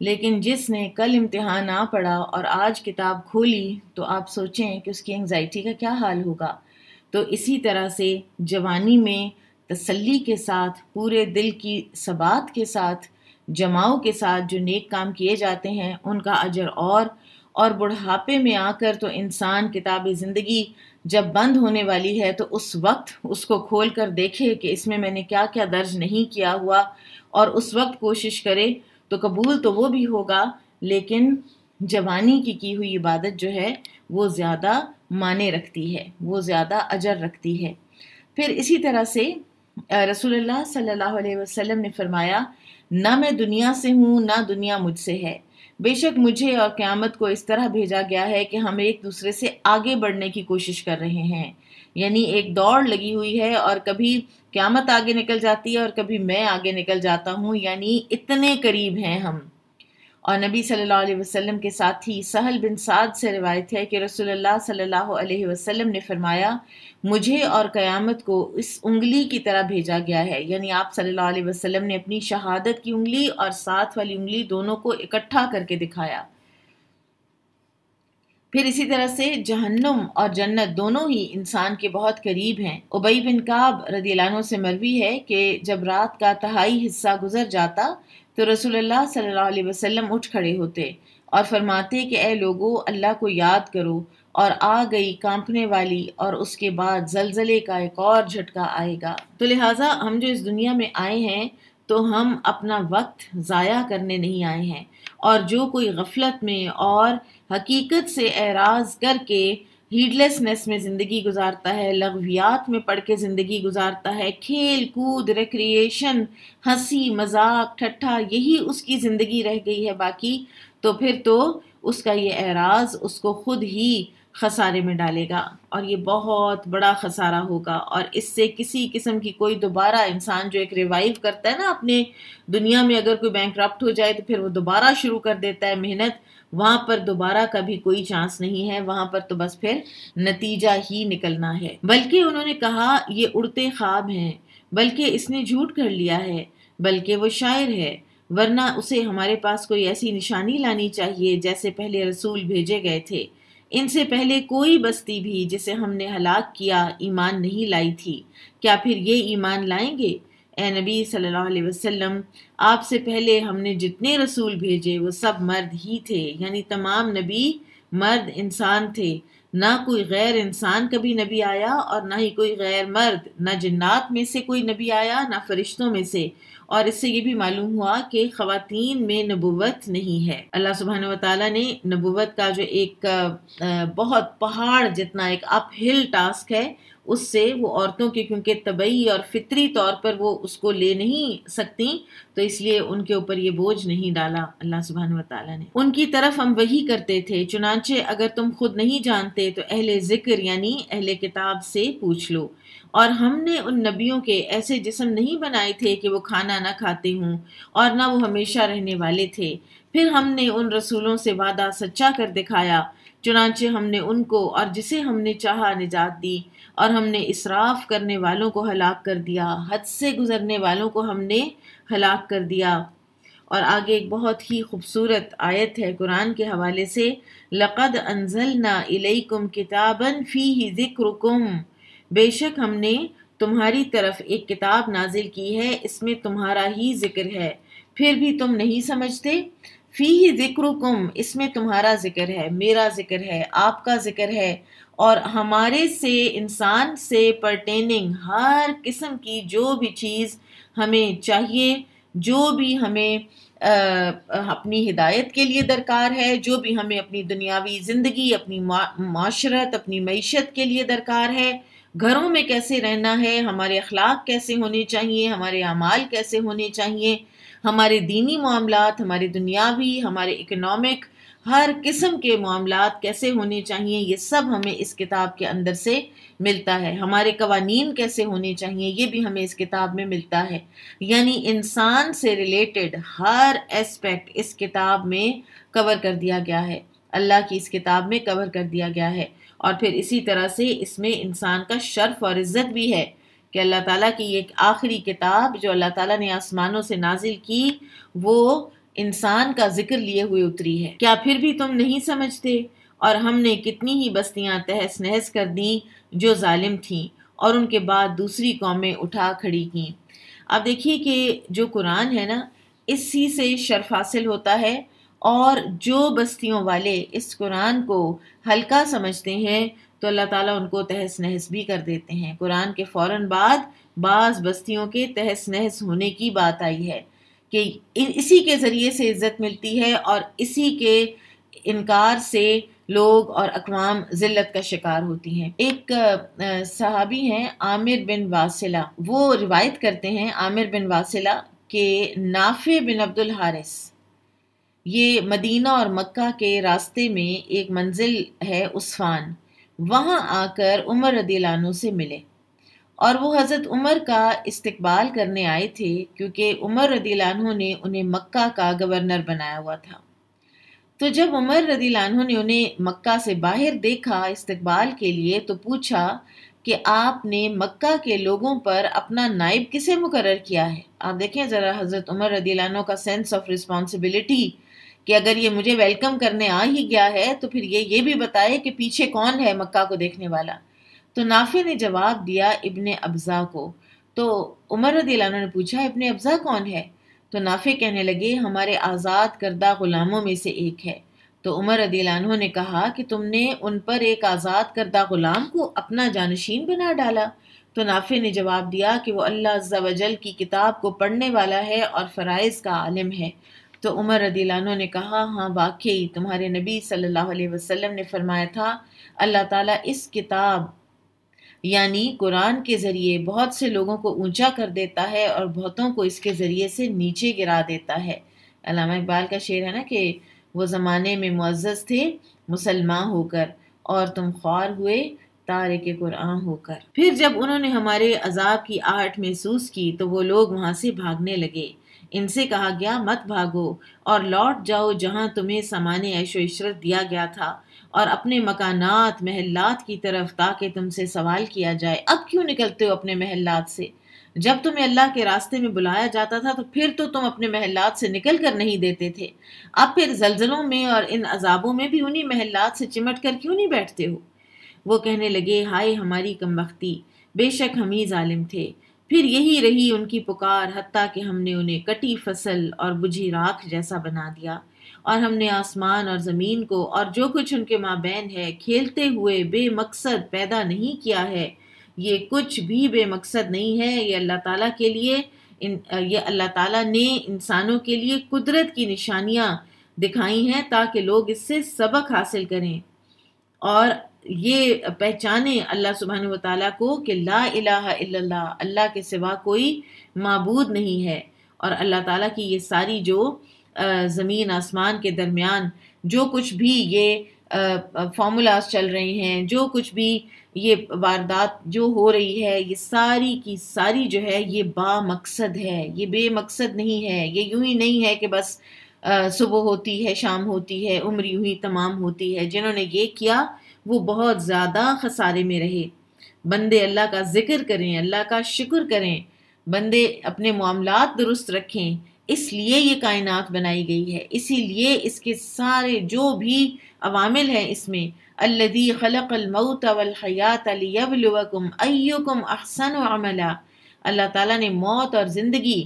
لیکن جس نے کل امتحان نہ پڑھا اور آج کتاب کھولی تو آپ سوچیں کہ اس کی انگزائٹی کا کیا حال ہوگا۔ تو اسی طرح سے جوانی میں تسلی کے ساتھ، پورے دل کی ثبات کے ساتھ، جماؤ کے ساتھ جو نیک کام کیے جاتے ہیں ان کا اجر اور بڑھاپے میں آ کر تو انسان کتاب زندگی جب بند ہونے والی ہے تو اس وقت اس کو کھول کر دیکھے کہ اس میں نے کیا کیا درج نہیں کیا ہوا، اور اس وقت کوشش کرے تو قبول تو وہ بھی ہوگا، لیکن جوانی کی ہوئی عبادت جو ہے وہ زیادہ معنی رکھتی ہے، وہ زیادہ اجر رکھتی ہے۔ پھر اسی طرح سے رسول اللہ صلی اللہ علیہ وسلم نے فرمایا، نہ میں دنیا سے ہوں نہ دنیا مجھ سے ہے، بے شک مجھے اور قیامت کو اس طرح بھیجا گیا ہے کہ ہم ایک دوسرے سے آگے بڑھنے کی کوشش کر رہے ہیں، یعنی ایک دوڑ لگی ہوئی ہے، اور کبھی قیامت آگے نکل جاتی ہے اور کبھی میں آگے نکل جاتا ہوں، یعنی اتنے قریب ہیں ہم۔ اور نبی صلی اللہ علیہ وسلم کے ساتھی سہل بن سعد سے روایت ہے کہ رسول اللہ صلی اللہ علیہ وسلم نے فرمایا، مجھے اور قیامت کو اس انگلی کی طرح بھیجا گیا ہے، یعنی آپ صلی اللہ علیہ وسلم نے اپنی شہادت کی انگلی اور ساتھ والی انگلی دونوں کو اکٹھا کر کے دکھایا۔ پھر اسی طرح سے جہنم اور جنت دونوں ہی انسان کے بہت قریب ہیں۔ ابی بن کعب رضی اللہ عنہ سے مروی ہے کہ جب رات کا تہائی حصہ گزر جاتا تو رسول اللہ صلی اللہ علیہ وسلم اٹھ کھڑے ہوتے اور فرماتے کہ اے لوگو، اللہ کو یاد کرو، اور آ گئی کانپنے والی اور اس کے بعد زلزلے کا ایک اور جھٹکا آئے گا۔ تو لہٰذا ہم جو اس دنیا میں آئے ہیں تو ہم اپنا وقت ضائع کرنے نہیں آئے ہیں، اور جو کوئی غفلت میں اور حقیقت سے اعراض کر کے ہیڈ لیسنس میں زندگی گزارتا ہے، لغویات میں پڑھ کے زندگی گزارتا ہے، کھیل کود، ریکریشن، ہنسی مذاق ٹھٹھا، یہی اس کی زندگی رہ گئی ہے باقی، تو پھر تو اس کا یہ اعراض اس کو خود ہی خسارے میں ڈالے گا، اور یہ بہت بڑا خسارہ ہوگا، اور اس سے کسی قسم کی کوئی دوبارہ انسان جو ایک ریوائیو کرتا ہے نا اپنے دنیا میں، اگر کوئی بینکرپٹ ہو جائے تو پھر وہ دوبارہ شروع کر دیتا ہے محنت، وہاں پر دوبارہ کبھی کوئی چانس نہیں ہے، وہاں پر تو بس پھر نتیجہ ہی نکلنا ہے۔ بلکہ انہوں نے کہا یہ اڑتے خواب ہیں، بلکہ اس نے جھوٹ کر لیا ہے، بلکہ وہ شاعر ہے، ورنہ اسے ہمارے پاس کوئی ایسی نشانی لانی چاہیے جیسے پہلے رسول بھیجے گئے تھے، ان سے پہلے کوئی بستی بھی جسے ہم نے ہلاک کیا ایمان نہیں لائی تھی، کیا پھر یہ ایمان لائیں گے؟ اے نبی صلی اللہ علیہ وسلم، آپ سے پہلے ہم نے جتنے رسول بھیجے وہ سب مرد ہی تھے، یعنی تمام نبی مرد انسان تھے، نہ کوئی غیر انسان کبھی نبی آیا اور نہ ہی کوئی غیر مرد، نہ جنات میں سے کوئی نبی آیا نہ فرشتوں میں سے، اور اس سے یہ بھی معلوم ہوا کہ خواتین میں نبوت نہیں ہے۔ اللہ سبحانہ وتعالیٰ نے نبوت کا جو ایک بہت پہاڑ جتنا ایک اپ ہل ٹاسک ہے، اس سے وہ عورتوں کے کیونکہ طبعی اور فطری طور پر وہ اس کو لے نہیں سکتی، تو اس لیے ان کے اوپر یہ بوجھ نہیں ڈالا اللہ سبحانہ وتعالیٰ نے۔ ان کی طرف ہم وحی کرتے تھے، چنانچہ اگر تم خود نہیں جانتے تو اہل ذکر یعنی اہل کتاب سے پوچھ لو، اور ہم نے ان نبیوں کے ایسے جسم نہیں بنائے تھے کہ وہ کھانا نہ کھاتے ہوں اور نہ وہ ہمیشہ رہنے والے تھے، پھر ہم نے ان رسولوں سے وعدہ سچا کر دکھایا، چنانچہ ہم نے ان کو اور جسے ہم نے چاہا نجات دی، اور ہم نے اسراف کرنے والوں کو ہلاک کر دیا، حد سے گزرنے والوں کو ہم نے ہلاک کر دیا۔ اور آگے ایک بہت ہی خوبصورت آیت ہے قرآن کے حوالے سے، لَقَدْ أَنزَلْنَا إِلَيْكُمْ كِتَابًا فِيهِ ذِكْرُكُمْ، بے شک ہم نے تمہاری طرف ایک کتاب نازل کی ہے، اس میں تمہارا ہی ذکر ہے، پھر بھی تم نہیں سمجھتے۔ فیہ ذکرکم، اس میں تمہارا ذکر ہے، میرا ذکر ہے، آپ کا ذکر ہے، اور ہمارے سے انسان سے پرٹیننگ ہر قسم کی جو بھی چیز ہمیں چاہیے، جو بھی ہمیں اپنی ہدایت کے لیے درکار ہے، جو بھی ہمیں اپنی دنیاوی زندگی، اپنی معاشرت، اپنی معیشت کے لیے درکار ہے، گھروں میں کیسے رہنا ہے، ہمارے اخلاق کیسے ہونے چاہیے، ہمارے اعمال کیسے ہونے چاہیے، ہمارے دینی معاملات، ہمارے دنیاوی، ہمارے اکنامک، ہر قسم کے معاملات کیسے ہونے چاہیے، یہ سب ہمیں اس کتاب کے اندر سے ملتا ہے۔ ہمارے قوانین کیسے ہونے چاہیے، یہ بھی ہمیں اس کتاب میں ملتا ہے۔ یعنی انسان سے ریلیٹڈ ہر ایسپیکٹ اس کتاب میں کور کر دیا گیا ہے، اللہ کی اس کتاب میں کور کر دیا گیا ہے۔ اور پھر اسی طرح سے اس میں انسان کا شرف اور عزت بھی ہے کہ اللہ تعالیٰ کی ایک آخری کتاب جو اللہ تعالیٰ نے آسمانوں سے نازل کی، وہ انسان کا ذکر لیے ہوئے اتری ہے۔ کیا پھر بھی تم نہیں سمجھتے؟ اور ہم نے کتنی ہی بستیاں تہس نہس کر دیں جو ظالم تھیں، اور ان کے بعد دوسری قومیں اٹھا کھڑی کیں۔ اب دیکھیے کہ جو قرآن ہے نا، اسی سے شرف حاصل ہوتا ہے، اور جو بستیوں والے اس قرآن کو ہلکا سمجھتے ہیں تو اللہ تعالیٰ ان کو تہس نہس بھی کر دیتے ہیں۔ قرآن کے فوراً بعد بعض بستیوں کے تہس نہس ہونے کی بات آئی ہے کہ اسی کے ذریعے سے عزت ملتی ہے، اور اسی کے انکار سے لوگ اور اقوام ذلت کا شکار ہوتی ہیں۔ ایک صحابی ہیں عامر بن واصلہ، وہ روایت کرتے ہیں عامر بن واصلہ کہ نافع بن عبد الحارث، یہ مدینہ اور مکہ کے راستے میں ایک منزل ہے عصفان، وہاں آ کر عمر رضی اللہ عنہ سے ملے، اور وہ حضرت عمر کا استقبال کرنے آئے تھے کیونکہ عمر رضی اللہ عنہ نے انہیں مکہ کا گورنر بنایا ہوا تھا۔ تو جب عمر رضی اللہ عنہ نے انہیں مکہ سے باہر دیکھا استقبال کے لیے تو پوچھا کہ آپ نے مکہ کے لوگوں پر اپنا نائب کسے مقرر کیا ہے؟ آپ دیکھیں ذرا حضرت عمر رضی اللہ عنہ کا سینس آف رسپانسبلٹی کہ اگر یہ مجھے ویلکم کرنے آ ہی گیا ہے تو پھر یہ بھی بتائے کہ پیچھے کون ہے مکہ کو دیکھنے والا۔ تو نافع نے جواب دیا ابن ابزا کو۔ تو عمر رضی اللہ عنہ نے پوچھا ابن ابزا کون ہے؟ تو نافع کہنے لگے ہمارے آزاد کردہ غلاموں میں سے ایک ہے۔ تو عمر رضی اللہ عنہ نے کہا کہ تم نے ان پر ایک آزاد کردہ غلام کو اپنا جانشین بنا ڈالا؟ تو نافع نے جواب دیا کہ وہ اللہ عز و جل کی کتاب کو پڑھنے والا ہے اور فرائض کا عالم ہے۔ تو عمر رضی اللہ عنہ نے کہا ہاں واقعی تمہارے نبی صلی اللہ علیہ وسلم نے فرمایا تھا اللہ تعالیٰ اس کتاب یعنی قرآن کے ذریعے بہت سے لوگوں کو اونچا کر دیتا ہے اور بہتوں کو اس کے ذریعے سے نیچے گرا دیتا ہے۔ علامہ اقبال کا شعر ہے نا کہ وہ زمانے میں معزز تھے مسلمان ہو کر، اور تم خوار ہوئے تارک قرآن ہو کر۔ پھر جب انہوں نے ہمارے عذاب کی آہٹ محسوس کی تو وہ لوگ وہاں سے بھاگنے لگے۔ ان سے کہا گیا مت بھاگو اور لوٹ جاؤ جہاں تمہیں سامان عیش و عشرت دیا گیا تھا، اور اپنے مکانات محلات کی طرف تاکہ تم سے سوال کیا جائے۔ اب کیوں نکلتے ہو اپنے محلات سے؟ جب تمہیں اللہ کے راستے میں بلایا جاتا تھا تو پھر تو تم اپنے محلات سے نکل کر نہیں دیتے تھے، اب پھر زلزلوں میں اور ان عذابوں میں بھی انہی محلات سے چمٹ کر کیوں نہیں بیٹھتے ہو؟ وہ کہنے لگے ہائے ہماری کمبختی، بے شک ہم ہی ظالم تھے۔ پھر یہی رہی ان کی پکار حتیٰ کہ ہم نے انہیں کٹی فصل اور بجھی راکھ جیسا بنا دیا، اور ہم نے آسمان اور زمین کو اور جو کچھ ان کے مابین ہے کھیلتے ہوئے بے مقصد پیدا نہیں کیا ہے۔ یہ کچھ بھی بے مقصد نہیں ہے، یہ اللہ تعالیٰ کے لیے یہ اللہ تعالیٰ نے انسانوں کے لیے قدرت کی نشانیاں دکھائی ہیں تاکہ لوگ اس سے سبق حاصل کریں اور یہ پہچانے اللہ سبحانہ وتعالیٰ کو کہ لا الہ الا اللہ، اللہ کے سوا کوئی معبود نہیں ہے، اور اللہ تعالیٰ کی یہ ساری جو زمین آسمان کے درمیان جو کچھ بھی یہ فارمولاز چل رہے ہیں، جو کچھ بھی یہ واردات جو ہو رہی ہے، یہ ساری کی ساری جو ہے یہ با مقصد ہے، یہ بے مقصد نہیں ہے۔ یہ یوں ہی نہیں ہے کہ بس صبح ہوتی ہے شام ہوتی ہے عمر یوں ہی تمام ہوتی ہے۔ جنہوں نے یہ کیا وہ بہت زیادہ خسارے میں رہے۔ بندے اللہ کا ذکر کریں، اللہ کا شکر کریں، بندے اپنے معاملات درست رکھیں، اس لیے یہ کائنات بنائی گئی ہے، اسی لیے اس کے سارے جو بھی عوامل ہیں اس میں الذی خلق الموت والحیات لیبلوکم ایکم احسن عملا، اللہ تعالیٰ نے موت اور زندگی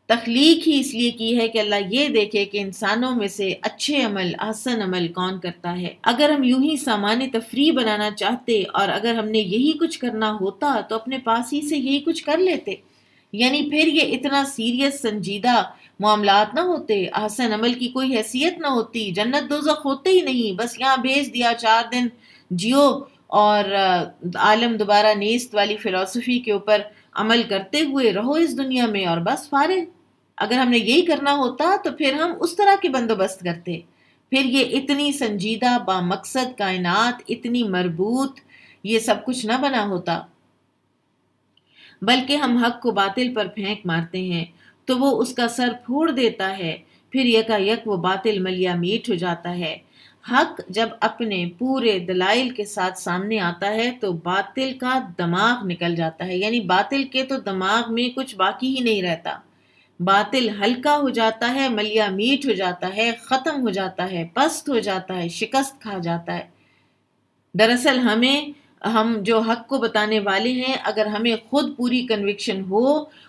تخلیق ہی اس لیے کی ہے کہ اللہ یہ دیکھے کہ انسانوں میں سے اچھے عمل احسن عمل کون کرتا ہے۔ اگر ہم یوں ہی سامان تفریح بنانا چاہتے اور اگر ہم نے یہی کچھ کرنا ہوتا تو اپنے پاس ہی سے یہی کچھ کر لیتے، یعنی پھر یہ اتنا سیریس سنجیدہ معاملات نہ ہوتے، احسن عمل کی کوئی حیثیت نہ ہوتی، جنت دوزخ ہوتے ہی نہیں، بس یہاں بھیج دیا 4 دن جیو اور عالم دوبارہ نیست والی فلسفی کے اوپر عمل کرتے ہوئے رہو اس دنیا میں اور بس فارغ۔ اگر ہم نے یہی کرنا ہوتا تو پھر ہم اس طرح کے بندوبست کرتے، پھر یہ اتنی سنجیدہ با مقصد کائنات اتنی مربوط یہ سب کچھ نہ بنا ہوتا، بلکہ ہم حق کو باطل پر پھینک مارتے ہیں تو وہ اس کا سر پھوڑ دیتا ہے، پھر یکا یک وہ باطل ملیا میٹ ہو جاتا ہے۔ حق جب اپنے پورے دلائل کے ساتھ سامنے آتا ہے تو باطل کا دماغ نکل جاتا ہے، یعنی باطل کے تو دماغ میں کچھ باقی ہی نہیں رہتا، باطل ہلکا ہو جاتا ہے، ملیا میٹ ہو جاتا ہے، ختم ہو جاتا ہے، پست ہو جاتا ہے، شکست کھا جاتا ہے۔ دراصل ہم جو حق کو بتانے والے ہیں، اگر ہمیں خود پوری کنوکشن ہو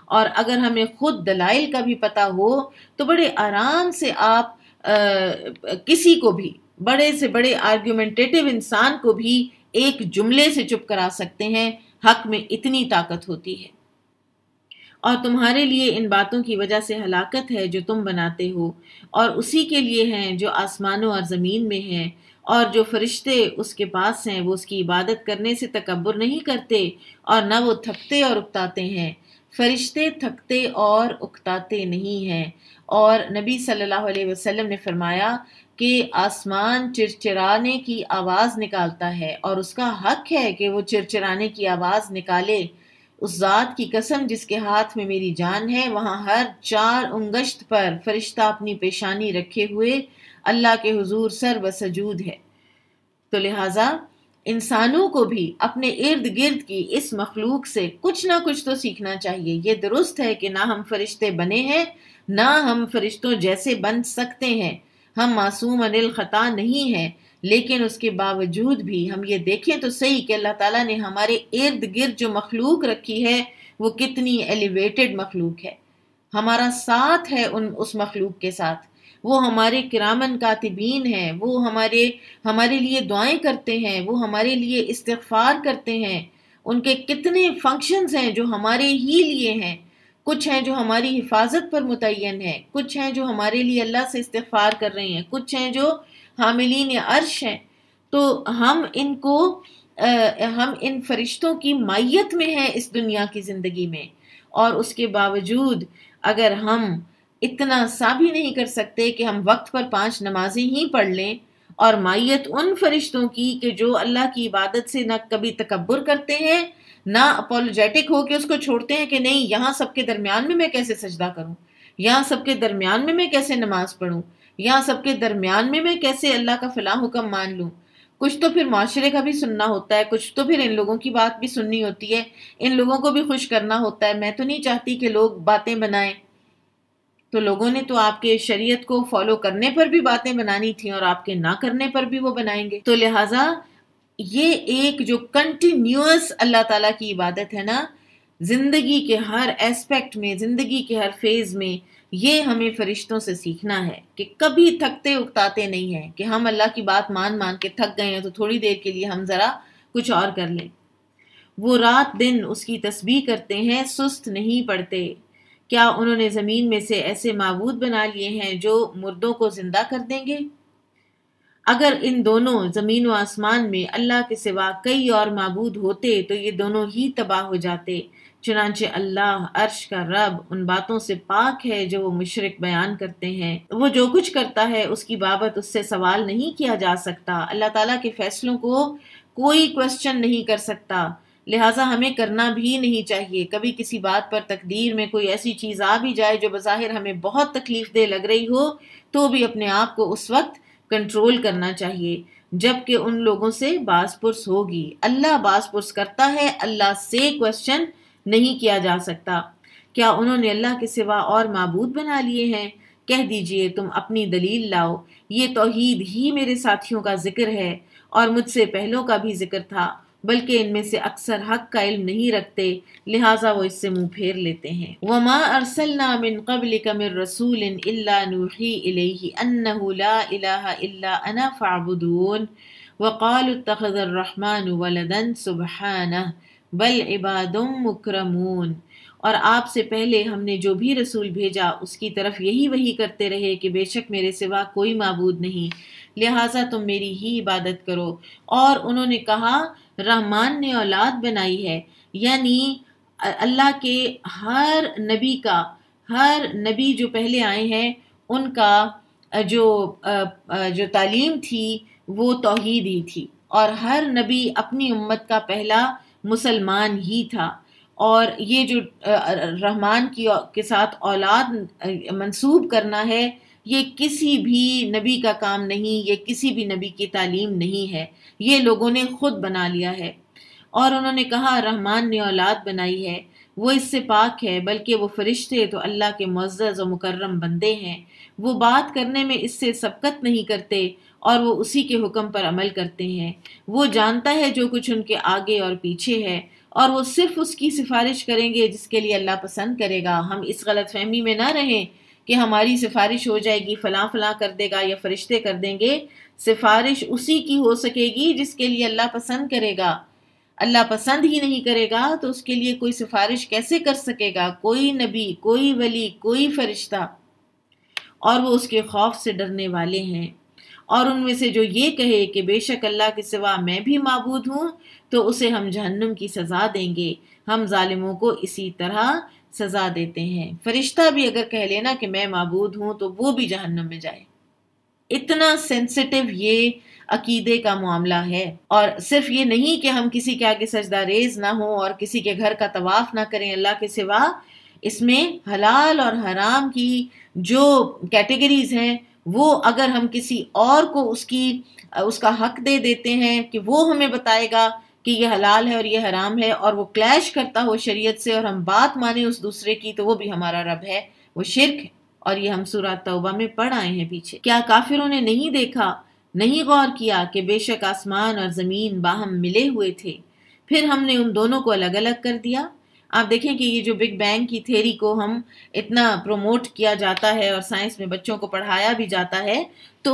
اور اگر ہمیں خود دلائل کا بھی پتہ ہو تو بڑے آرام سے آپ کسی کو بھی، بڑے سے بڑے آرگیومنٹیٹو انسان کو بھی ایک جملے سے چپ کرا سکتے ہیں۔ حق میں اتنی طاقت ہوتی ہے، اور تمہارے لیے ان باتوں کی وجہ سے ہلاکت ہے جو تم بناتے ہو، اور اسی کے لیے ہیں جو آسمانوں اور زمین میں ہیں، اور جو فرشتے اس کے پاس ہیں وہ اس کی عبادت کرنے سے تکبر نہیں کرتے، اور نہ وہ تھکتے اور اکتاتے ہیں۔ فرشتے تھکتے اور اکتاتے نہیں ہیں۔ اور نبی صلی اللہ علیہ وسلم نے فرمایا کہ آسمان چرچرانے کی آواز نکالتا ہے، اور اس کا حق ہے کہ وہ چرچرانے کی آواز نکالے۔ اس ذات کی قسم جس کے ہاتھ میں میری جان ہے، وہاں ہر 4 انگشت پر فرشتہ اپنی پیشانی رکھے ہوئے اللہ کے حضور سر بسجود ہے۔ تو لہٰذا انسانوں کو بھی اپنے ارد گرد کی اس مخلوق سے کچھ نہ کچھ تو سیکھنا چاہیے۔ یہ درست ہے کہ نہ ہم فرشتے بنے ہیں، نہ ہم فرشتوں جیسے بن سکتے ہیں، ہم معصوم عن الخطا نہیں ہیں، لیکن اس کے باوجود بھی ہم یہ دیکھیں تو صحیح کہ اللہ تعالیٰ نے ہمارے ارد گرد جو مخلوق رکھی ہے وہ کتنی ایلیویٹڈ مخلوق ہے۔ ہمارا ساتھ ہے اس مخلوق کے ساتھ، وہ ہمارے کرامن کاتبین ہیں، وہ ہمارے لیے دعائیں کرتے ہیں، وہ ہمارے لیے استغفار کرتے ہیں۔ ان کے کتنے فنکشنز ہیں جو ہمارے ہی لیے ہیں، کچھ ہیں جو ہماری حفاظت پر متعین ہیں، کچھ ہیں جو ہمارے لیے اللہ سے استغفار کر رہے ہیں، کچھ ہیں جو حاملین عرش ہیں۔ تو ہم ان فرشتوں کی مائیت میں ہیں اس دنیا کی زندگی میں، اور اس کے باوجود اگر ہم اتنا سا بھی نہیں کر سکتے کہ ہم وقت پر 5 نمازیں ہی پڑھ لیں، اور مائیت ان فرشتوں کی کہ جو اللہ کی عبادت سے نہ کبھی تکبر کرتے ہیں، نہ اپولوجیٹک ہو کے اس کو چھوڑتے ہیں کہ نہیں یہاں سب کے درمیان میں میں کیسے سجدہ کروں، یہاں سب کے درمیان میں کیسے نماز پڑھوں، یہاں سب کے درمیان میں کیسے اللہ کا فلاں حکم مان لوں۔ کچھ تو پھر معاشرے کا بھی سننا ہوتا ہے، کچھ تو پھر ان لوگوں کی بات بھی سننی ہوتی ہے، ان لوگوں کو بھی خوش کرنا ہوتا ہے۔ میں تو نہیں چاہتی کہ لوگ باتیں بنائیں، تو لوگوں نے تو آپ کے شریعت کو فالو کرنے پر بھی باتیں بنانی تھیں، اور آپ کے نہ کرنے پر بھی وہ بنائیں گے۔ تو لہٰذا یہ ایک جو کنٹینیوس اللہ تعالیٰ کی عبادت ہے نا، زندگی کے ہر ایسپیکٹ میں، زندگی کے ہر فیز میں، یہ ہمیں فرشتوں سے سیکھنا ہے کہ کبھی تھکتے اکتاتے نہیں ہیں، کہ ہم اللہ کی بات مان کے تھک گئے ہیں تو تھوڑی دیر کے لیے ہم ذرا کچھ اور کر لیں۔ وہ رات دن اس کی تسبیح کرتے ہیں، سست نہیں پڑتے۔ کیا انہوں نے زمین میں سے ایسے معبود بنا لیے ہیں جو مردوں کو زندہ کر دیں گے؟ اگر ان دونوں زمین و آسمان میں اللہ کے سوا کئی اور معبود ہوتے تو یہ دونوں ہی تباہ ہو جاتے۔ چنانچہ اللہ عرش کا رب ان باتوں سے پاک ہے جو وہ مشرک بیان کرتے ہیں۔ وہ جو کچھ کرتا ہے اس کی بابت اس سے سوال نہیں کیا جا سکتا۔ اللہ تعالیٰ کے فیصلوں کو کوئی کوسچن نہیں کر سکتا، لہٰذا ہمیں کرنا بھی نہیں چاہیے۔ کبھی کسی بات پر تقدیر میں کوئی ایسی چیز آ بھی جائے جو بظاہر ہمیں بہت تکلیف دہ لگ رہی ہو، تو بھی اپنے آپ کو اس وقت کنٹرول کرنا چاہیے جبکہ ان لوگوں سے باز پرس ہوگی۔ اللہ باز پرس کرتا ہے، اللہ سے کوسچن نہیں کیا جا سکتا۔ کیا انہوں نے اللہ کے سوا اور معبود بنا لیے ہیں؟ کہہ دیجئے تم اپنی دلیل لاؤ۔ یہ توحید ہی میرے ساتھیوں کا ذکر ہے اور مجھ سے پہلوں کا بھی ذکر تھا، بلکہ ان میں سے اکثر حق کا علم نہیں رکھتے، لہٰذا وہ اس سے منہ پھیر لیتے ہیں۔ وَمَا أَرْسَلْنَا مِن قَبْلِكَ مِن رَّسُولٍ إِلَّا نُوحِي إِلَيْهِ أَنَّهُ لَا إِلَٰهَ إِلَّا أَنَا فَاعْبُدُونِ وَقَالُوا اتَّخَذَ الرَّحْمَٰنُ وَلَدًا سُبْحَانَهُ بَلْ عِبَادٌ مُّكْرَمُونَ۔ اور آپ سے پہلے ہم نے جو بھی رسول بھیجا اس کی طرف یہی وحی کرتے رہے کہ بے شک میرے سوا کوئی معبود نہیں، لہٰذا تم میری ہی عبادت کرو۔ اور انہوں نے کہا رحمان نے اولاد بنائی ہے، یعنی اللہ کے ہر نبی جو پہلے آئے ہیں ان کا جو تعلیم تھی وہ توحید ہی تھی، اور ہر نبی اپنی امت کا پہلا مسلمان ہی تھا۔ اور یہ جو رحمان کے ساتھ اولاد منسوب کرنا ہے، یہ کسی بھی نبی کا کام نہیں، یہ کسی بھی نبی کی تعلیم نہیں ہے، یہ لوگوں نے خود بنا لیا ہے۔ اور انہوں نے کہا رحمان نے اولاد بنائی ہے، وہ اس سے پاک ہے، بلکہ وہ فرشتے تو اللہ کے معزز و مکرم بندے ہیں، وہ بات کرنے میں اس سے سبقت نہیں کرتے اور وہ اسی کے حکم پر عمل کرتے ہیں، وہ جانتا ہے جو کچھ ان کے آگے اور پیچھے ہے، اور وہ صرف اس کی سفارش کریں گے جس کے لیے اللہ پسند کرے گا۔ ہم اس غلط فہمی میں نہ رہیں کہ ہماری سفارش ہو جائے گی، فلاں فلاں کر دے گا یا فرشتے کر دیں گے۔ سفارش اسی کی ہو سکے گی جس کے لیے اللہ پسند کرے گا۔ اللہ پسند ہی نہیں کرے گا تو اس کے لیے کوئی سفارش کیسے کر سکے گا؟ کوئی نبی، کوئی ولی، کوئی فرشتہ۔ اور وہ اس کے خوف سے ڈرنے والے ہیں۔ اور ان میں سے جو یہ کہے کہ بے شک اللہ کے سوا میں بھی معبود ہوں، تو اسے ہم جہنم کی سزا دیں گے۔ ہم ظالموں کو اسی طرح سزا دیتے ہیں۔ فرشتہ بھی اگر کہہ لینا کہ میں معبود ہوں تو وہ بھی جہنم میں جائے۔ اتنا سینسٹیو یہ عقیدے کا معاملہ ہے۔ اور صرف یہ نہیں کہ ہم کسی کے آگے سجدہ ریز نہ ہوں اور کسی کے گھر کا طواف نہ کریں اللہ کے سوا، اس میں حلال اور حرام کی جو کیٹیگریز ہیں وہ اگر ہم کسی اور کو اس کا حق دے دیتے ہیں کہ وہ ہمیں بتائے گا کہ یہ حلال ہے اور یہ حرام ہے، اور وہ کلیش کرتا ہو شریعت سے اور ہم بات مانیں اس دوسرے کی، تو وہ بھی ہمارا رب ہے، وہ شرک ہے۔ اور یہ ہم سورہ توبہ میں پڑھ آئے ہیں پیچھے۔ کیا کافروں نے نہیں دیکھا، نہیں غور کیا کہ بے شک آسمان اور زمین باہم ملے ہوئے تھے، پھر ہم نے ان دونوں کو الگ الگ کر دیا۔ آپ دیکھیں کہ یہ جو بگ بینگ کی تھیوری کو ہم اتنا پروموٹ کیا جاتا ہے اور سائنس میں بچوں کو پڑھایا بھی جاتا ہے، تو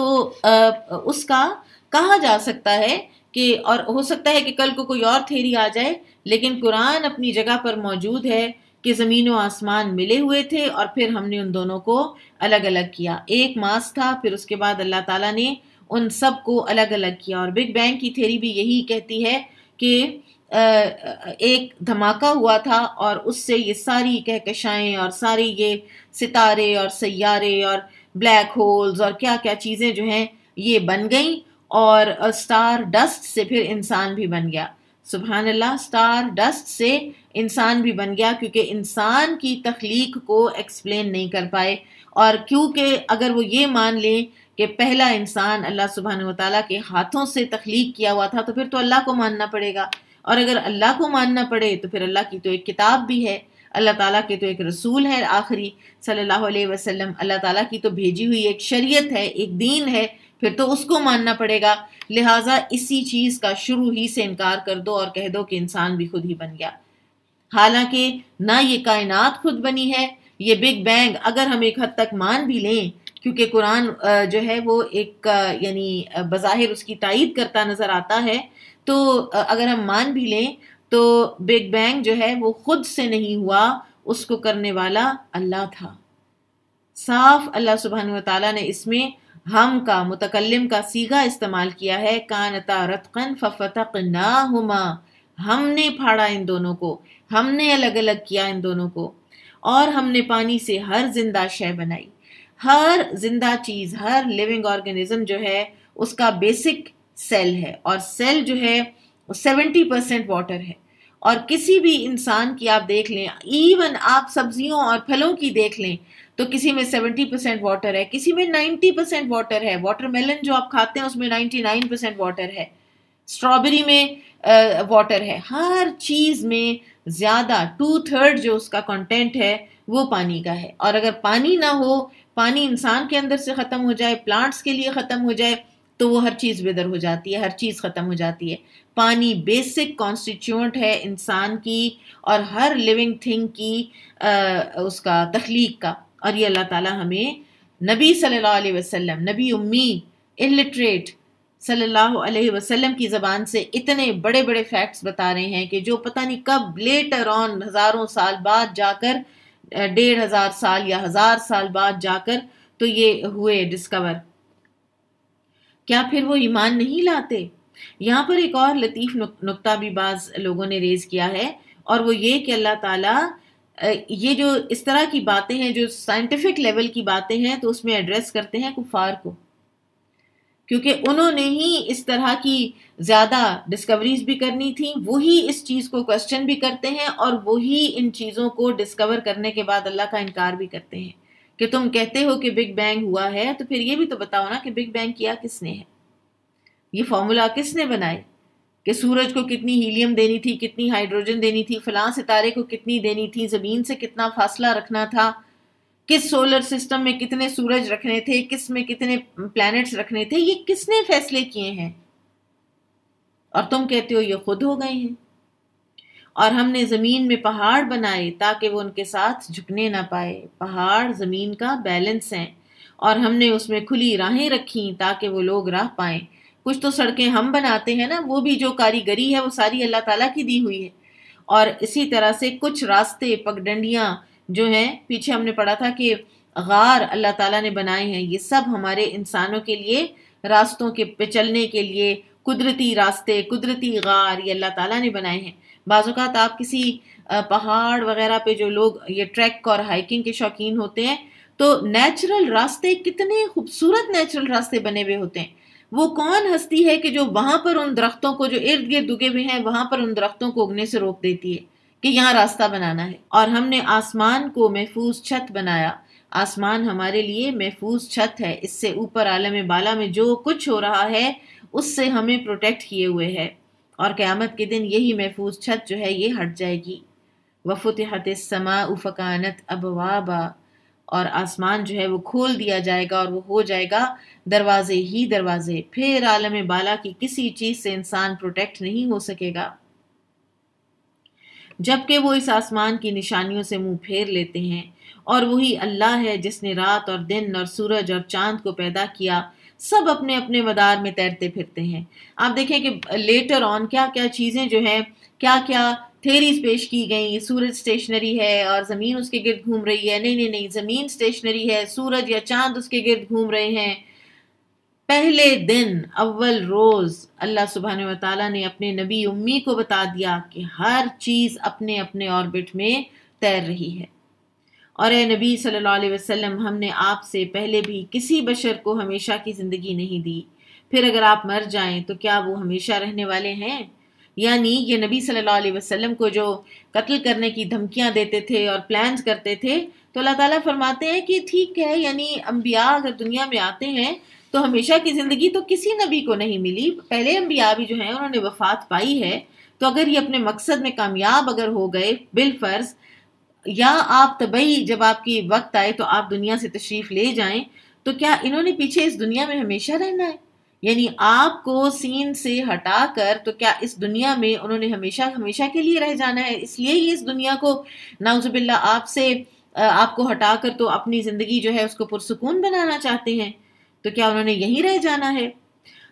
اس کا کہا جا سکتا ہے کہ، اور ہو سکتا ہے کہ کل کو کوئی اور تھیوری آ جائے، لیکن قرآن اپنی جگہ پر موجود ہے کہ زمین و آسمان ملے ہوئے تھے اور پھر ہم نے ان دونوں کو الگ الگ کیا۔ ایک ماس تھا، پھر اس کے بعد اللہ تعالیٰ نے ان سب کو الگ الگ کیا۔ اور بگ بینگ کی تھیوری بھی یہی کہتی ہے کہ ایک دھماکہ ہوا تھا اور اس سے یہ ساری کہکشائیں اور ساری یہ ستارے اور سیارے اور بلیک ہولز اور کیا کیا چیزیں جو ہیں یہ بن گئیں، اور سٹار ڈسٹ سے پھر انسان بھی بن گیا۔ سبحان اللہ، سٹار ڈسٹ سے انسان بھی بن گیا، کیونکہ انسان کی تخلیق کو ایکسپلین نہیں کر پائے۔ اور کیونکہ اگر وہ یہ مان لیں کہ پہلا انسان اللہ سبحانہ وتعالیٰ کے ہاتھوں سے تخلیق کیا ہوا تھا، تو پھر تو اللہ کو ماننا پڑے گا، اور اگر اللہ کو ماننا پڑے تو پھر اللہ کی تو ایک کتاب بھی ہے، اللہ تعالیٰ کے تو ایک رسول ہے آخری صلی اللہ علیہ وسلم، اللہ تعالیٰ کی تو بھیجی ہوئی ایک شریعت ہے، ایک دین ہے، پھر تو اس کو ماننا پڑے گا۔ لہٰذا اسی چیز کا شروع ہی سے انکار کر دو اور کہہ دو کہ انسان بھی خود ہی بن گیا، حالانکہ نہ یہ کائنات خود بنی ہے۔ یہ بگ بینگ اگر ہم ایک حد تک مان بھی لیں، کیونکہ قرآن جو ہے وہ ایک یعنی بظاہر اس کی تائید کرتا نظر آتا ہے، تو اگر ہم مان بھی لیں تو بگ بینگ جو ہے وہ خود سے نہیں ہوا، اس کو کرنے والا اللہ تھا۔ صاف اللہ سبحانہ وتعالیٰ نے اس میں ہم کا متکلم کا صیغہ استعمال کیا ہے، کانتا رتقن ففتقناہما، ہم نے پھاڑا ان دونوں کو، ہم نے الگ الگ کیا ان دونوں کو، اور ہم نے پانی سے ہر زندہ شے بنائی۔ ہر زندہ چیز، ہر لیونگ آرگنزم جو ہے اس کا بیسک سیل ہے، اور سیل جو ہے 70% واٹر ہے۔ اور کسی بھی انسان کی آپ دیکھ لیں، ایون آپ سبزیوں اور پھلوں کی دیکھ لیں تو کسی میں 70% واٹر ہے، کسی میں 90% واٹر ہے۔ واٹر میلن جو آپ کھاتے ہیں اس میں 99% واٹر ہے، اسٹرابیری میں واٹر ہے، ہر چیز میں زیادہ 2/3 جو اس کا کنٹینٹ ہے وہ پانی کا ہے۔ اور اگر پانی نہ ہو، پانی انسان کے اندر سے ختم ہو جائے، پلانٹس کے لیے ختم ہو جائے، تو وہ ہر چیز بدر ہو جاتی ہے، ہر چیز ختم ہو جاتی ہے۔ پانی بیسک کانسٹیٹیوئنٹ ہے انسان کی اور ہر لیونگ تھنگ کی اس کا تخلیق کا۔ اور یہ اللہ تعالیٰ ہمیں نبی صلی اللہ علیہ وسلم، نبی امی الٹریٹ صلی اللہ علیہ وسلم کی زبان سے اتنے بڑے بڑے فیکٹس بتا رہے ہیں کہ جو پتہ نہیں کب لیٹر آن ہزاروں سال بعد جا کر 1500 سال یا 1000 سال بعد جا کر تو یہ ہوئے ڈسکور۔ کیا پھر وہ ایمان نہیں لاتے؟ یہاں پر ایک اور لطیف نقطہ بھی بعض لوگوں نے ریز کیا ہے، اور وہ یہ کہ اللہ تعالیٰ یہ جو اس طرح کی باتیں ہیں جو سائنٹیفک لیول کی باتیں ہیں تو اس میں ایڈریس کرتے ہیں کفار کو، کیونکہ انہوں نے ہی اس طرح کی زیادہ ڈسکوریز بھی کرنی تھی، وہی اس چیز کو کوسچن بھی کرتے ہیں، اور وہی ان چیزوں کو ڈسکور کرنے کے بعد اللہ کا انکار بھی کرتے ہیں کہ تم کہتے ہو کہ بگ بینگ ہوا ہے، تو پھر یہ بھی تو بتاؤ نا کہ بگ بینگ کیا کس نے ہے، یہ فارمولا کس نے بنائے۔ کہ سورج کو کتنی ہیلیم دینی تھی، کتنی ہائیڈروجن دینی تھی، فلاں ستارے کو کتنی دینی تھی، زمین سے کتنا فاصلہ رکھنا تھا، کس سولر سسٹم میں کتنے سورج رکھنے تھے، کس میں کتنے پلانٹس رکھنے تھے، یہ کس نے فیصلے کیے ہیں؟ اور تم کہتے ہو یہ خود ہو گئے ہیں۔ اور ہم نے زمین میں پہاڑ بنائے تاکہ وہ ان کے ساتھ جھکنے نہ پائے، پہاڑ زمین کا بیلنس ہیں، اور ہم نے اس میں کھلی راہیں رکھیں تاکہ وہ لوگ راہ پائیں۔ کچھ تو سڑکیں ہم بناتے ہیں نا، وہ بھی جو کاریگری ہے وہ ساری اللہ تعالیٰ کی دی ہوئی ہے، اور اسی طرح سے کچھ راستے پگڈنڈیاں جو ہیں، پیچھے ہم نے پڑھا تھا کہ غار اللہ تعالیٰ نے بنائے ہیں، یہ سب ہمارے انسانوں کے لیے راستوں کے پہ چلنے کے لیے قدرتی راستے، قدرتی غار یہ اللہ تعالیٰ نے بنائے ہیں۔ بعض اوقات آپ کسی پہاڑ وغیرہ پہ جو لوگ یہ ٹریک اور ہائکنگ کے شوقین ہوتے ہیں تو نیچرل راستے، کتنے خوبصورت نیچرل راستے بنے ہوئے ہوتے ہیں۔ وہ کون ہستی ہے کہ جو وہاں پر ان درختوں کو جو ارد گرد اگے ہوئے ہیں وہاں پر ان درختوں کو اگنے سے روک دیتی ہے کہ یہاں راستہ بنانا ہے؟ اور ہم نے آسمان کو محفوظ چھت بنایا، آسمان ہمارے لیے محفوظ چھت ہے، اس سے اوپر عالم بالا میں جو کچھ ہو رہا ہے اس سے ہمیں پروٹیکٹ کیے ہوئے ہے، اور قیامت کے دن یہی محفوظ چھت جو ہے یہ ہٹ جائے گی۔ وَفُتِحَتِ السَّمَاءُ فَكَانَتْ أَبْوَابًا، اور آسمان جو ہے وہ کھول دیا جائے گا اور وہ ہو جائے گا دروازے ہی دروازے، پھر عالم بالا کی کسی چیز سے انسان پروٹیکٹ نہیں ہو سکے گا، جبکہ وہ اس آسمان کی نشانیوں سے منہ پھیر لیتے ہیں۔ اور وہی اللہ ہے جس نے رات اور دن اور سورج اور چاند کو پیدا کیا، سب اپنے اپنے مدار میں تیرتے پھرتے ہیں۔ آپ دیکھیں کہ لیٹر آن کیا کیا چیزیں جو ہیں، کیا کیا تھیریز پیش کی گئیں، سورج اسٹیشنری ہے اور زمین اس کے گرد گھوم رہی ہے، نہیں نہیں نہیں، زمین اسٹیشنری ہے، سورج یا چاند اس کے گرد گھوم رہے ہیں۔ پہلے دن اول روز اللہ سبحانہ و تعالیٰ نے اپنے نبی امی کو بتا دیا کہ ہر چیز اپنے اپنے آربٹ میں تیر رہی ہے۔ اور اے نبی صلی اللہ علیہ وسلم، ہم نے آپ سے پہلے بھی کسی بشر کو ہمیشہ کی زندگی نہیں دی، پھر اگر آپ مر جائیں تو کیا وہ ہمیشہ رہنے والے ہیں؟ یعنی یہ نبی صلی اللہ علیہ وسلم کو جو قتل کرنے کی دھمکیاں دیتے تھے اور پلانز کرتے تھے، تو اللہ تعالیٰ فرماتے ہیں کہ ٹھیک ہے، یعنی انبیاء اگر دنیا میں آتے ہیں تو ہمیشہ کی زندگی تو کسی نبی کو نہیں ملی، پہلے انبیاء بھی جو ہیں انہوں نے وفات پائی ہے، تو اگر یہ اپنے مقصد میں کامیاب اگر ہو گئے بالفرض، یا آپ طبعی جب آپ کی وقت آئے تو آپ دنیا سے تشریف لے جائیں، تو کیا انہوں نے پیچھے اس دنیا میں ہمیشہ رہنا ہے؟ یعنی آپ کو سین سے ہٹا کر تو کیا اس دنیا میں انہوں نے ہمیشہ ہمیشہ کے لیے رہ جانا ہے؟ اس لیے ہی اس دنیا کو نعوذ باللہ آپ کو ہٹا کر تو اپنی زندگی جو ہے اس کو پرسکون بنانا چاہتے ہیں، تو کیا انہوں نے یہیں رہ جانا ہے؟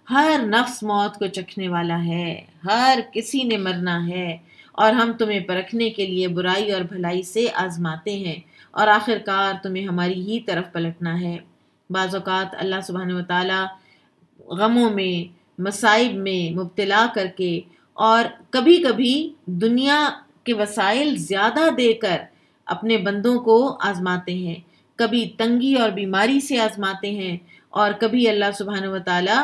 ہر نفس موت کو چکھنے والا ہے، ہر کسی نے مرنا ہے، اور ہم تمہیں پرکھنے کے لیے برائی اور بھلائی سے آزماتے ہیں، اور آخر کار تمہیں ہماری ہی طرف پلٹنا ہے۔ بعض اوقات اللہ سبحانہ و تعالی غموں میں، مصائب میں مبتلا کر کے، اور کبھی کبھی دنیا کے وسائل زیادہ دے کر اپنے بندوں کو آزماتے ہیں، کبھی تنگی اور بیماری سے آزماتے ہیں، اور کبھی اللہ سبحانہ و تعالی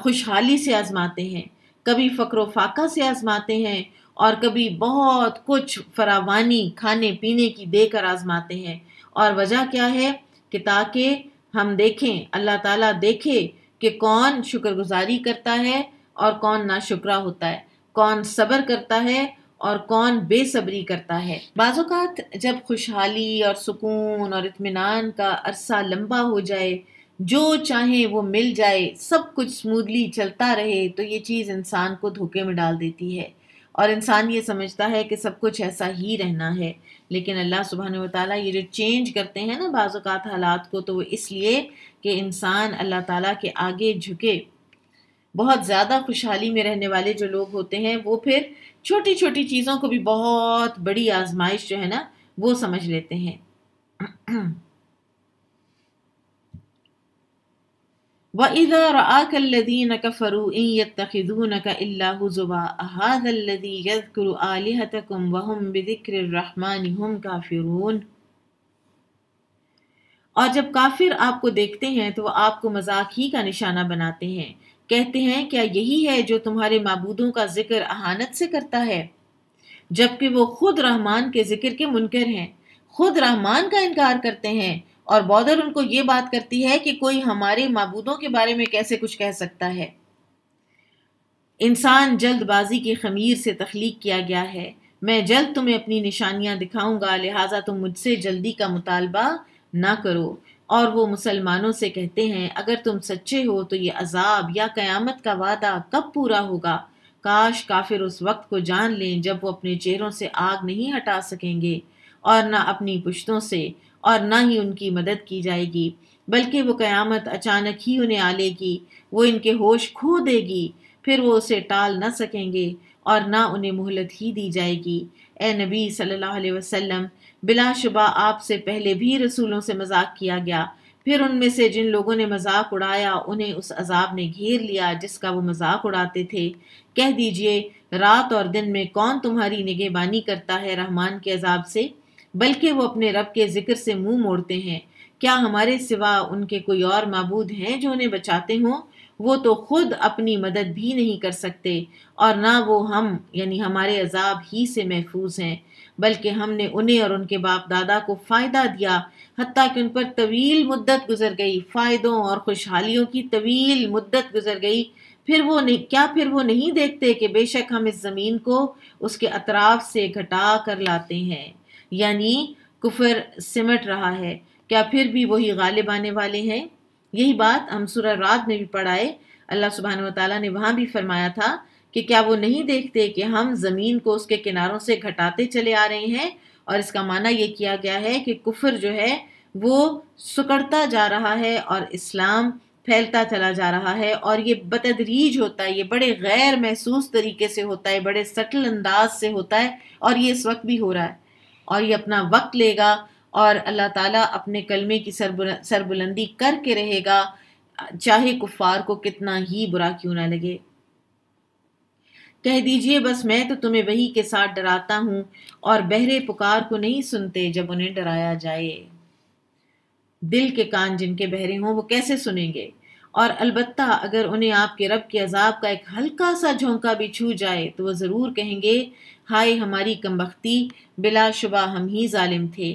خوشحالی سے آزماتے ہیں، کبھی فقر و فاقہ سے آزماتے ہیں، اور کبھی بہت کچھ فراوانی کھانے پینے کی دے کر آزماتے ہیں۔ اور وجہ کیا ہے؟ کہ تاکہ ہم دیکھیں، اللہ تعالیٰ دیکھے کہ کون شکر گزاری کرتا ہے اور کون ناشکرا ہوتا ہے، کون صبر کرتا ہے اور کون بے صبری کرتا ہے۔ بعض اوقات جب خوشحالی اور سکون اور اطمینان کا عرصہ لمبا ہو جائے، جو چاہیں وہ مل جائے، سب کچھ سمودلی چلتا رہے، تو یہ چیز انسان کو دھوکے میں ڈال دیتی ہے، اور انسان یہ سمجھتا ہے کہ سب کچھ ایسا ہی رہنا ہے۔ لیکن اللہ سبحانہ و تعالیٰ یہ جو چینج کرتے ہیں نا بعض اوقات حالات کو، تو وہ اس لیے کہ انسان اللہ تعالیٰ کے آگے جھکے۔ بہت زیادہ خوشحالی میں رہنے والے جو لوگ ہوتے ہیں وہ پھر چھوٹی چھوٹی چیزوں کو بھی بہت بڑی آزمائش جو ہے نا وہ سمجھ لیتے ہیں۔ وَإِذَا رَآكَ الَّذِينَ كَفَرُوا إِن يَتَّخِذُونَكَ إِلَّا هُزُوًا أَهَذَا الَّذِي يَذْكُرُ آلِهَتَكُمْ وَهُمْ بِذِكْرِ الرَّحْمَنِ هُمْ كَافِرُونَ۔ اور جب کافر آپ کو دیکھتے ہیں تو وہ آپ کو مذاق ہی کا نشانہ بناتے ہیں، کہتے ہیں کیا یہی ہے جو تمہارے معبودوں کا ذکر اہانت سے کرتا ہے، جبکہ وہ خود رحمان کے ذکر کے منکر ہیں، خود رحمان کا انکار کرتے ہیں، اور بودر ان کو یہ بات کرتی ہے کہ کوئی ہمارے معبودوں کے بارے میں کیسے کچھ کہہ سکتا ہے۔ انسان جلد بازی کی خمیر سے تخلیق کیا گیا ہے، میں جلد تمہیں اپنی نشانیاں دکھاؤں گا، لہٰذا تم مجھ سے جلدی کا مطالبہ نہ کرو۔ اور وہ مسلمانوں سے کہتے ہیں اگر تم سچے ہو تو یہ عذاب یا قیامت کا وعدہ کب پورا ہوگا؟ کاش کافر اس وقت کو جان لیں جب وہ اپنے چہروں سے آگ نہیں ہٹا سکیں گے اور نہ اپنی پشتوں سے، اور نہ ہی ان کی مدد کی جائے گی، بلکہ وہ قیامت اچانک ہی انہیں آلے گی، وہ ان کے ہوش کھو دے گی، پھر وہ اسے ٹال نہ سکیں گے اور نہ انہیں مہلت ہی دی جائے گی۔ اے نبی صلی اللہ علیہ وسلم، بلا شبہ آپ سے پہلے بھی رسولوں سے مذاق کیا گیا، پھر ان میں سے جن لوگوں نے مذاق اڑایا انہیں اس عذاب نے گھیر لیا جس کا وہ مذاق اڑاتے تھے۔ کہہ دیجئے رات اور دن میں کون تمہاری نگہبانی کرتا ہے رحمان کے عذاب سے؟ بلکہ وہ اپنے رب کے ذکر سے منہ موڑتے ہیں۔ کیا ہمارے سوا ان کے کوئی اور معبود ہیں جو انہیں بچاتے ہوں؟ وہ تو خود اپنی مدد بھی نہیں کر سکتے، اور نہ وہ ہم یعنی ہمارے عذاب ہی سے محفوظ ہیں، بلکہ ہم نے انہیں اور ان کے باپ دادا کو فائدہ دیا حتیٰ کہ ان پر طویل مدت گزر گئی، فائدوں اور خوشحالیوں کی طویل مدت گزر گئی، پھر وہ نہیں دیکھتے کہ بے شک ہم اس زمین کو اس کے اطراف سے گھٹا کر لاتے ہیں، یعنی کفر سمٹ رہا ہے، کیا پھر بھی وہی غالب آنے والے ہیں؟ یہی بات ہم سورہ رعد میں بھی پڑھا ہے۔ اللہ سبحانہ وتعالیٰ نے وہاں بھی فرمایا تھا کہ کیا وہ نہیں دیکھتے کہ ہم زمین کو اس کے کناروں سے گھٹاتے چلے آ رہے ہیں، اور اس کا معنی یہ کیا گیا ہے کہ کفر جو ہے وہ سکڑتا جا رہا ہے اور اسلام پھیلتا چلا جا رہا ہے، اور یہ بتدریج ہوتا ہے، یہ بڑے غیر محسوس طریقے سے ہوتا ہے، بڑے سٹل انداز سے ہوتا ہے، اور یہ اس وقت بھی ہو رہا ہے، اور یہ اپنا وقت لے گا، اور اللہ تعالیٰ اپنے کلمے کی سربلندی کر کے رہے گا، چاہے کفار کو کتنا ہی برا کیوں نہ لگے۔ کہہ دیجئے بس میں تو تمہیں وحی کے ساتھ ڈراتا ہوں، اور بہرے پکار کو نہیں سنتے جب انہیں ڈرایا جائے۔ دل کے کان جن کے بہرے ہوں وہ کیسے سنیں گے؟ اور البتہ اگر انہیں آپ کے رب کے عذاب کا ایک ہلکا سا جھونکا بھی چھو جائے تو وہ ضرور کہیں گے ہائے ہماری کمبختی، بلا شبہ ہم ہی ظالم تھے۔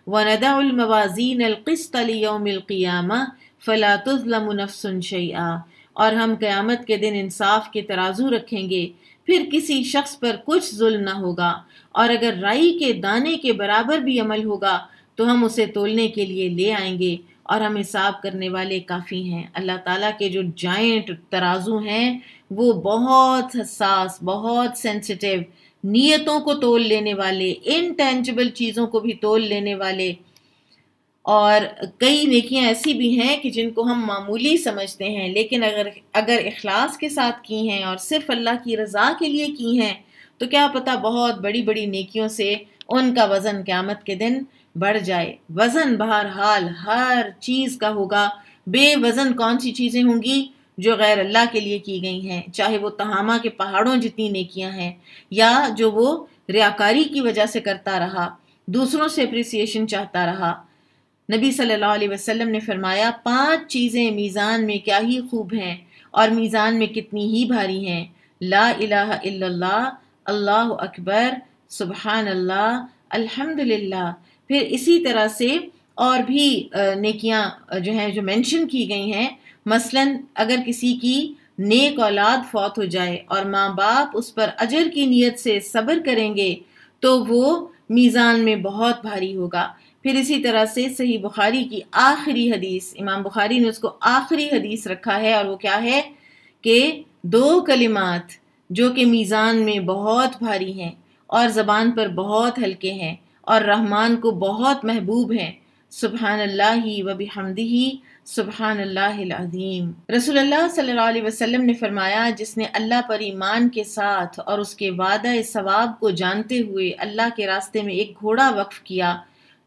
وَنَدَعُ الْمَوَازِينَ الْقِسْطَ لِيَوْمِ الْقِيَامَةِ فَلَا تُظْلَمُ نَفْسٌ شَيْئًا، اور ہم قیامت کے دن انصاف کے ترازو رکھیں گے، پھر کسی شخص پر کچھ ظلم نہ ہوگا، اور اگر رائی کے دانے کے برابر بھی عمل ہوگا تو ہم اسے تولنے کے لیے لے آئیں گے، اور ہم حساب کرنے والے کافی ہیں۔ اللہ تعالیٰ کے جو جائنٹ ترازو ہیں وہ بہت حساس، بہت سینسیٹیو، نیتوں کو تول لینے والے، انٹینجبل چیزوں کو بھی تول لینے والے، اور کئی نیکیاں ایسی بھی ہیں کہ جن کو ہم معمولی سمجھتے ہیں، لیکن اگر اخلاص کے ساتھ کی ہیں اور صرف اللہ کی رضا کے لیے کی ہیں تو کیا پتہ بہت بڑی بڑی نیکیوں سے ان کا وزن قیامت کے دن بڑھ جائے۔ وزن بہرحال ہر چیز کا ہوگا، بے وزن کون سی چیزیں ہوں گی جو غیر اللہ کے لیے کی گئی ہیں، چاہے وہ تہامہ کے پہاڑوں جتنی نیکیاں ہیں، یا جو وہ ریاکاری کی وجہ سے کرتا رہا، دوسروں سے اپریسیشن چاہتا رہا۔ نبی صلی اللہ علیہ وسلم نے فرمایا 5 چیزیں میزان میں کیا ہی خوب ہیں اور میزان میں کتنی ہی بھاری ہیں، لا الہ الا اللہ، اللہ اکبر، سبحان اللہ، الحمدللہ۔ پھر اسی طرح سے اور بھی نیکیاں جو ہیں جو مینشن کی گئی ہیں، مثلا اگر کسی کی نیک اولاد فوت ہو جائے اور ماں باپ اس پر اجر کی نیت سے صبر کریں گے تو وہ میزان میں بہت بھاری ہوگا۔ پھر اسی طرح سے صحیح بخاری کی آخری حدیث، امام بخاری نے اس کو آخری حدیث رکھا ہے، اور وہ کیا ہے کہ 2 کلمات جو کہ میزان میں بہت بھاری ہیں اور زبان پر بہت ہلکے ہیں اور رحمان کو بہت محبوب ہیں، سبحان اللہ و بحمدہ، سبحان اللہ العظیم۔ رسول اللہ صلی اللہ علیہ وسلم نے فرمایا جس نے اللہ پر ایمان کے ساتھ اور اس کے وعدہ ثواب کو جانتے ہوئے اللہ کے راستے میں ایک گھوڑا وقف کیا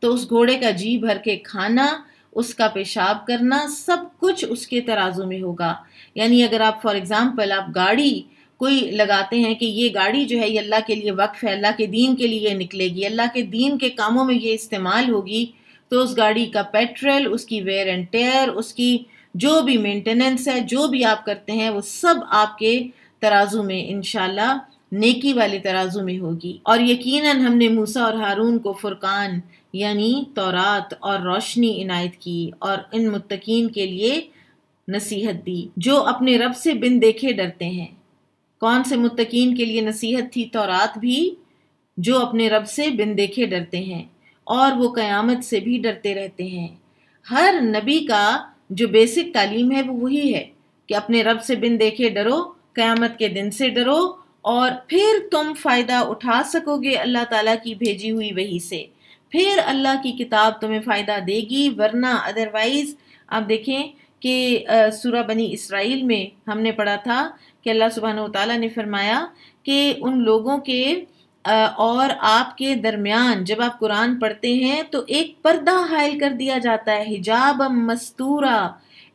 تو اس گھوڑے کا جی بھر کے کھانا، اس کا پیشاب کرنا، سب کچھ اس کے ترازو میں ہوگا۔ یعنی اگر آپ فار ایگزامپل آپ گاڑی کوئی لگاتے ہیں کہ یہ گاڑی جو ہے یہ اللہ کے لیے وقف ہے، اللہ کے دین کے لیے نکلے گی، اللہ کے دین کے کاموں میں یہ استعمال ہوگی، تو اس گاڑی کا پیٹرول، اس کی ویئر اینڈ ٹیئر، اس کی جو بھی مینٹیننس ہے، جو بھی آپ کرتے ہیں، وہ سب آپ کے ترازو میں انشاءاللہ نیکی والے ترازو میں ہوگی۔ اور یقیناً ہم نے موسیٰ اور ہارون کو فرقان یعنی تورات اور روشنی عنایت کی اور ان متقین کے لیے نصیحت دی جو اپنے رب سے بن دیکھے ڈرتے ہیں۔ کون سے متقین کے لیے نصیحت تھی تورات بھی، جو اپنے رب سے بن دیکھے ڈرتے ہیں اور وہ قیامت سے بھی ڈرتے رہتے ہیں۔ ہر نبی کا جو بیسک تعلیم ہے وہ وہی ہے کہ اپنے رب سے بن دیکھے ڈرو، قیامت کے دن سے ڈرو، اور پھر تم فائدہ اٹھا سکو گے اللہ تعالیٰ کی بھیجی ہوئی وحی سے، پھر اللہ کی کتاب تمہیں فائدہ دے گی، ورنہ ادروائز آپ دیکھیں کہ سورہ بنی اسرائیل میں ہم نے پڑھا تھا کہ اللہ سبحانہ و تعالیٰ نے فرمایا کہ ان لوگوں کے اور آپ کے درمیان جب آپ قرآن پڑھتے ہیں تو ایک پردہ حائل کر دیا جاتا ہے، حجاب مستورہ،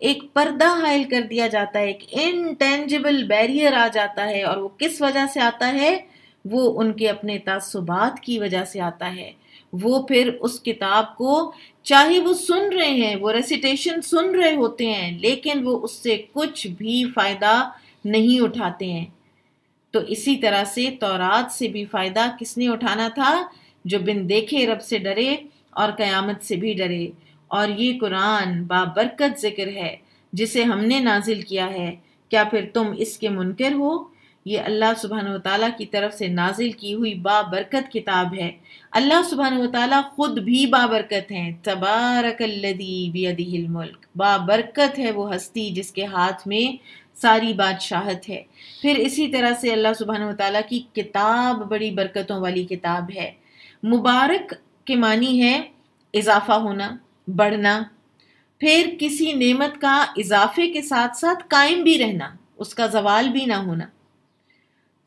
ایک پردہ حائل کر دیا جاتا ہے، ایک انٹینجبل بیریئر آ جاتا ہے، اور وہ کس وجہ سے آتا ہے؟ وہ ان کے اپنے تعصبات کی وجہ سے آتا ہے۔ وہ پھر اس کتاب کو چاہے وہ سن رہے ہیں، وہ ریسیٹیشن سن رہے ہوتے ہیں، لیکن وہ اس سے کچھ بھی فائدہ نہیں اٹھاتے ہیں۔ تو اسی طرح سے تورات سے بھی فائدہ کس نے اٹھانا تھا؟ جو بن دیکھے رب سے ڈرے اور قیامت سے بھی ڈرے۔ اور یہ قرآن بابرکت ذکر ہے جسے ہم نے نازل کیا ہے، کیا پھر تم اس کے منکر ہو؟ یہ اللہ سبحانہ وتعالیٰ کی طرف سے نازل کی ہوئی بابرکت کتاب ہے۔ اللہ سبحانہ وتعالیٰ خود بھی بابرکت ہیں۔ تبارک الذی بیدہ الملک، بابرکت ہے وہ ہستی جس کے ہاتھ میں ساری بادشاہت ہے۔ پھر اسی طرح سے اللہ سبحانہ وتعالیٰ کی کتاب بڑی برکتوں والی کتاب ہے۔ مبارک کے معنی ہے اضافہ ہونا، بڑھنا، پھر کسی نعمت کا اضافے کے ساتھ ساتھ قائم بھی رہنا، اس کا زوال بھی نہ ہونا۔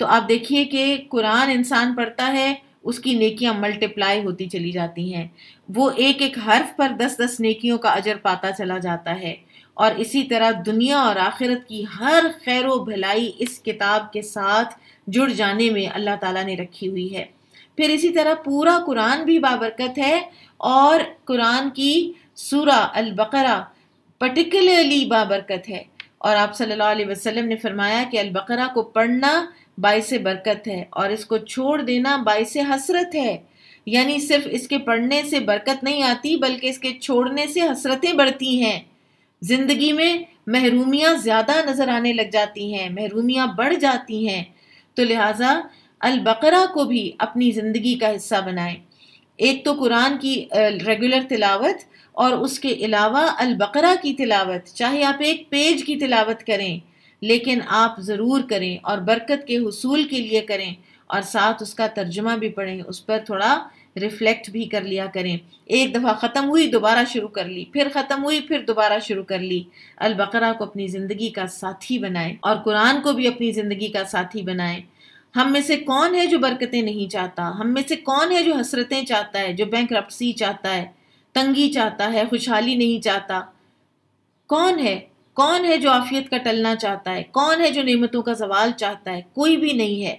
تو آپ دیکھیے کہ قرآن انسان پڑھتا ہے، اس کی نیکیاں ملٹیپلائی ہوتی چلی جاتی ہیں، وہ ایک ایک حرف پر 10 نیکیوں کا اجر پاتا چلا جاتا ہے، اور اسی طرح دنیا اور آخرت کی ہر خیر و بھلائی اس کتاب کے ساتھ جڑ جانے میں اللہ تعالیٰ نے رکھی ہوئی ہے۔ پھر اسی طرح پورا قرآن بھی بابرکت ہے، اور قرآن کی سورہ البقرہ پرٹیکولرلی بابرکت ہے، اور آپ صلی اللہ علیہ وسلم نے فرمایا کہ البقرہ کو پڑھنا باعث برکت ہے اور اس کو چھوڑ دینا باعث حسرت ہے۔ یعنی صرف اس کے پڑھنے سے برکت نہیں آتی، بلکہ اس کے چھوڑنے سے حسرتیں بڑھتی ہیں، زندگی میں محرومیاں زیادہ نظر آنے لگ جاتی ہیں، محرومیاں بڑھ جاتی ہیں۔ تو لہٰذا البقرہ کو بھی اپنی زندگی کا حصہ بنائیں۔ ایک تو قرآن کی ریگولر تلاوت، اور اس کے علاوہ البقرہ کی تلاوت، چاہے آپ ایک پیج کی تلاوت کریں لیکن آپ ضرور کریں، اور برکت کے حصول کے لیے کریں، اور ساتھ اس کا ترجمہ بھی پڑھیں، اس پر تھوڑا ریفلیکٹ بھی کر لیا کریں۔ ایک دفعہ ختم ہوئی دوبارہ شروع کر لی، پھر ختم ہوئی پھر دوبارہ شروع کر لی۔ البقرہ کو اپنی زندگی کا ساتھی بنائیں، اور قرآن کو بھی اپنی زندگی کا ساتھی بنائیں۔ ہم میں سے کون ہے جو برکتیں نہیں چاہتا؟ ہم میں سے کون ہے جو حسرتیں چاہتا ہے، جو بینکرپسی چاہتا ہے، تنگی چاہتا ہے، خوشحالی نہیں چاہتا؟ کون ہے؟ کون ہے جو عافیت کا ٹلنا چاہتا ہے؟ کون ہے جو نعمتوں کا زوال چاہتا ہے؟ کوئی بھی نہیں ہے۔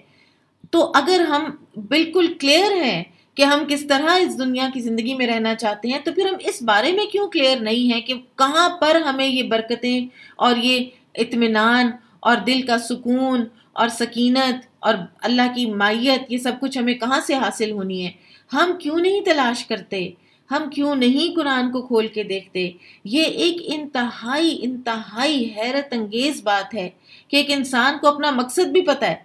تو اگر ہم بالکل کلیئر ہیں کہ ہم کس طرح اس دنیا کی زندگی میں رہنا چاہتے ہیں، تو پھر ہم اس بارے میں کیوں کلیئر نہیں ہیں کہ کہاں پر ہمیں یہ برکتیں اور یہ اطمینان اور دل کا سکون اور سکینت اور اللہ کی معیت، یہ سب کچھ ہمیں کہاں سے حاصل ہونی ہے؟ ہم کیوں نہیں تلاش کرتے؟ ہم کیوں نہیں قرآن کو کھول کے دیکھتے؟ یہ ایک انتہائی حیرت انگیز بات ہے کہ ایک انسان کو اپنا مقصد بھی پتہ ہے،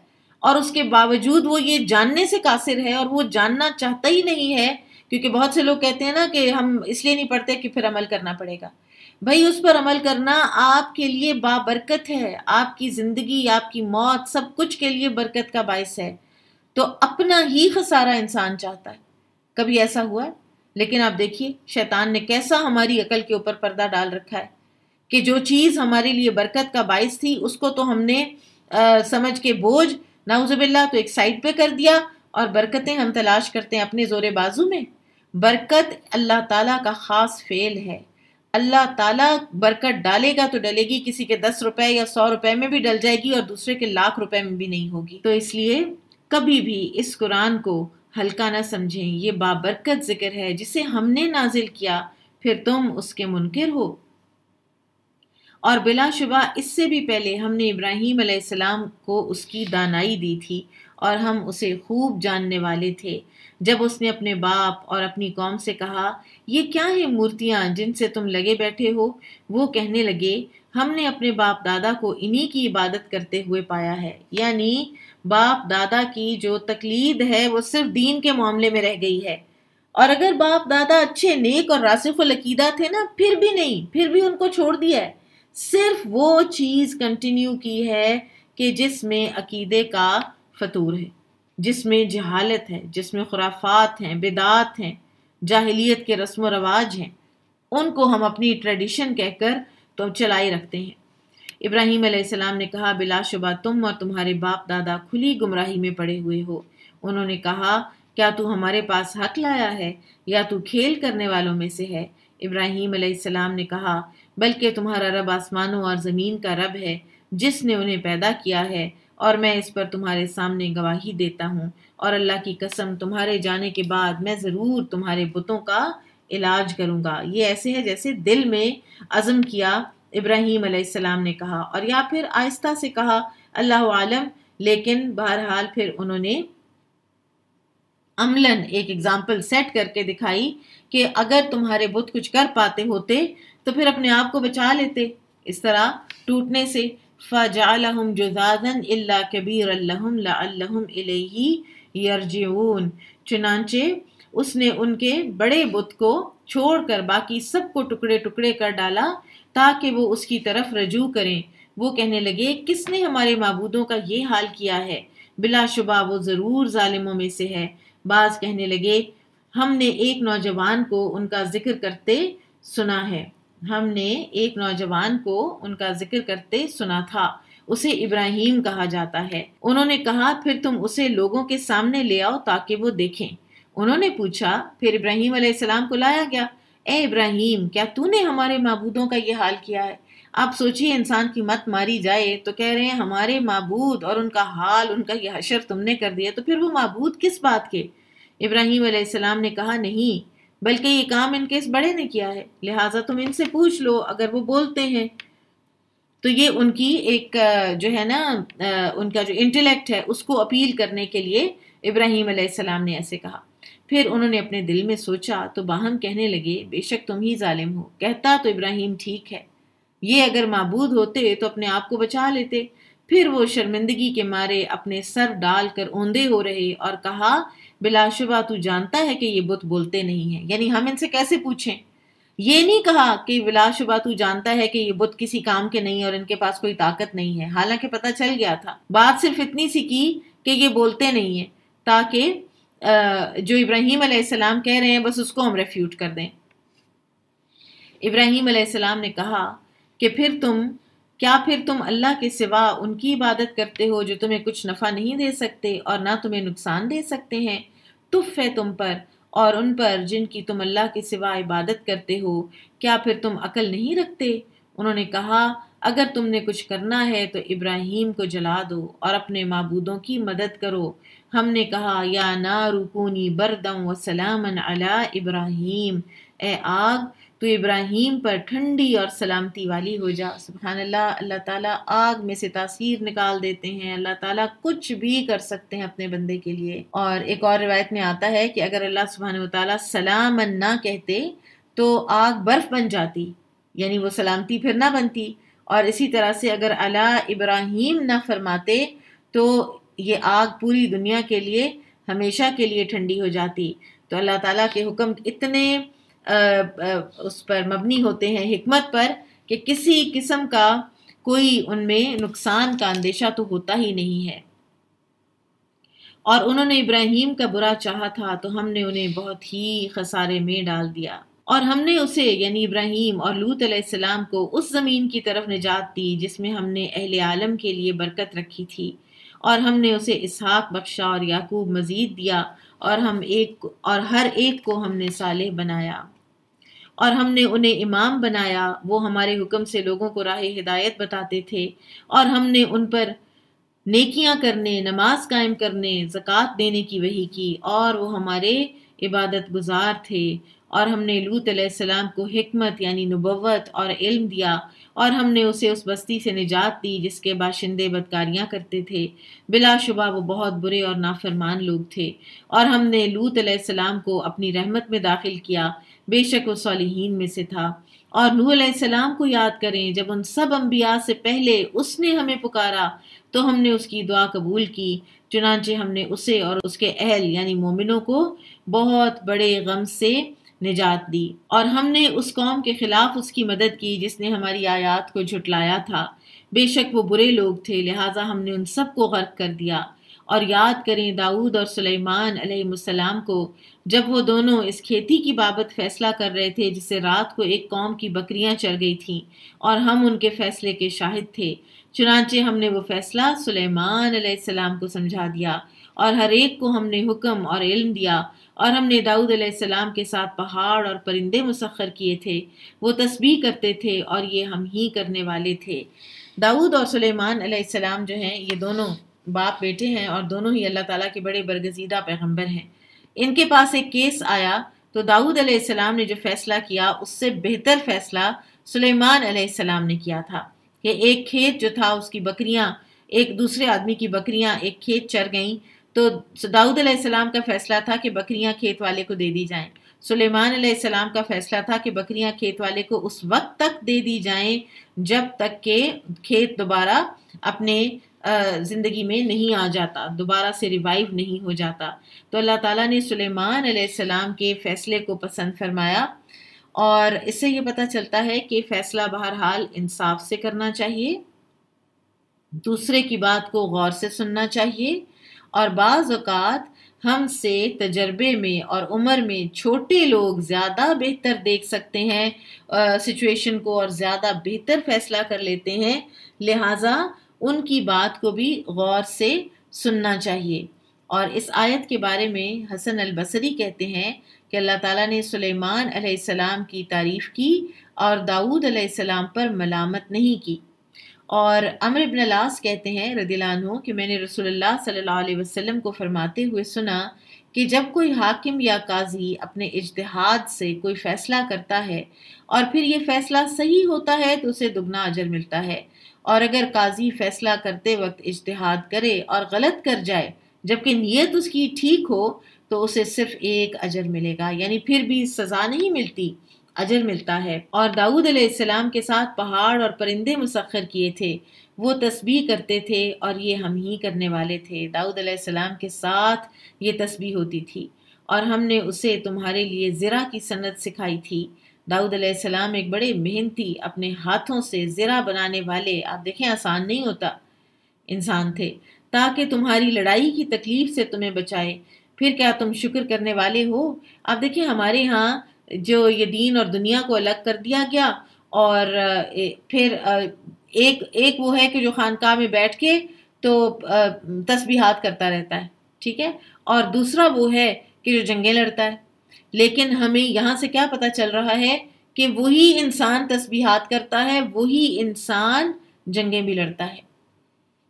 اور اس کے باوجود وہ یہ جاننے سے قاصر ہے، اور وہ جاننا چاہتا ہی نہیں ہے۔ کیونکہ بہت سے لوگ کہتے ہیں نا کہ ہم اس لیے نہیں پڑھتے کہ پھر عمل کرنا پڑے گا۔ بھائی اس پر عمل کرنا آپ کے لیے بابرکت ہے، آپ کی زندگی، آپ کی موت، سب کچھ کے لیے برکت کا باعث ہے۔ تو اپنا ہی خسارہ انسان چاہتا ہے۔ کبھی ایسا ہوا ہے؟ لیکن آپ دیکھیے شیطان نے کیسا ہماری عقل کے اوپر پردہ ڈال رکھا ہے کہ جو چیز ہمارے لیے برکت کا باعث تھی اس کو تو ہم نے سمجھ کے بوجھ، نعوذ باللہ، تو ایک سائڈ پہ کر دیا، اور برکتیں ہم تلاش کرتے ہیں اپنے زور بازو میں۔ برکت اللہ تعالیٰ کا خاص فعل ہے۔ اللہ تعالیٰ برکت ڈالے گا تو ڈلے گی، کسی کے 10 روپے یا 100 روپے میں بھی ڈل جائے گی، اور دوسرے کے لاکھ روپے میں بھی نہیں ہوگی۔ تو اس لیے کبھی بھی اس قرآن کو ہلکا نہ سمجھیں، یہ بابرکت ذکر ہے جسے ہم نے نازل کیا، پھر تم اس کے منکر ہو۔ اور بلا شبہ اس سے بھی پہلے ہم نے ابراہیم علیہ السلام کو اس کی دانائی دی تھی، اور ہم اسے خوب جاننے والے تھے۔ جب اس نے اپنے باپ اور اپنی قوم سے کہا، یہ کیا ہیں مورتیاں جن سے تم لگے بیٹھے ہو؟ وہ کہنے لگے، ہم نے اپنے باپ دادا کو انہی کی عبادت کرتے ہوئے پایا ہے، یعنی باپ دادا کی جو تقلید ہے وہ صرف دین کے معاملے میں رہ گئی ہے۔ اور اگر باپ دادا اچھے نیک اور راسخ العقیدہ تھے نا، پھر بھی نہیں، پھر بھی ان کو چھوڑ دیا ہے۔ صرف وہ چیز کنٹینیو کی ہے کہ جس میں عقیدے کا فطور ہے، جس میں جہالت ہے، جس میں خرافات ہیں، بدعات ہیں، جاہلیت کے رسم و رواج ہیں، ان کو ہم اپنی ٹریڈیشن کہہ کر تو چلائی رکھتے ہیں۔ ابراہیم علیہ السلام نے کہا، بلا شبہ تم اور تمہارے باپ دادا کھلی گمراہی میں پڑے ہوئے ہو۔ انہوں نے کہا، کیا تو ہمارے پاس حق لایا ہے یا تو کھیل کرنے والوں میں سے ہے؟ ابراہیم علیہ السلام نے کہا، بلکہ تمہارا رب آسمانوں اور زمین کا رب ہے، جس نے انہیں پیدا کیا ہے، اور میں اس پر تمہارے سامنے گواہی دیتا ہوں، اور اللہ کی قسم تمہارے جانے کے بعد میں ضرور تمہارے بتوں کا علاج کروں گا۔ یہ ایسے ہے جیسے دل میں عزم کیا ابراہیم علیہ السلام نے کہا، اور یا پھر آہستہ سے کہا، اللہ عالم، لیکن بہرحال پھر انہوں نے عملاً ایک اگزامپل سیٹ کر کے دکھائی کہ اگر تمہارے بت کچھ کر پاتے ہوتے تو پھر اپنے آپ کو بچا لیتے اس طرح ٹوٹنے سے۔ فَجَعَلَهُمْ جُذَاذًا إِلَّا كَبِيرًا لَهُمْ لَعَلَّهُمْ إِلَيْهِ يَرْجِعُونَ، چنانچہ اس نے ان کے بڑے بت کو چھوڑ کر باقی سب کو ٹکڑے ٹکڑے کر ڈالا تاکہ وہ اس کی طرف رجوع کریں۔ وہ کہنے لگے، کس نے ہمارے معبودوں کا یہ حال کیا ہے؟ بلا شبہ وہ ضرور ظالموں میں سے ہے۔ بعض کہنے لگے، ہم نے ایک نوجوان کو ان کا ذکر کرتے سنا ہے، ہم نے ایک نوجوان کو ان کا ذکر کرتے سنا تھا، اسے ابراہیم کہا جاتا ہے۔ انہوں نے کہا، پھر تم اسے لوگوں کے سامنے لے آؤ تاکہ وہ دیکھیں۔ انہوں نے پوچھا، پھر ابراہیم علیہ السلام کو لایا گیا، اے ابراہیم، کیا تو نے ہمارے معبودوں کا یہ حال کیا ہے؟ آپ سوچئے انسان کی مت ماری جائے تو کہہ رہے ہیں ہمارے معبود اور ان کا حال، ان کا یہ حشر تم نے کر دیا، تو پھر وہ معبود کس بات کے؟ ابراہیم علیہ السلام نے کہا، نہیں، بلکہ یہ کام ان کے اس بڑے نے کیا ہے، لہٰذا تم ان سے پوچھ لو اگر وہ بولتے ہیں۔ تو یہ ان کی ایک جو ہے نا ان کا جو انٹلیکٹ ہے اس کو اپیل کرنے کے لیے ابراہیم علیہ السلام نے ایسے کہا۔ پھر انہوں نے اپنے دل میں سوچا تو باہم کہنے لگے، بے شک تم ہی ظالم ہو۔ کہتا تو ابراہیم ٹھیک ہے، یہ اگر معبود ہوتے تو اپنے آپ کو بچا لیتے۔ پھر وہ شرمندگی کے مارے اپنے سر ڈال کر اوندے ہو رہے اور کہا، بلا شبہ تو جانتا ہے کہ یہ بت بولتے نہیں ہیں، یعنی ہم ان سے کیسے پوچھیں؟ یہ نہیں کہا کہ بلا شبہ تو جانتا ہے کہ یہ بت کسی کام کے نہیں اور ان کے پاس کوئی طاقت نہیں ہے، حالانکہ پتہ چل گیا تھا۔ بات صرف اتنی سی کی کہ یہ بولتے نہیں ہیں، تاکہ جو ابراہیم علیہ السلام کہہ رہے ہیں بس اس کو ہم ریفیوٹ کر دیں۔ ابراہیم علیہ السلام نے کہا کہ پھر تم اللہ کے سوا ان کی عبادت کرتے ہو جو تمہیں کچھ نفع نہیں دے سکتے اور نہ تمہیں نقصان دے سکتے ہیں؟ تف ہے تم پر اور ان پر جن کی تم اللہ کے سوا عبادت کرتے ہو، کیا پھر تم عقل نہیں رکھتے؟ انہوں نے کہا، اگر تم نے کچھ کرنا ہے تو ابراہیم کو جلا دو اور اپنے معبودوں کی مدد کرو۔ ہم نے کہا، یا نار کونی برداً وسلاما علی ابراہیم، اے آگ تو ابراہیم پر ٹھنڈی اور سلامتی والی ہو جا۔ سبحان اللہ، اللہ تعالیٰ آگ میں سے تاثیر نکال دیتے ہیں، اللہ تعالیٰ کچھ بھی کر سکتے ہیں اپنے بندے کے لیے۔ اور ایک اور روایت میں آتا ہے کہ اگر اللہ سبحانہ وتعالیٰ سلاما نہ کہتے تو آگ برف بن جاتی، یعنی وہ سلامتی پھر نہ بنتی، اور اسی طرح سے اگر علی ابراہیم نہ فرماتے تو یہ آگ پوری دنیا کے لیے ہمیشہ کے لیے ٹھنڈی ہو جاتی۔ تو اللہ تعالیٰ کے حکم اتنے اس پر مبنی ہوتے ہیں حکمت پر کہ کسی قسم کا کوئی ان میں نقصان کا اندیشہ تو ہوتا ہی نہیں ہے۔ اور انہوں نے ابراہیم کا برا چاہا تھا تو ہم نے انہیں بہت ہی خسارے میں ڈال دیا، اور ہم نے اسے یعنی ابراہیم اور لوط علیہ السلام کو اس زمین کی طرف نجات دی جس میں ہم نے اہل عالم کے لیے برکت رکھی تھی، اور ہم نے اسے اسحاق بخشا اور یعقوب مزید دیا، اور ہر ایک کو ہم نے صالح بنایا، اور ہم نے انہیں امام بنایا، وہ ہمارے حکم سے لوگوں کو راہ ہدایت بتاتے تھے، اور ہم نے ان پر نیکیاں کرنے، نماز قائم کرنے، زکوٰۃ دینے کی وحی کی، اور وہ ہمارے عبادت گزار تھے، اور ہم نے لوط علیہ السلام کو حکمت یعنی نبوت اور علم دیا، اور ہم نے اسے اس بستی سے نجات دی جس کے باشندے بدکاریاں کرتے تھے، بلا شبہ وہ بہت برے اور نافرمان لوگ تھے، اور ہم نے لوط علیہ السلام کو اپنی رحمت میں داخل کیا، بے شک وہ صالحین میں سے تھا۔ اور نوح علیہ السلام کو یاد کریں جب ان سب انبیاء سے پہلے اس نے ہمیں پکارا تو ہم نے اس کی دعا قبول کی، چنانچہ ہم نے اسے اور اس کے اہل یعنی مومنوں کو بہت بڑے غم سے نجات دی، اور ہم نے اس قوم کے خلاف اس کی مدد کی جس نے ہماری آیات کو جھٹلایا تھا، بے شک وہ برے لوگ تھے، لہٰذا ہم نے ان سب کو غرق کر دیا۔ اور یاد کریں داؤد اور سلیمان علیہ السلام کو جب وہ دونوں اس کھیتی کی بابت فیصلہ کر رہے تھے جسے رات کو ایک قوم کی بکریاں چر گئی تھیں، اور ہم ان کے فیصلے کے شاہد تھے، چنانچہ ہم نے وہ فیصلہ سلیمان علیہ السلام کو سمجھا دیا، اور ہر ایک کو ہم نے حکم اور علم دیا، اور ہم نے داؤد علیہ السلام کے ساتھ پہاڑ اور پرندے مسخر کیے تھے، وہ تسبیح کرتے تھے اور یہ ہم ہی کرنے والے تھے۔ داؤد اور سلیمان علیہ السلام جو ہیں یہ دونوں باپ بیٹے ہیں، اور دونوں ہی اللہ تعالیٰ کے بڑے برگزیدہ پیغمبر ہیں۔ ان کے پاس ایک کیس آیا تو داؤد علیہ السلام نے جو فیصلہ کیا اس سے بہتر فیصلہ سلیمان علیہ السلام نے کیا تھا، کہ ایک کھیت جو تھا اس کی بکریاں، ایک دوسرے آدمی کی بکریاں ایک کھیت چر گئیں، تو داؤد علیہ السلام کا فیصلہ تھا کہ بکریاں کھیت والے کو دے دی جائیں، سلیمان علیہ السلام کا فیصلہ تھا کہ بکریاں کھیت والے کو اس وقت تک دے دی جائیں جب تک کہ کھیت دوبارہ اپنے زندگی میں نہیں آ جاتا، دوبارہ سے ریوائیو نہیں ہو جاتا۔ تو اللہ تعالیٰ نے سلیمان علیہ السلام کے فیصلے کو پسند فرمایا، اور اس سے یہ پتہ چلتا ہے کہ فیصلہ بہرحال انصاف سے کرنا چاہیے، دوسرے کی بات کو غور سے سننا چاہیے، اور بعض اوقات ہم سے تجربے میں اور عمر میں چھوٹے لوگ زیادہ بہتر دیکھ سکتے ہیں سچویشن کو اور زیادہ بہتر فیصلہ کر لیتے ہیں، لہٰذا ان کی بات کو بھی غور سے سننا چاہیے۔ اور اس آیت کے بارے میں حسن البصری کہتے ہیں کہ اللہ تعالیٰ نے سلیمان علیہ السلام کی تعریف کی اور داؤد علیہ السلام پر ملامت نہیں کی۔ اور عمرو بن العاص کہتے ہیں رضی اللہ عنہ کہ میں نے رسول اللہ صلی اللہ علیہ وسلم کو فرماتے ہوئے سنا کہ جب کوئی حاکم یا قاضی اپنے اجتہاد سے کوئی فیصلہ کرتا ہے اور پھر یہ فیصلہ صحیح ہوتا ہے تو اسے دگنا اجر ملتا ہے، اور اگر قاضی فیصلہ کرتے وقت اجتہاد کرے اور غلط کر جائے جبکہ نیت اس کی ٹھیک ہو تو اسے صرف ایک اجر ملے گا، یعنی پھر بھی سزا نہیں ملتی، اجر ملتا ہے۔ اور داؤد علیہ السلام کے ساتھ پہاڑ اور پرندے مسخر کیے تھے، وہ تسبیح کرتے تھے اور یہ ہم ہی کرنے والے تھے۔ داؤد علیہ السلام کے ساتھ یہ تسبیح ہوتی تھی، اور ہم نے اسے تمہارے لیے زرہ کی صنعت سکھائی تھی۔ داؤد علیہ السلام ایک بڑے محنتی، اپنے ہاتھوں سے زرہ بنانے والے، آپ دیکھیں آسان نہیں ہوتا، انسان تھے، تاکہ تمہاری لڑائی کی تکلیف سے تمہیں بچائے۔ پھر کیا تم شکر کرنے والے ہو؟ آپ دیکھیں ہمارے ہاں جو یہ دین اور دنیا کو الگ کر دیا گیا، اور پھر ایک وہ ہے کہ جو خانقاہ میں بیٹھ کے تو تسبیحات کرتا رہتا ہے، ٹھیک ہے، اور دوسرا وہ ہے کہ جو جنگیں لڑتا ہے۔ لیکن ہمیں یہاں سے کیا پتہ چل رہا ہے کہ وہی انسان تسبیحات کرتا ہے، وہی انسان جنگیں بھی لڑتا ہے۔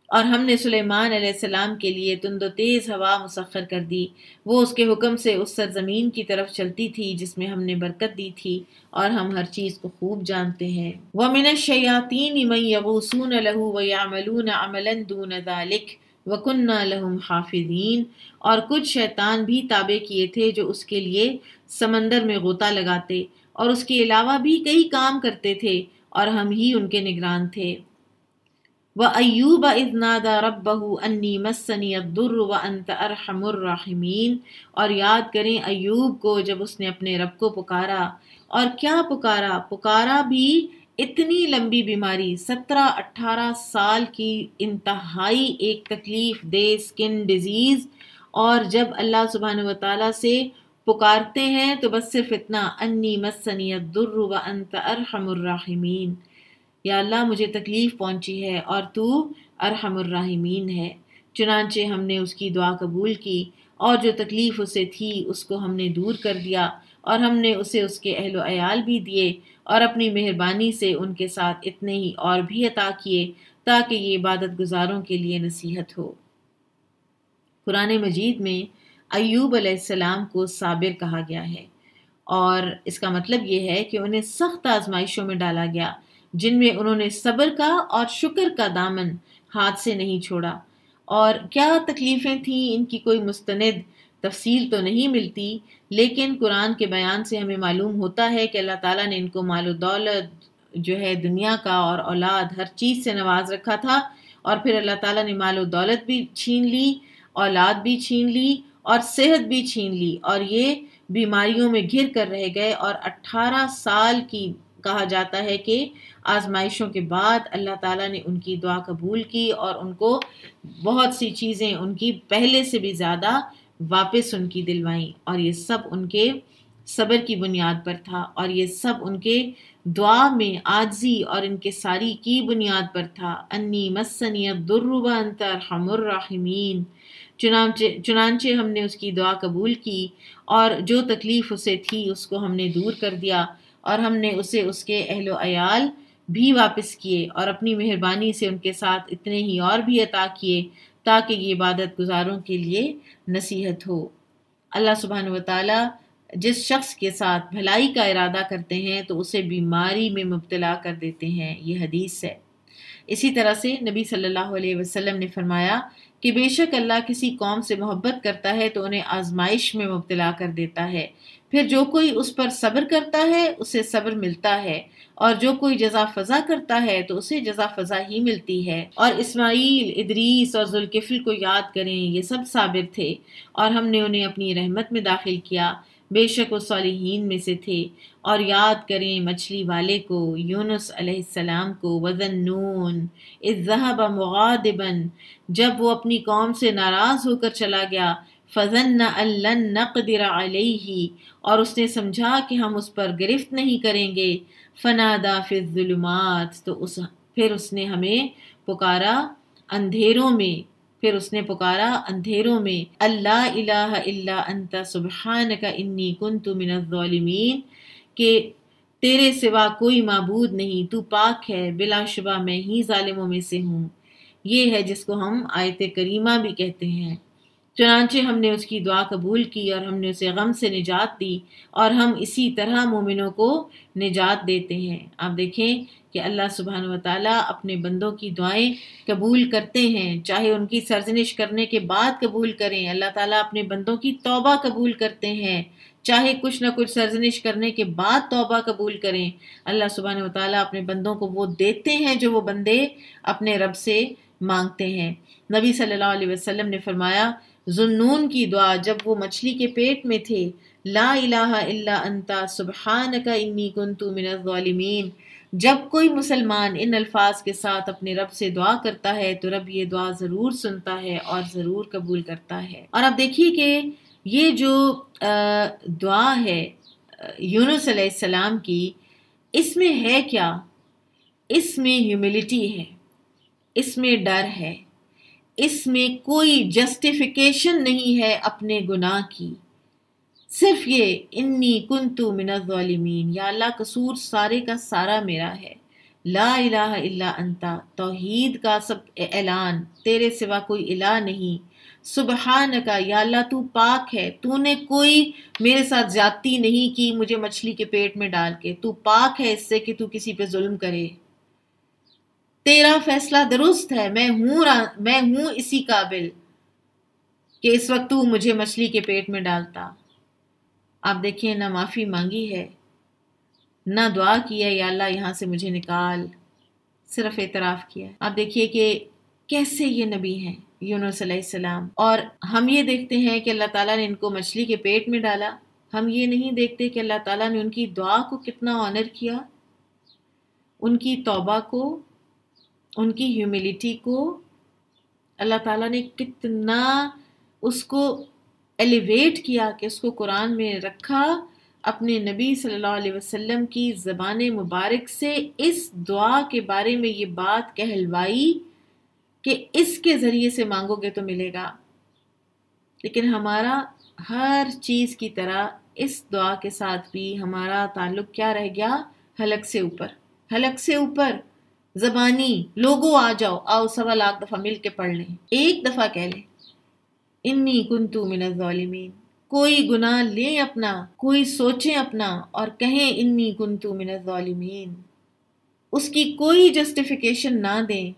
اور ہم نے سلیمان علیہ السلام کے لیے تند و تیز ہوا مسخر کر دی، وہ اس کے حکم سے اس سرزمین کی طرف چلتی تھی جس میں ہم نے برکت دی تھی، اور ہم ہر چیز کو خوب جانتے ہیں۔ وَمِنَ الشَّيَاطِينِ مَن يَغُوصُونَ لَهُ وَيَعْمَلُونَ عَمَلًا دُونَ ذَلِكَ وَكُنَّا لَهُمْ حَافِظِينَ، اور کچھ شیطان بھی تابع کیے تھے جو اس کے لیے سمندر میں غوطہ لگاتے اور اس کے علاوہ بھی کئی کام کرتے تھے، اور ہم ہی ان کے نگران تھے۔ وَأَيُّوبَ إِذْ نَادَى رَبَّهُ أَنِّي مَسَّنِيَ الضُّرُّ وَأَنْتَ أَرْحَمُ الرَّاحِمِينَ، اور یاد کریں ایوب کو جب اس نے اپنے رب کو پکارا، اور کیا پکارا بھی اتنی لمبی بیماری، 17-18 سال کی انتہائی ایک تکلیف دہ سکن ڈیزیز، اور جب اللہ سبحانہ وتعالیٰ سے پکارتے ہیں تو بس صرف اتنا، انی مسنی الضر وانت ارحم الراحمین، یا اللہ مجھے تکلیف پہنچی ہے اور تو ارحم الراحمین ہے۔ چنانچہ ہم نے اس کی دعا قبول کی، اور جو تکلیف اسے تھی اس کو ہم نے دور کر دیا، اور ہم نے اسے اس کے اہل و عیال بھی دیے، اور اپنی مہربانی سے ان کے ساتھ اتنے ہی اور بھی عطا کیے تاکہ یہ عبادت گزاروں کے لیے نصیحت ہو۔ قرآن مجید میں ایوب علیہ السلام کو صابر کہا گیا ہے، اور اس کا مطلب یہ ہے کہ انہیں سخت آزمائشوں میں ڈالا گیا جن میں انہوں نے صبر کا اور شکر کا دامن ہاتھ سے نہیں چھوڑا۔ اور کیا تکلیفیں تھیں ان کی کوئی مستند تفصیل تو نہیں ملتی، لیکن قرآن کے بیان سے ہمیں معلوم ہوتا ہے کہ اللہ تعالیٰ نے ان کو مال و دولت جو ہے دنیا کا اور اولاد ہر چیز سے نواز رکھا تھا، اور پھر اللہ تعالیٰ نے مال و دولت بھی چھین لی، اولاد بھی چھین لی اور صحت بھی چھین لی، اور یہ بیماریوں میں گھر کر رہ گئے، اور 18 سال کی کہا جاتا ہے کہ آزمائشوں کے بعد اللہ تعالیٰ نے ان کی دعا قبول کی اور ان کو بہت سی چیزیں ان کی پہلے سے بھی زیادہ واپس ان کی دلوائیں، اور یہ سب ان کے صبر کی بنیاد پر تھا، اور یہ سب ان کے دعا میں عاجزی اور انکساری کی بنیاد پر تھا۔ انی مسنی الضر وانت ارحم الراحمین، چنانچہ ہم نے اس کی دعا قبول کی اور جو تکلیف اسے تھی اس کو ہم نے دور کر دیا، اور ہم نے اسے اس کے اہل و عیال بھی واپس کیے، اور اپنی مہربانی سے ان کے ساتھ اتنے ہی اور بھی عطا کیے تاکہ یہ عبادت گزاروں کے لیے نصیحت ہو۔ اللہ سبحانہ وتعالی جس شخص کے ساتھ بھلائی کا ارادہ کرتے ہیں تو اسے بیماری میں مبتلا کر دیتے ہیں، یہ حدیث ہے۔ اسی طرح سے نبی صلی اللہ علیہ وسلم نے فرمایا کہ بے شک اللہ کسی قوم سے محبت کرتا ہے تو انہیں آزمائش میں مبتلا کر دیتا ہے، پھر جو کوئی اس پر صبر کرتا ہے اسے صبر ملتا ہے، اور جو کوئی جزا فضا کرتا ہے تو اسے جزا فضا ہی ملتی ہے۔ اور اسماعیل، ادریس اور ذوالکفل کو یاد کریں، یہ سب صابر تھے اور ہم نے انہیں اپنی رحمت میں داخل کیا، بے شک وہ صالحین میں سے تھے۔ اور یاد کریں مچھلی والے کو، یونس علیہ السلام کو، وذنون اذ ذہب مغاضبا، جب وہ اپنی قوم سے ناراض ہو کر چلا گیا، فظن ان لن نقدر علیہ، اور اس نے سمجھا کہ ہم اس پر گرفت نہیں کریں گے، فنادا فی الظلمات، تو پھر اس نے ہمیں پکارا اندھیروں میں، اللہ الہ الا انت سبحانک انی کنت من الظالمین، کہ تیرے سوا کوئی معبود نہیں، تو پاک ہے، بلا شبہ میں ہی ظالموں میں سے ہوں۔ یہ ہے جس کو ہم آیت کریمہ بھی کہتے ہیں۔ چنانچہ ہم نے اس کی دعا قبول کی اور ہم نے اسے غم سے نجات دی، اور ہم اسی طرح مومنوں کو نجات دیتے ہیں۔ آپ دیکھیں کہ اللہ سبحانہ وتعالیٰ اپنے بندوں کی دعائیں قبول کرتے ہیں، چاہے ان کی سرزنش کرنے کے بعد قبول کریں۔ اللہ تعالیٰ اپنے بندوں کی توبہ قبول کرتے ہیں، چاہے کچھ نہ کچھ سرزنش کرنے کے بعد توبہ قبول کریں۔ اللہ سبحانہ وتعالیٰ اپنے بندوں کو وہ دیتے ہیں جو وہ بندے اپنے رب سے مانگتے ہیں۔ نبی صلی اللہ علیہ وسلم نے فرمایا، ذنون کی دعا جب وہ مچھلی کے پیٹ میں تھے، لا الہ الا انت سبحانک انی کنت من الظالمین، جب کوئی مسلمان ان الفاظ کے ساتھ اپنے رب سے دعا کرتا ہے تو رب یہ دعا ضرور سنتا ہے اور ضرور قبول کرتا ہے۔ اور اب دیکھیے کہ یہ جو دعا ہے یونس علیہ السلام کی، اس میں ہے کیا؟ اس میں ہیوملٹی ہے، اس میں ڈر ہے، اس میں کوئی جسٹیفیکیشن نہیں ہے اپنے گناہ کی، صرف یہ انی کنت من الظالمین، یا اللہ قصور سارے کا سارا میرا ہے، لا الہ الا انت، توحید کا سب اعلان، تیرے سوا کوئی الہ نہیں، سبحانک، یا اللہ تو پاک ہے، تو نے کوئی میرے ساتھ زیادتی نہیں کی مجھے مچھلی کے پیٹ میں ڈال کے، تو پاک ہے اس سے کہ تو کسی پہ ظلم کرے، تیرا فیصلہ درست ہے، میں ہوں اسی قابل کہ اس وقت تو مجھے مچھلی کے پیٹ میں ڈالتا۔ آپ دیکھیں، نہ معافی مانگی ہے، نہ دعا کی ہے یا اللہ یہاں سے مجھے نکال، صرف اعتراف کیا ہے۔ آپ دیکھیے کہ کیسے یہ نبی ہیں یونس علیہ السلام، اور ہم یہ دیکھتے ہیں کہ اللہ تعالیٰ نے ان کو مچھلی کے پیٹ میں ڈالا، ہم یہ نہیں دیکھتے کہ اللہ تعالیٰ نے ان کی دعا کو کتنا آنر کیا، ان کی توبہ کو، ان کی ہیوملٹی کو اللہ تعالیٰ نے کتنا اس کو ایلیویٹ کیا کہ اس کو قرآن میں رکھا، اپنے نبی صلی اللہ علیہ وسلم کی زبان مبارک سے اس دعا کے بارے میں یہ بات کہلوائی کہ اس کے ذریعے سے مانگو گے تو ملے گا۔ لیکن ہمارا ہر چیز کی طرح اس دعا کے ساتھ بھی ہمارا تعلق کیا رہ گیا؟ حلق سے اوپر، حلق سے اوپر، زبانی، لوگوں آ جاؤ، آؤ 1.25 دفعہ مل کے پڑھ لیں، ایک دفعہ کہہ لیں انی کنتو من الظالمین، کوئی گناہ لیں اپنا، کوئی سوچیں اپنا اور کہیں انی کنتو من الظالمین، اس کی کوئی جسٹیفیکیشن نہ دیں،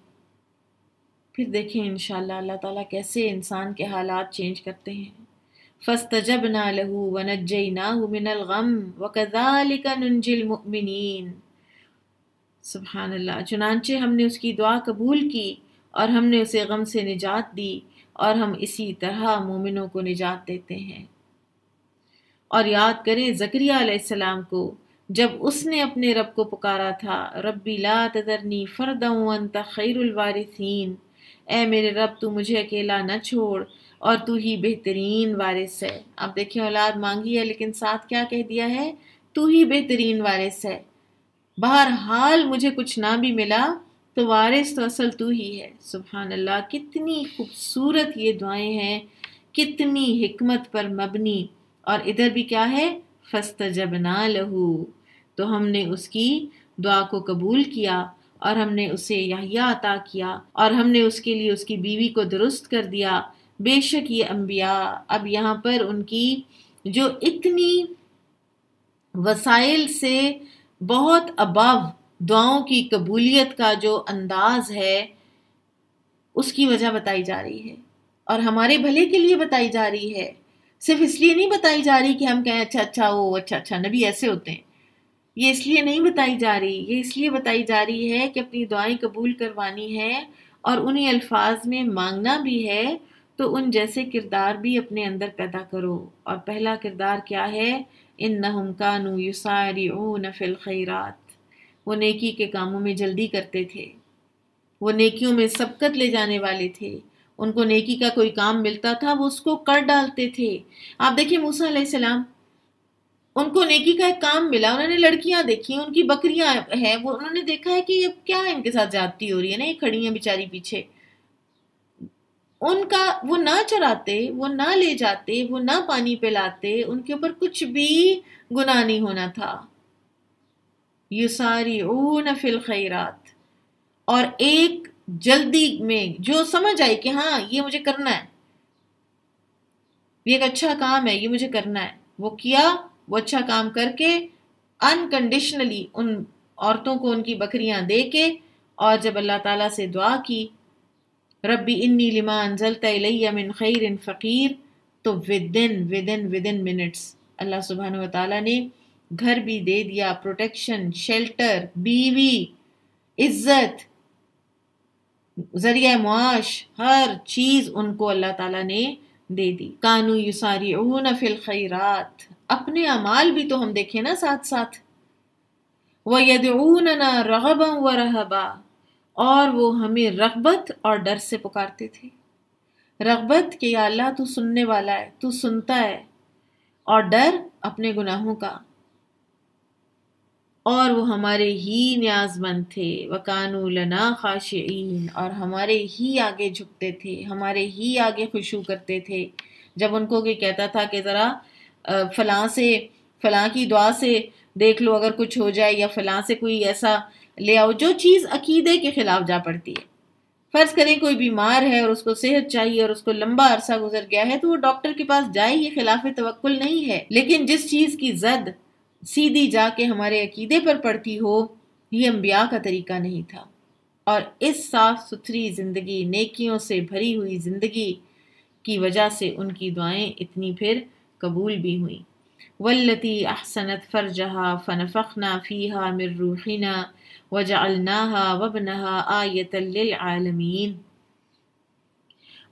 پھر دیکھیں انشاءاللہ اللہ تعالیٰ کیسے انسان کے حالات چینج کرتے ہیں۔ فاستجبنا له ونجيناه من الغم وكذلك ننجي المؤمنین۔ سبحان اللہ، چنانچہ ہم نے اس کی دعا قبول کی اور ہم نے اسے غم سے نجات دی اور ہم اسی طرح مومنوں کو نجات دیتے ہیں۔ اور یاد کریں زکریا علیہ السلام کو، جب اس نے اپنے رب کو پکارا تھا، ربی لا تذرنی فردا وانت خیر الوارثین، اے میرے رب تو مجھے اکیلا نہ چھوڑ اور تو ہی بہترین وارث ہے۔ آپ دیکھیں اولاد مانگی ہے لیکن ساتھ کیا کہہ دیا ہے؟ تو ہی بہترین وارث ہے، بہرحال مجھے کچھ نہ بھی ملا تو وارث تو اصل تو ہی ہے۔ سبحان اللہ، کتنی خوبصورت یہ دعائیں ہیں، کتنی حکمت پر مبنی۔ اور ادھر بھی کیا ہے؟ فاستجبنا لہو، تو ہم نے اس کی دعا کو قبول کیا اور ہم نے اسے یحییٰ عطا کیا اور ہم نے اس کے لیے اس کی بیوی کو درست کر دیا۔ بے شک یہ انبیاء، اب یہاں پر ان کی جو اتنی وسائل سے بہت ابو دعاؤں کی قبولیت کا جو انداز ہے اس کی وجہ بتائی جا رہی ہے اور ہمارے بھلے کے لیے بتائی جا رہی ہے، صرف اس لیے نہیں بتائی جا رہی کہ ہم کہیں اچھا نبی ایسے ہوتے ہیں، یہ اس لیے نہیں بتائی جا رہی، یہ اس لیے بتائی جا رہی ہے کہ اپنی دعائیں قبول کروانی ہے اور انہی الفاظ میں مانگنا بھی ہے تو ان جیسے کردار بھی اپنے اندر پیدا کرو۔ اور پہلا کردار کیا ہے؟ انہم کانوا یسارعون فی الخیرات، وہ نیکی کے کاموں میں جلدی کرتے تھے، وہ نیکیوں میں سبقت لے جانے والے تھے، ان کو نیکی کا کوئی کام ملتا تھا وہ اس کو کر ڈالتے تھے۔ آپ دیکھیں موسیٰ علیہ السلام، ان کو نیکی کا ایک کام ملا، انہوں نے لڑکیاں دیکھی، ان کی بکریاں ہیں، وہ انہوں نے دیکھا ہے کہ یہ کیا ان کے ساتھ زیادتی ہو رہی ہے نا، یہ کھڑی ہیں بیچاری پیچھے، ان کا وہ نہ چراتے، وہ نہ لے جاتے، وہ نہ پانی پلاتے، ان کے اوپر کچھ بھی گناہ نہیں ہونا تھا۔ یسارعون فی الخیرات، اور ایک جلدی میں جو سمجھ آئی کہ ہاں یہ مجھے کرنا ہے، یہ ایک اچھا کام ہے، یہ مجھے کرنا ہے، وہ کیا، وہ اچھا کام کر کے انکنڈیشنلی ان عورتوں کو ان کی بکریاں دے کے، اور جب اللہ تعالیٰ سے دعا کی ربی انی لما انزلت الی من خیر فقیر، تو ودن منٹس اللہ سبحانہ و تعالیٰ نے گھر بھی دے دیا، پروٹیکشن، شیلٹر، بیوی، عزت، ذریعہ معاش، ہر چیز ان کو اللہ تعالیٰ نے دے دی۔ کانوا یسارعون فی الخیرات، اپنے اعمال بھی تو ہم دیکھیں نا ساتھ ساتھ، وَيَدْعُونَنَا رَغَبًا وَرَهَبًا، اور وہ ہمیں رغبت اور ڈر سے پکارتے تھے۔ رغبت کہ یا اللہ تو سننے والا ہے، تو سنتا ہے، اور ڈر اپنے گناہوں کا، اور وہ ہمارے ہی نیاز مند تھے۔ وَكَانُوا لَنَا خَاشِعِينَ، اور ہمارے ہی آگے جھکتے تھے، ہمارے ہی آگے خشوع کرتے تھے۔ جب ان کو کوئی کہتا تھا کہ ذرا فلاں کی دعا سے دیکھ لو اگر کچھ ہو جائے، یا فلاں سے کوئی ایسا لے آؤ جو چیز عقیدے کے خلاف جا پڑتی ہے۔ فرض کریں کوئی بیمار ہے اور اس کو صحت چاہیے اور اس کو لمبا عرصہ گزر گیا ہے تو وہ ڈاکٹر کے پاس جائے، یہ خلاف توکل نہیں ہے، لیکن جس چیز کی زد سیدھی جا کے ہمارے عقیدے پر پڑتی ہو، یہ انبیاء کا طریقہ نہیں تھا۔ اور اس صاف ستھری زندگی، نیکیوں سے بھری ہوئی زندگی کی وجہ سے ان کی دعائیں اتنی پھر قبول بھی ہوئیں۔ والتی احسنت فرجہا فنفخنا فیہا من روحنا وجعلناہا وابنہا آیۃ للعالمین،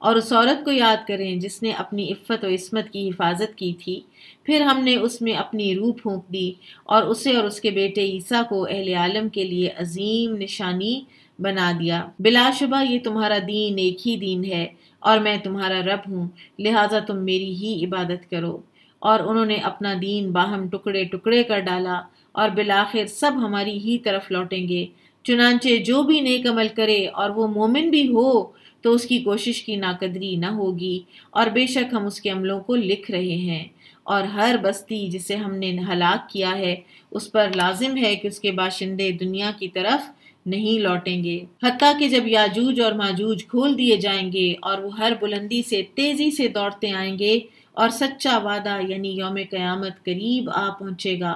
اور اس عورت کو یاد کریں جس نے اپنی عفت و عصمت کی حفاظت کی تھی، پھر ہم نے اس میں اپنی روح پھونک دی اور اسے اور اس کے بیٹے عیسیٰ کو اہل عالم کے لیے عظیم نشانی بنا دیا۔ بلا شبہ یہ تمہارا دین ایک ہی دین ہے اور میں تمہارا رب ہوں، لہٰذا تم میری ہی عبادت کرو۔ اور انہوں نے اپنا دین باہم ٹکڑے ٹکڑے کر ڈالا اور بالآخر سب ہماری ہی طرف لوٹیں گے۔ چنانچہ جو بھی نیک عمل کرے اور وہ مومن بھی ہو تو اس کی کوشش کی ناقدری نہ ہوگی، اور بے شک ہم اس کے عملوں کو لکھ رہے ہیں۔ اور ہر بستی جسے ہم نے ہلاک کیا ہے اس پر لازم ہے کہ اس کے باشندے دنیا کی طرف نہیں لوٹیں گے، حتیٰ کہ جب یاجوج اور ماجوج کھول دیے جائیں گے اور وہ ہر بلندی سے تیزی سے دوڑتے آئیں گے اور سچا وعدہ یعنی یوم قیامت قریب آ پہنچے گا۔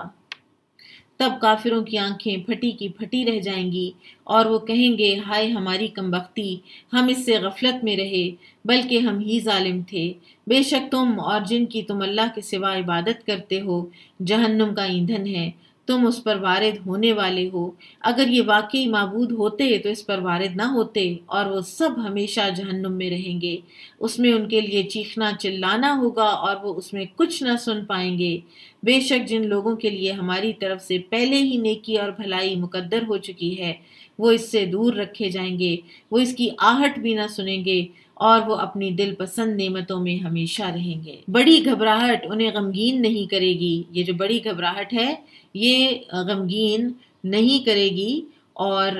تب کافروں کی آنکھیں پھٹی کی پھٹی رہ جائیں گی اور وہ کہیں گے ہائے ہماری کمبختی، ہم اس سے غفلت میں رہے بلکہ ہم ہی ظالم تھے۔ بے شک تم اور جن کی تم اللہ کے سوا عبادت کرتے ہو جہنم کا ایندھن ہے، تم اس پر وارد ہونے والے ہو۔ اگر یہ واقعی معبود ہوتے تو اس پر وارد نہ ہوتے، اور وہ سب ہمیشہ جہنم میں رہیں گے۔ اس میں ان کے لیے چیخنا چلانا ہوگا اور وہ اس میں کچھ نہ سن پائیں گے۔ بے شک جن لوگوں کے لیے ہماری طرف سے پہلے ہی نیکی اور بھلائی مقدر ہو چکی ہے وہ اس سے دور رکھے جائیں گے، وہ اس کی آہٹ بھی نہ سنیں گے اور وہ اپنی دل پسند نعمتوں میں ہمیشہ رہیں گے۔ بڑی گھبراہٹ انہیں غمگین نہیں کرے گی۔ یہ جو بڑی گھبراہٹ ہے یہ غمگین نہیں کرے گی، اور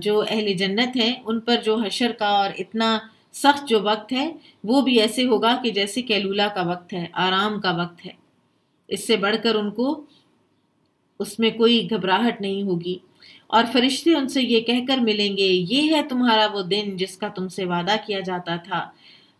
جو اہل جنت ہیں ان پر جو حشر کا اور اتنا سخت جو وقت ہے وہ بھی ایسے ہوگا کہ جیسے کیلولہ کا وقت ہے، آرام کا وقت ہے۔ اس سے بڑھ کر ان کو اس میں کوئی گھبراہٹ نہیں ہوگی۔ اور فرشتے ان سے یہ کہہ کر ملیں گے، یہ ہے تمہارا وہ دن جس کا تم سے وعدہ کیا جاتا تھا،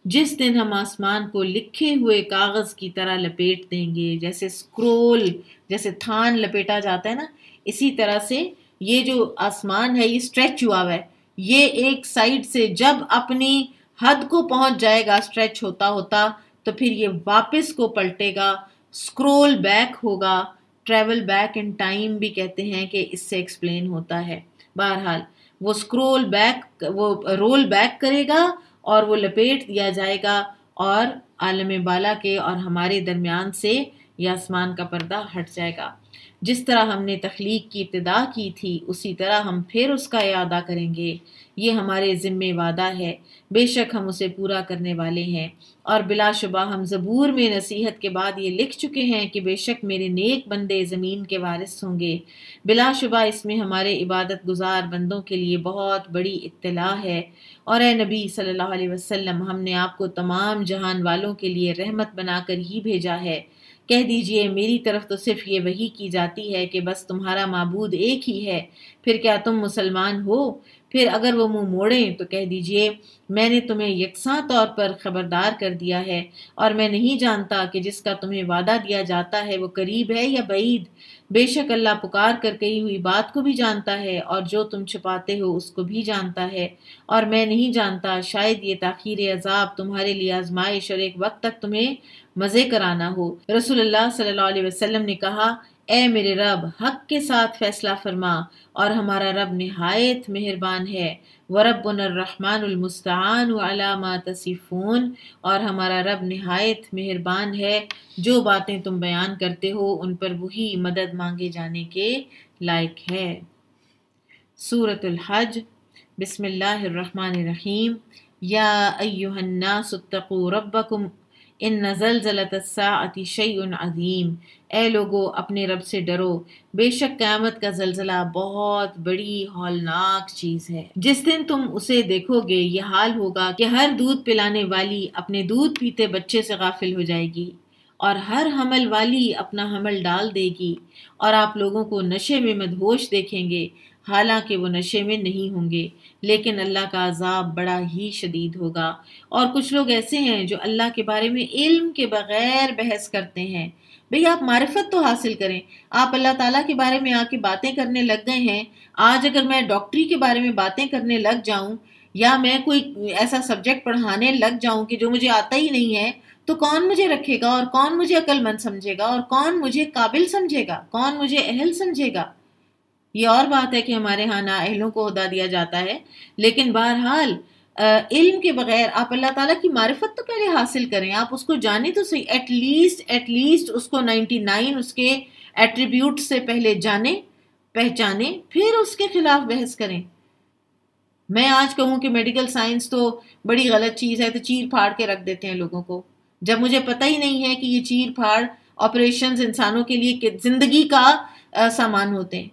جس دن ہم آسمان کو لکھے ہوئے کاغذ کی طرح لپیٹ دیں گے، جیسے سکرول، جیسے تھان لپیٹا جاتا ہے نا، اسی طرح سے یہ جو آسمان ہے یہ اسٹریچ ہوا ہوا ہے۔ یہ ایک سائیڈ سے جب اپنی حد کو پہنچ جائے گا اسٹریچ ہوتا ہوتا تو پھر یہ واپس کو پلٹے گا، سکرول بیک ہوگا۔ ٹریول بیک ان ٹائم بھی کہتے ہیں کہ اس سے ایکسپلین ہوتا ہے۔ بہرحال وہ سکرول بیک، وہ رول بیک کرے گا اور وہ لپیٹ دیا جائے گا، اور عالم بالا کے اور ہمارے درمیان سے یہ آسمان کا پردہ ہٹ جائے گا۔ جس طرح ہم نے تخلیق کی ابتدا کی تھی اسی طرح ہم پھر اس کا اعادہ کریں گے، یہ ہمارے ذمہ وعدہ ہے، بے شک ہم اسے پورا کرنے والے ہیں۔ اور بلا شبہ ہم زبور میں نصیحت کے بعد یہ لکھ چکے ہیں کہ بے شک میرے نیک بندے زمین کے وارث ہوں گے۔ بلا شبہ اس میں ہمارے عبادت گزار بندوں کے لیے بہت بڑی اطلاع ہے۔ اور اے نبی صلی اللہ علیہ وسلم، ہم نے آپ کو تمام جہان والوں کے لیے رحمت بنا کر ہی بھیجا ہے۔ کہہ دیجئے میری طرف تو صرف یہ وحی کی جاتی ہے کہ بس تمہارا معبود ایک ہی ہے، پھر کیا تم مسلمان ہو؟ پھر اگر وہ منہ موڑیں تو کہہ دیجئے میں نے تمہیں یکساں طور پر خبردار کر دیا ہے، اور میں نہیں جانتا کہ جس کا تمہیں وعدہ دیا جاتا ہے وہ قریب ہے یا بعید۔ بے شک اللہ پکار کر کہی ہوئی بات کو بھی جانتا ہے، اور جو تم چھپاتے ہو اس کو بھی جانتا ہے۔ اور میں نہیں جانتا، شاید یہ تاخیر عذاب تمہارے لیے آزمائش اور ایک وقت تک تمہیں مزے کرانا ہو۔ رسول اللہ صلی اللہ علیہ وسلم نے کہا، اے میرے رب، حق کے ساتھ فیصلہ فرما، اور ہمارا رب نہایت مہربان ہے۔ وَرَبُّنَا الرَّحْمَنُ الْمُسْتَعَانُ عَلَى مَا تَصِفُونَ، اور ہمارا رب نہایت مہربان ہے، جو باتیں تم بیان کرتے ہو ان پر وہی مدد مانگے جانے کے لائق ہے۔ سورۃ الحج، بسم اللہ الرحمن الرحیم۔ یا ایہا الناس اتقوا ربکم ان زلزلۃ الساعۃ شیء عظیم۔ اے لوگو اپنے رب سے ڈرو، بے شک قیامت کا زلزلہ بہت بڑی ہولناک چیز ہے۔ جس دن تم اسے دیکھو گے یہ حال ہوگا کہ ہر دودھ پلانے والی اپنے دودھ پیتے بچے سے غافل ہو جائے گی، اور ہر حمل والی اپنا حمل ڈال دے گی، اور آپ لوگوں کو نشے میں مدہوش دیکھیں گے، حالانکہ وہ نشے میں نہیں ہوں گے، لیکن اللہ کا عذاب بڑا ہی شدید ہوگا۔ اور کچھ لوگ ایسے ہیں جو اللہ کے بارے میں علم کے بغیر بحث کرتے ہیں۔ بھئی آپ معرفت تو حاصل کریں، آپ اللہ تعالیٰ کے بارے میں آ کے باتیں کرنے لگ گئے ہیں۔ آج اگر میں ڈاکٹری کے بارے میں باتیں کرنے لگ جاؤں، یا میں کوئی ایسا سبجیکٹ پڑھانے لگ جاؤں کہ جو مجھے آتا ہی نہیں ہے، تو کون مجھے رکھے گا، اور کون مجھے عقل مند سمجھے گا، اور کون مجھے قابل سمجھے گا، کون مجھے اہل سمجھے گا؟ یہ اور بات ہے کہ ہمارے ہاں نااہلوں کو عہدہ دیا جاتا ہے، لیکن بہرحال علم کے بغیر آپ اللہ تعالیٰ کی معرفت تو پہلے حاصل کریں، آپ اس کو جانیں تو صحیح، ایٹ لیسٹ اس کو 99 اس کے ایٹریبیوٹ سے پہلے جانیں، پہچانیں، پھر اس کے خلاف بحث کریں۔ میں آج کہوں کہ میڈیکل سائنس تو بڑی غلط چیز ہے تو چیر پھاڑ کے رکھ دیتے ہیں لوگوں کو، جب مجھے پتہ ہی نہیں ہے کہ یہ چیر پھاڑ آپریشنز انسانوں کے لیے زندگی کا سامان ہوتے ہیں،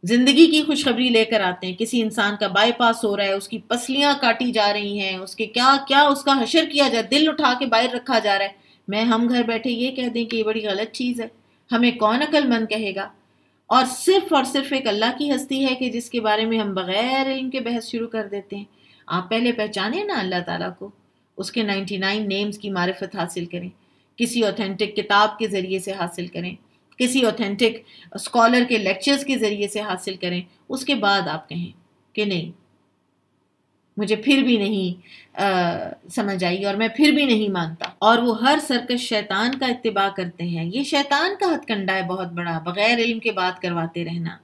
زندگی کی خوشخبری لے کر آتے ہیں۔ کسی انسان کا بائی پاس ہو رہا ہے، اس کی پسلیاں کاٹی جا رہی ہیں، اس کے کیا اس کا حشر کیا جائے، دل اٹھا کے باہر رکھا جا رہا ہے، ہم گھر بیٹھے یہ کہہ دیں کہ یہ بڑی غلط چیز ہے، ہمیں کون عقل مند کہے گا؟ اور صرف ایک اللہ کی ہستی ہے کہ جس کے بارے میں ہم بغیر علم کے بحث شروع کر دیتے ہیں۔ آپ پہلے پہچانیں نا اللہ تعالیٰ کو، اس کے 99 نیمز کی معرفت حاصل کریں، کسی اوتھینٹک کتاب کے ذریعے سے حاصل کریں، کسی اوتھینٹک اسکالر کے لیکچرز کے ذریعے سے حاصل کریں، اس کے بعد آپ کہیں کہ نہیں مجھے پھر بھی نہیں سمجھ آئی اور میں پھر بھی نہیں مانتا۔ اور وہ ہر سرکش شیطان کا اتباع کرتے ہیں۔ یہ شیطان کا ہتھ کنڈا ہے بہت بڑا، بغیر علم کے بات کرواتے رہنا۔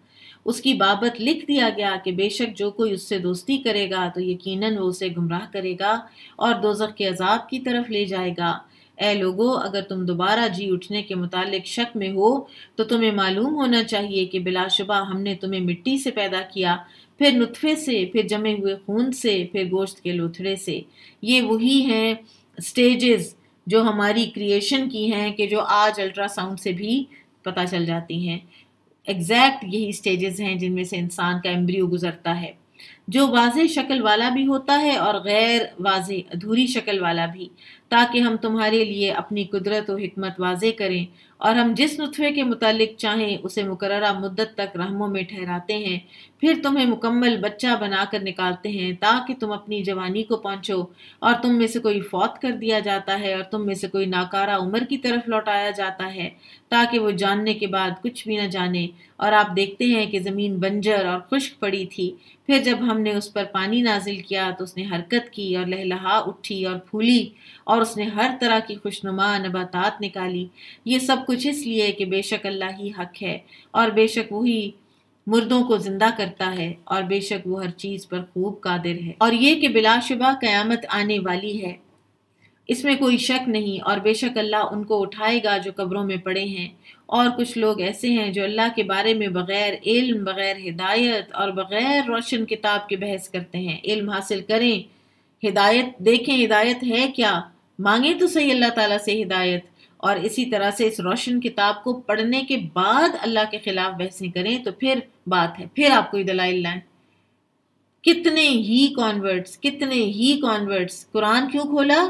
اس کی بابت لکھ دیا گیا کہ بے شک جو کوئی اس سے دوستی کرے گا تو یقیناً وہ اسے گمراہ کرے گا اور دوزخ کے عذاب کی طرف لے جائے گا۔ اے لوگو، اگر تم دوبارہ جی اٹھنے کے متعلق شک میں ہو تو تمہیں معلوم ہونا چاہیے کہ بلا شبہ ہم نے تمہیں مٹی سے پیدا کیا، پھر نطفے سے، پھر جمے ہوئے خون سے، پھر گوشت کے لوتھڑے سے۔ یہ وہی ہیں سٹیجز جو ہماری کریشن کی ہیں کہ جو آج الٹرا ساؤنڈ سے بھی پتہ چل جاتی ہیں۔ ایگزیکٹ یہی سٹیجز ہیں جن میں سے انسان کا ایمبریو گزرتا ہے، جو واضح شکل والا بھی ہوتا ہے اور غیر واضح ادھوری شکل والا بھی، تاکہ ہم تمہارے لیے اپنی قدرت و حکمت واضح کریں، اور ہم جس نطفے کے متعلق چاہیں اسے مقررہ مدت تک رحموں میں ٹھہراتے ہیں، پھر تمہیں مکمل بچہ بنا کر نکالتے ہیں تاکہ تم اپنی جوانی کو پہنچو، اور تم میں سے کوئی فوت کر دیا جاتا ہے اور تم میں سے کوئی ناکارہ عمر کی طرف لوٹایا جاتا ہے تاکہ وہ جاننے کے بعد کچھ بھی نہ جانے۔ اور آپ دیکھتے ہیں کہ زمین بنجر اور خشک پڑی تھی، پھر جب ہم نے اس پر پانی نازل کیا تو اس نے حرکت کی اور لہلہا اٹھی اور پھولی، اور اس نے ہر طرح کی خوشنما نباتات نکالی۔ یہ سب کچھ اس لیے کہ بے شک اللہ ہی حق ہے، اور بے شک وہی مردوں کو زندہ کرتا ہے، اور بے شک وہ ہر چیز پر خوب قادر ہے۔ اور یہ کہ بلا شبہ قیامت آنے والی ہے، اس میں کوئی شک نہیں، اور بے شک اللہ ان کو اٹھائے گا جو قبروں میں پڑے ہیں۔ اور کچھ لوگ ایسے ہیں جو اللہ کے بارے میں بغیر علم، بغیر ہدایت اور بغیر روشن کتاب کے بحث کرتے ہیں۔ علم حاصل کریں، ہدایت دیکھیں ہدایت ہے کیا، مانگیں تو صحیح اللہ تعالیٰ سے ہدایت، اور اسی طرح سے اس روشن کتاب کو پڑھنے کے بعد اللہ کے خلاف بحثیں کریں تو پھر بات ہے، پھر آپ کوئی دلائل لائیں۔ کتنے ہی کانورٹس قرآن کیوں کھولا؟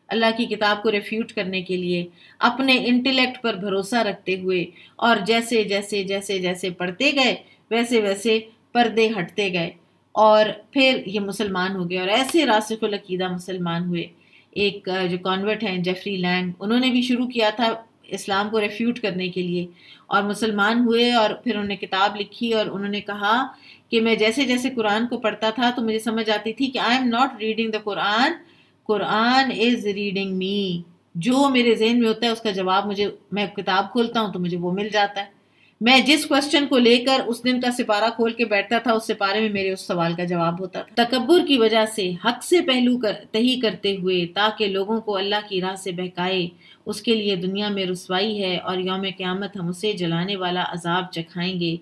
اللہ کی کتاب کو ریفیوٹ کرنے کے لیے، اپنے انٹیلیکٹ پر بھروسہ رکھتے ہوئے، اور جیسے جیسے جیسے جیسے پڑھتے گئے ویسے ویسے پردے ہٹتے گئے، اور پھر یہ مسلمان ہو گئے، اور ایسے راسخ العقیدہ مسلمان ہوئے۔ ایک جو کانورٹ ہیں جیفری لینگ، انہوں نے بھی شروع کیا تھا اسلام کو ریفیوٹ کرنے کے لیے، اور مسلمان ہوئے، اور پھر انہوں نے کتاب لکھی اور انہوں نے کہا کہ میں جیسے جیسے قرآن کو پڑھتا تھا تو مجھے سمجھ آتی تھی کہ I am not reading the Quran, Quran is reading me. جو میرے ذہن میں ہوتا ہے اس کا جواب میں کتاب کھولتا ہوں تو مجھے وہ مل جاتا ہے۔ میں جس کوسچن کو لے کر اس دن کا سپارہ کھول کے بیٹھتا تھا اس سپارے میں میرے اس سوال کا جواب ہوتا تھا۔ تکبر کی وجہ سے حق سے پہلو تہی کرتے ہوئے تاکہ لوگوں کو اللہ کی راہ سے بہکائے، اس کے لیے دنیا میں رسوائی ہے اور یوم قیامت ہم اسے جلانے والا عذاب چکھائیں گے۔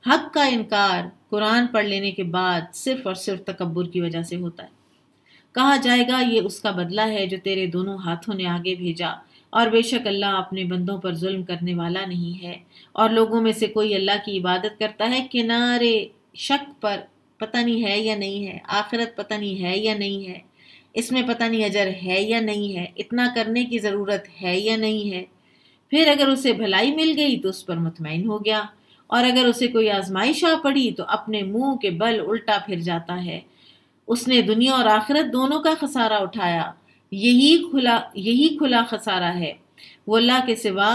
حق کا انکار قرآن پڑھ لینے کے بعد صرف اور صرف تکبر کی وجہ سے ہوتا ہے۔ کہا جائے گا یہ اس کا بدلہ ہے جو تیرے دونوں ہاتھوں نے آگے بھیجا، اور بے شک اللہ اپنے بندوں پر ظلم کرنے والا نہیں ہے۔ اور لوگوں میں سے کوئی اللہ کی عبادت کرتا ہے کنارے شک پر، پتہ نہیں ہے یا نہیں ہے، آخرت پتہ نہیں ہے یا نہیں ہے، اس میں پتہ نہیں اجر ہے یا نہیں ہے، اتنا کرنے کی ضرورت ہے یا نہیں ہے۔ پھر اگر اسے بھلائی مل گئی تو اس پر مطمئن ہو گیا، اور اگر اسے کوئی آزمائش آ پڑی تو اپنے منہ کے بل الٹا پھر جاتا ہے۔ اس نے دنیا اور آخرت دونوں کا خسارہ اٹھایا، یہی کھلا خسارہ ہے۔ وہ اللہ کے سوا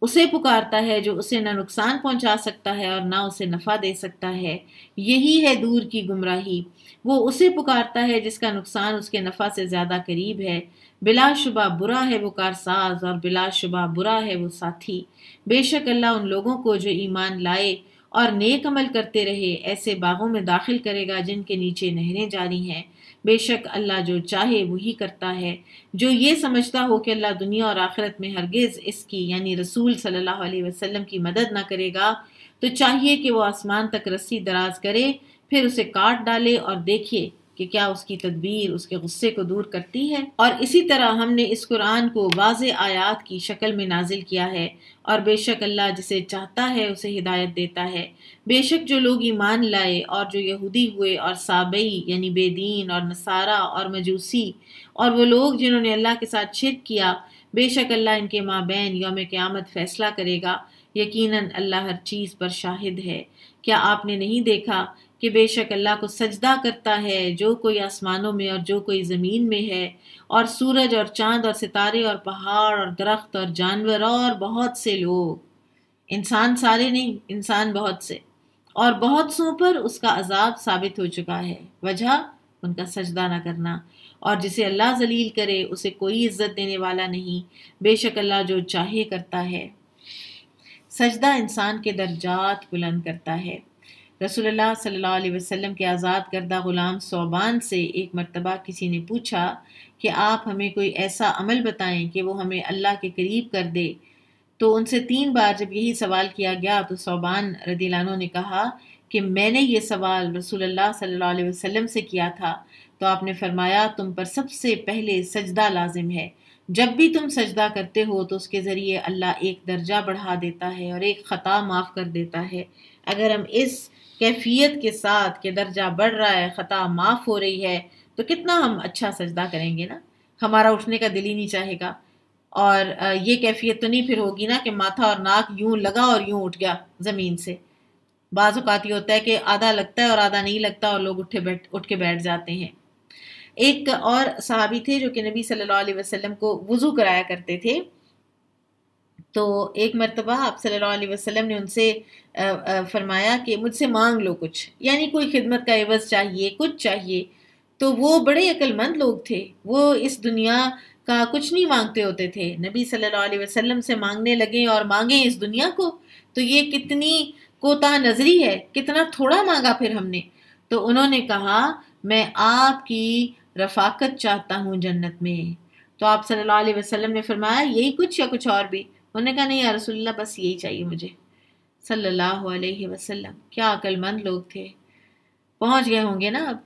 اسے پکارتا ہے جو اسے نہ نقصان پہنچا سکتا ہے اور نہ اسے نفع دے سکتا ہے، یہی ہے دور کی گمراہی۔ وہ اسے پکارتا ہے جس کا نقصان اس کے نفع سے زیادہ قریب ہے۔ بلا شبہ برا ہے وہ کارساز، اور بلا شبہ برا ہے وہ ساتھی۔ بے شک اللہ ان لوگوں کو جو ایمان لائے اور نیک عمل کرتے رہے ایسے باغوں میں داخل کرے گا جن کے نیچے نہریں جاری ہیں۔ بے شک اللہ جو چاہے وہی کرتا ہے۔ جو یہ سمجھتا ہو کہ اللہ دنیا اور آخرت میں ہرگز اس کی یعنی رسول صلی اللہ علیہ وسلم کی مدد نہ کرے گا، تو چاہیے کہ وہ آسمان تک رسی دراز کرے، پھر اسے کاٹ ڈالے اور دیکھے کہ کیا اس کی تدبیر اس کے غصے کو دور کرتی ہے۔ اور اسی طرح ہم نے اس قرآن کو واضح آیات کی شکل میں نازل کیا ہے، اور بے شک اللہ جسے چاہتا ہے اسے ہدایت دیتا ہے۔ بے شک جو لوگ ایمان لائے اور جو یہودی ہوئے اور سابئی یعنی بے دین اور نصارہ اور مجوسی اور وہ لوگ جنہوں نے اللہ کے ساتھ شرک کیا، بے شک اللہ ان کے مابین یوم قیامت فیصلہ کرے گا۔ یقیناً اللہ ہر چیز پر شاہد ہے۔ کیا آپ نے نہیں دیکھا کہ بے شک اللہ کو سجدہ کرتا ہے جو کوئی آسمانوں میں اور جو کوئی زمین میں ہے، اور سورج اور چاند اور ستارے اور پہاڑ اور درخت اور جانور اور بہت سے لوگ۔ انسان سارے نہیں، انسان بہت سے، اور بہت سوں پر اس کا عذاب ثابت ہو چکا ہے، وجہ ان کا سجدہ نہ کرنا، اور جسے اللہ ذلیل کرے اسے کوئی عزت دینے والا نہیں، بے شک اللہ جو چاہے کرتا ہے۔ سجدہ انسان کے درجات بلند کرتا ہے۔ رسول اللہ صلی اللہ علیہ وسلم کے آزاد کردہ غلام ثعبان سے ایک مرتبہ کسی نے پوچھا کہ آپ ہمیں کوئی ایسا عمل بتائیں کہ وہ ہمیں اللہ کے قریب کر دے، تو ان سے 3 بار جب یہی سوال کیا گیا تو ثعبان رضی اللہ عنہ نے کہا کہ میں نے یہ سوال رسول اللہ صلی اللہ علیہ وسلم سے کیا تھا، تو آپ نے فرمایا تم پر سب سے پہلے سجدہ لازم ہے، جب بھی تم سجدہ کرتے ہو تو اس کے ذریعے اللہ ایک درجہ بڑھا دیتا ہے اور ایک خطا معاف کر دیتا ہے۔ اگر ہم اس کیفیت کے ساتھ کہ درجہ بڑھ رہا ہے، خطا معاف ہو رہی ہے، تو کتنا ہم اچھا سجدہ کریں گے نا، ہمارا اٹھنے کا دل ہی نہیں چاہے گا۔ اور یہ کیفیت تو نہیں پھر ہوگی نا کہ ماتھا اور ناک یوں لگا اور یوں اٹھ گیا زمین سے۔ بعض اوقات یہ ہوتا ہے کہ آدھا لگتا ہے اور آدھا نہیں لگتا اور لوگ اٹھ کے بیٹھ جاتے ہیں۔ ایک اور صحابی تھے جو کہ نبی صلی اللہ علیہ وسلم کو وضو کرایا کرتے تھے، تو ایک مرتبہ آپ صلی اللہ علیہ وسلم نے ان سے فرمایا کہ مجھ سے مانگ لو کچھ، یعنی کوئی خدمت کا عوض چاہیے، کچھ چاہیے۔ تو وہ بڑے عقل مند لوگ تھے، وہ اس دنیا کا کچھ نہیں مانگتے ہوتے تھے، نبی صلی اللہ علیہ وسلم سے مانگنے لگے اور مانگیں اس دنیا کو، تو یہ کتنی کوتاہ نظری ہے، کتنا تھوڑا مانگا پھر ہم نے۔ تو انہوں نے کہا میں آپ کی رفاقت چاہتا ہوں جنت میں۔ تو آپ صلی اللہ علیہ وسلم نے فرمایا یہی کچھ یا کچھ اور بھی؟ انہوں نے کہا نہیں یا رسول اللہ بس یہی چاہیے مجھے، صلی اللہ علیہ وسلم۔ کیا عقل مند لوگ تھے، پہنچ گئے ہوں گے نا اب۔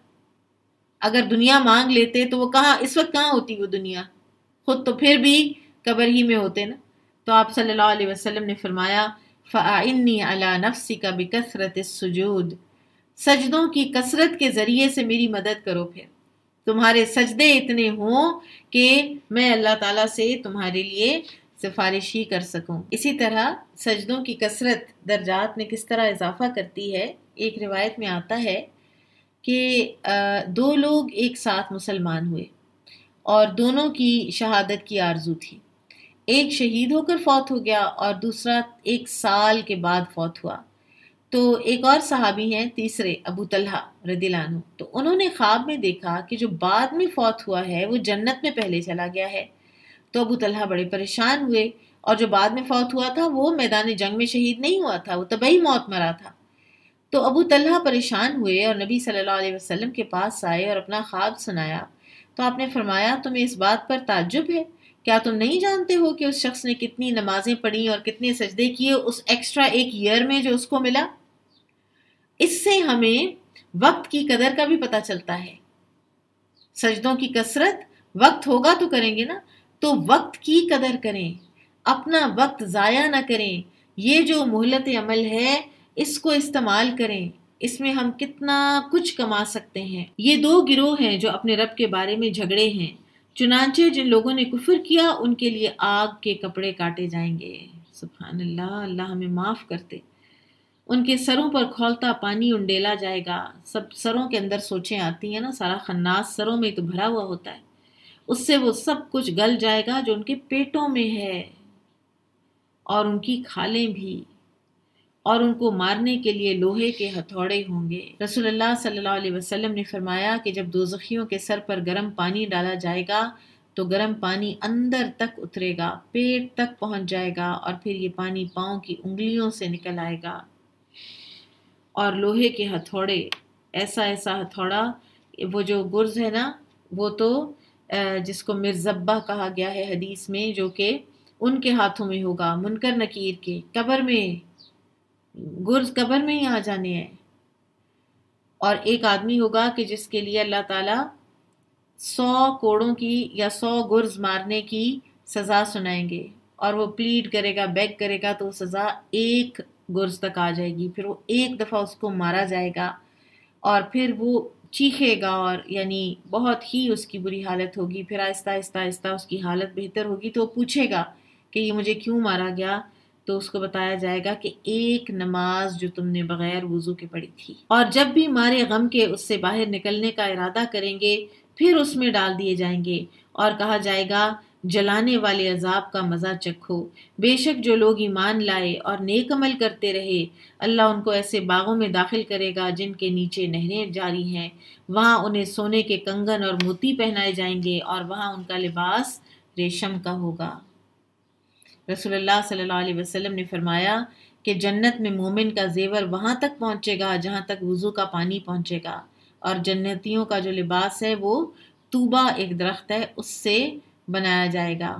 اگر دنیا مانگ لیتے تو وہ کہاں اس وقت کہاں ہوتی وہ دنیا، خود تو پھر بھی قبر ہی میں ہوتے نا۔ تو آپ صلی اللہ علیہ وسلم نے فرمایا فَأَعِنِّي عَلَى نَفْسِكَ بِكَثْرَةِ السُّجُودِ، سجدوں کی کثرت کے ذریعے سے میری مدد کرو، پھر تمہارے سجدے اتنے ہوں کہ میں اللہ تعالیٰ سے تمہارے لیے سفارش ہی کر سکوں۔ اسی طرح سجدوں کی کثرت درجات میں کس طرح اضافہ کرتی ہے۔ ایک روایت میں آتا ہے کہ 2 لوگ ایک ساتھ مسلمان ہوئے اور دونوں کی شہادت کی آرزو تھی، ایک شہید ہو کر فوت ہو گیا اور دوسرا 1 سال کے بعد فوت ہوا۔ تو ایک اور صحابی ہیں تیسرے، ابو طلحہ رضی اللہ عنہ، تو انہوں نے خواب میں دیکھا کہ جو بعد میں فوت ہوا ہے وہ جنت میں پہلے چلا گیا ہے۔ تو ابو طلحہ بڑے پریشان ہوئے، اور جو بعد میں فوت ہوا تھا وہ میدان جنگ میں شہید نہیں ہوا تھا، وہ طبعی موت مرا تھا۔ تو ابو طلحہ پریشان ہوئے اور نبی صلی اللہ علیہ وسلم کے پاس آئے اور اپنا خواب سنایا۔ تو آپ نے فرمایا تمہیں اس بات پر تعجب ہے؟ کیا تم نہیں جانتے ہو کہ اس شخص نے کتنی نمازیں پڑھی اور کتنے سجدے کیے اس ایکسٹرا 1 ایئر میں جو اس کو ملا؟ اس سے ہمیں وقت کی قدر کا بھی پتہ چلتا ہے۔ سجدوں کی کثرت، وقت ہوگا تو کریں گے نا، تو وقت کی قدر کریں، اپنا وقت ضائع نہ کریں۔ یہ جو مہلت عمل ہے اس کو استعمال کریں، اس میں ہم کتنا کچھ کما سکتے ہیں۔ یہ 2 گروہ ہیں جو اپنے رب کے بارے میں جھگڑے ہیں، چنانچہ جن لوگوں نے کفر کیا ان کے لیے آگ کے کپڑے کاٹے جائیں گے۔ سبحان اللہ، اللہ ہمیں معاف کرتے۔ ان کے سروں پر کھولتا پانی انڈیلا جائے گا۔ سب سروں کے اندر سوچیں آتی ہیں نا، سارا خناس سروں میں تو بھرا ہوا ہوتا ہے، اس سے وہ سب کچھ گل جائے گا جو ان کے پیٹوں میں ہے، اور ان کی کھالیں بھی، اور ان کو مارنے کے لیے لوہے کے ہتھوڑے ہوں گے۔ رسول اللہ صلی اللہ علیہ وسلم نے فرمایا کہ جب دوزخیوں کے سر پر گرم پانی ڈالا جائے گا تو گرم پانی اندر تک اترے گا، پیٹ تک پہنچ جائے گا، اور پھر یہ پانی پاؤں کی انگلیوں سے نکل آئے گا، اور لوہے کے ہتھوڑے، ایسا ہتھوڑا، وہ جو گرز ہے نا، وہ تو جس کو مرزبہ کہا گیا ہے حدیث میں، جو کہ ان کے ہاتھوں میں ہوگا، منکر نکیر کے، قبر میں، گرز قبر میں ہی آ جانے ہیں۔ اور ایک آدمی ہوگا کہ جس کے لیے اللہ تعالیٰ 100 کوڑوں کی یا 100 گرز مارنے کی سزا سنائیں گے، اور وہ پلیڈ کرے گا، بیگ کرے گا، تو وہ سزا 1 گرز تک آ جائے گی، پھر وہ 1 دفعہ اس کو مارا جائے گا، اور پھر وہ چیخے گا، اور یعنی بہت ہی اس کی بری حالت ہوگی، پھر آہستہ آہستہ اس کی حالت بہتر ہوگی، تو وہ پوچھے گا کہ یہ مجھے کیوں مارا گیا؟ تو اس کو بتایا جائے گا کہ 1 نماز جو تم نے بغیر وضو کے پڑھی تھی۔ اور جب بھی مارے غم کے اس سے باہر نکلنے کا ارادہ کریں گے پھر اس میں ڈال دیے جائیں گے، اور کہا جائے گا جلانے والے عذاب کا مزہ چکھو۔ بے شک جو لوگ ایمان لائے اور نیک عمل کرتے رہے، اللہ ان کو ایسے باغوں میں داخل کرے گا جن کے نیچے نہریں جاری ہیں، وہاں انہیں سونے کے کنگن اور موتی پہنائے جائیں گے اور وہاں ان کا لباس ریشم کا ہوگا۔ رسول اللہ صلی اللہ علیہ وسلم نے فرمایا کہ جنت میں مومن کا زیور وہاں تک پہنچے گا جہاں تک وضو کا پانی پہنچے گا، اور جنتیوں کا جو لباس ہے وہ طوبہ ایک درخت ہے اس سے بنایا جائے گا،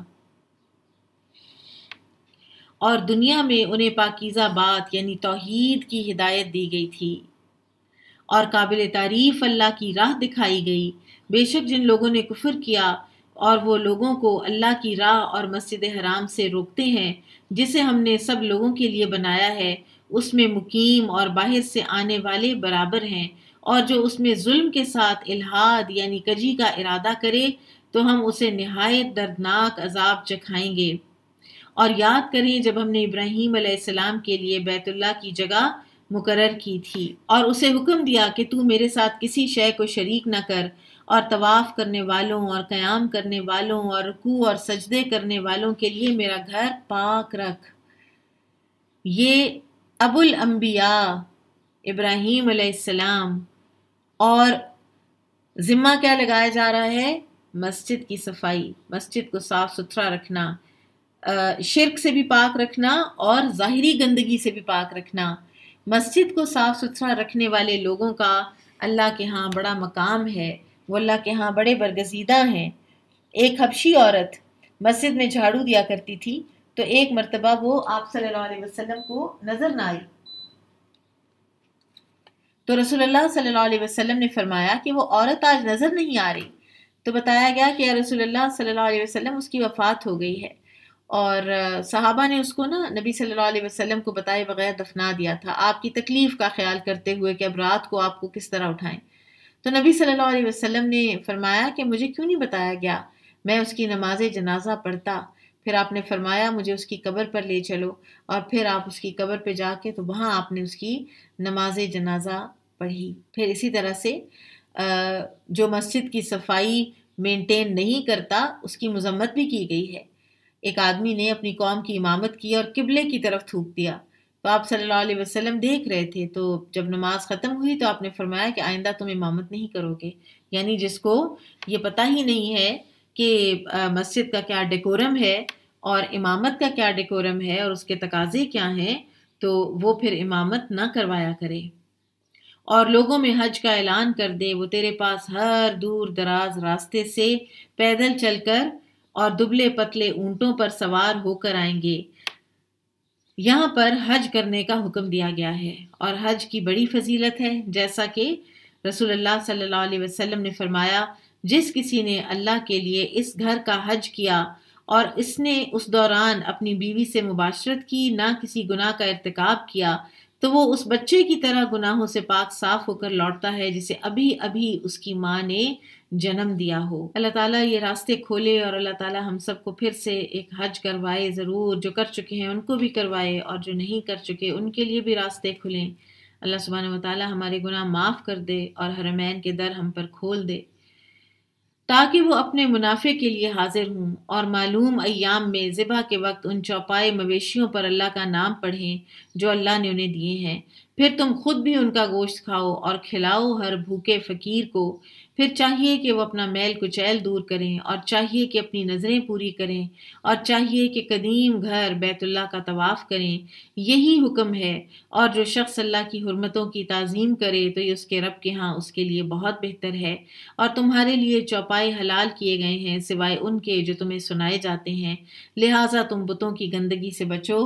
اور دنیا میں انہیں پاکیزہ بات یعنی توحید کی ہدایت دی گئی تھی اور قابل تعریف اللہ کی راہ دکھائی گئی۔ بے شک جن لوگوں نے کفر کیا اور وہ لوگوں کو اللہ کی راہ اور مسجد حرام سے روکتے ہیں جسے ہم نے سب لوگوں کے لیے بنایا ہے، اس میں مقیم اور باہر سے آنے والے برابر ہیں، اور جو اس میں ظلم کے ساتھ الحاد یعنی کجی کا ارادہ کرے تو ہم اسے نہایت دردناک عذاب چکھائیں گے۔ اور یاد کریں جب ہم نے ابراہیم علیہ السلام کے لیے بیت اللہ کی جگہ مقرر کی تھی اور اسے حکم دیا کہ تو میرے ساتھ کسی شے کو شریک نہ کر، اور طواف کرنے والوں اور قیام کرنے والوں اور رکوع اور سجدے کرنے والوں کے لیے میرا گھر پاک رکھ۔ یہ ابو الانبیاء ابراہیم علیہ السلام، اور ذمہ کیا لگایا جا رہا ہے؟ مسجد کی صفائی، مسجد کو صاف ستھرا رکھنا، شرک سے بھی پاک رکھنا اور ظاہری گندگی سے بھی پاک رکھنا۔ مسجد کو صاف ستھرا رکھنے والے لوگوں کا اللہ کے ہاں بڑا مقام ہے، وہ اللہ کے ہاں بڑے برگزیدہ ہیں۔ ایک حبشی عورت مسجد میں جھاڑو دیا کرتی تھی، تو ایک مرتبہ وہ آپ صلی اللہ علیہ وسلم کو نظر نہ آئی، تو رسول اللہ صلی اللہ علیہ وسلم نے فرمایا کہ وہ عورت آج نظر نہیں آ رہی، تو بتایا گیا کہ یا رسول اللہ صلی اللہ علیہ وسلم اس کی وفات ہو گئی ہے، اور صحابہ نے اس کو نبی صلی اللہ علیہ وسلم کو بتائے بغیر دفنا دیا تھا، آپ کی تکلیف کا خیال کرتے ہوئے کہ اب رات کو آپ کو کس طرح اٹھائیں۔ تو نبی صلی اللہ علیہ وسلم نے فرمایا کہ مجھے کیوں نہیں بتایا گیا، میں اس کی نماز جنازہ پڑھتا۔ پھر آپ نے فرمایا مجھے اس کی قبر پر لے چلو، اور پھر آپ اس کی قبر پہ جا کے تو وہاں آپ نے اس کی نماز جنازہ پڑھی۔ پھر اسی طرح سے جو مسجد کی صفائی مینٹین نہیں کرتا اس کی مذمت بھی کی گئی ہے۔ ایک آدمی نے اپنی قوم کی امامت کی اور قبلے کی طرف تھوک دیا، تو آپ صلی اللہ علیہ وسلم دیکھ رہے تھے، تو جب نماز ختم ہوئی تو آپ نے فرمایا کہ آئندہ تم امامت نہیں کرو گے، یعنی جس کو یہ پتہ ہی نہیں ہے کہ مسجد کا کیا ڈیکورم ہے اور امامت کا کیا ڈیکورم ہے اور اس کے تقاضے کیا ہیں، تو وہ پھر امامت نہ کروایا کرے۔ اور لوگوں میں حج کا اعلان کر دے، وہ تیرے پاس ہر دور دراز راستے سے پیدل چل کر اور دبلے پتلے اونٹوں پر سوار ہو کر آئیں گے۔ یہاں پر حج کرنے کا حکم دیا گیا ہے، اور حج کی بڑی فضیلت ہے، جیسا کہ رسول اللہ صلی اللہ علیہ وسلم نے فرمایا جس کسی نے اللہ کے لیے اس گھر کا حج کیا اور اس نے اس دوران اپنی بیوی سے مباشرت کی، نہ کسی گناہ کا ارتکاب کیا، تو وہ اس بچے کی طرح گناہوں سے پاک صاف ہو کر لوٹتا ہے جسے ابھی ابھی اس کی ماں نے جنم دیا ہو۔ اللہ تعالیٰ یہ راستے کھولے، اور اللہ تعالیٰ ہم سب کو پھر سے ایک حج کروائے، ضرور جو کر چکے ہیں ان کو بھی کروائے، اور جو نہیں کر چکے ان کے لیے بھی راستے کھلیں۔ اللہ سبحانہ وتعالیٰ ہمارے گناہ معاف کر دے اور حرمین کے در ہم پر کھول دے، تاکہ وہ اپنے منافع کے لیے حاضر ہوں اور معلوم ایام میں ذبح کے وقت ان چوپائے مویشیوں پر اللہ کا نام پڑھیں جو اللہ نے انہیں دیے ہیں۔ پھر تم خود بھی ان کا گوشت کھاؤ اور کھلاؤ ہر بھوکے فقیر کو۔ پھر چاہیے کہ وہ اپنا میل کچیل دور کریں، اور چاہیے کہ اپنی نظریں پوری کریں، اور چاہیے کہ قدیم گھر بیت اللہ کا طواف کریں۔ یہی حکم ہے، اور جو شخص اللہ کی حرمتوں کی تعظیم کرے تو یہ اس کے رب کے ہاں اس کے لیے بہت بہتر ہے۔ اور تمہارے لیے چوپائے حلال کیے گئے ہیں سوائے ان کے جو تمہیں سنائے جاتے ہیں، لہٰذا تم بتوں کی گندگی سے بچو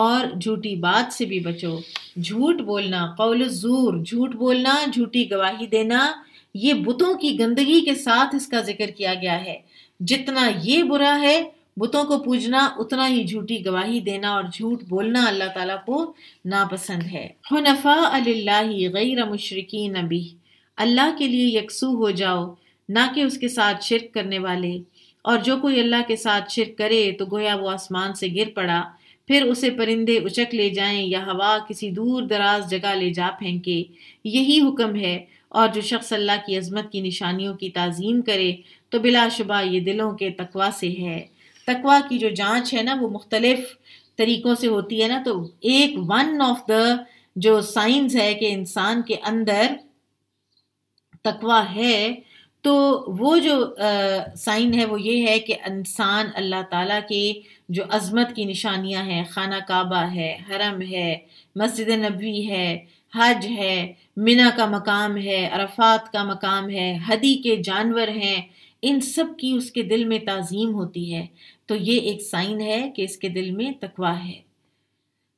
اور جھوٹی بات سے بھی بچو۔ جھوٹ بولنا، قول الزور، جھوٹ بولنا، جھوٹی گواہی دینا، یہ بتوں کی گندگی کے ساتھ اس کا ذکر کیا گیا ہے۔ جتنا یہ برا ہے بتوں کو پوجنا، اتنا ہی جھوٹی گواہی دینا اور جھوٹ بولنا اللہ تعالیٰ کو ناپسند ہے۔ حنفاء للہ غیر مشرکین بہ، اللہ کے لیے یکسو ہو جاؤ، نہ کہ اس کے ساتھ شرک کرنے والے، اور جو کوئی اللہ کے ساتھ شرک کرے تو گویا وہ آسمان سے گر پڑا، پھر اسے پرندے اچک لے جائیں یا ہوا کسی دور دراز جگہ لے جا پھینکے۔ یہی حکم ہے، اور جو شخص اللہ کی عظمت کی نشانیوں کی تعظیم کرے تو بلا شبہ یہ دلوں کے تقوی سے ہے۔ تقویٰ کی جو جانچ ہے نا وہ مختلف طریقوں سے ہوتی ہے نا، تو ایک ون آف دا جو سائنز ہے کہ انسان کے اندر تقویٰ ہے، تو وہ جو سائن ہے وہ یہ ہے کہ انسان اللہ تعالیٰ کے جو عظمت کی نشانیاں ہیں، خانہ کعبہ ہے، حرم ہے، مسجد نبوی ہے، حج ہے، منی کا مقام ہے، عرفات کا مقام ہے، ہدی کے جانور ہیں، ان سب کی اس کے دل میں تعظیم ہوتی ہے، تو یہ ایک سائن ہے کہ اس کے دل میں تقویٰ ہے۔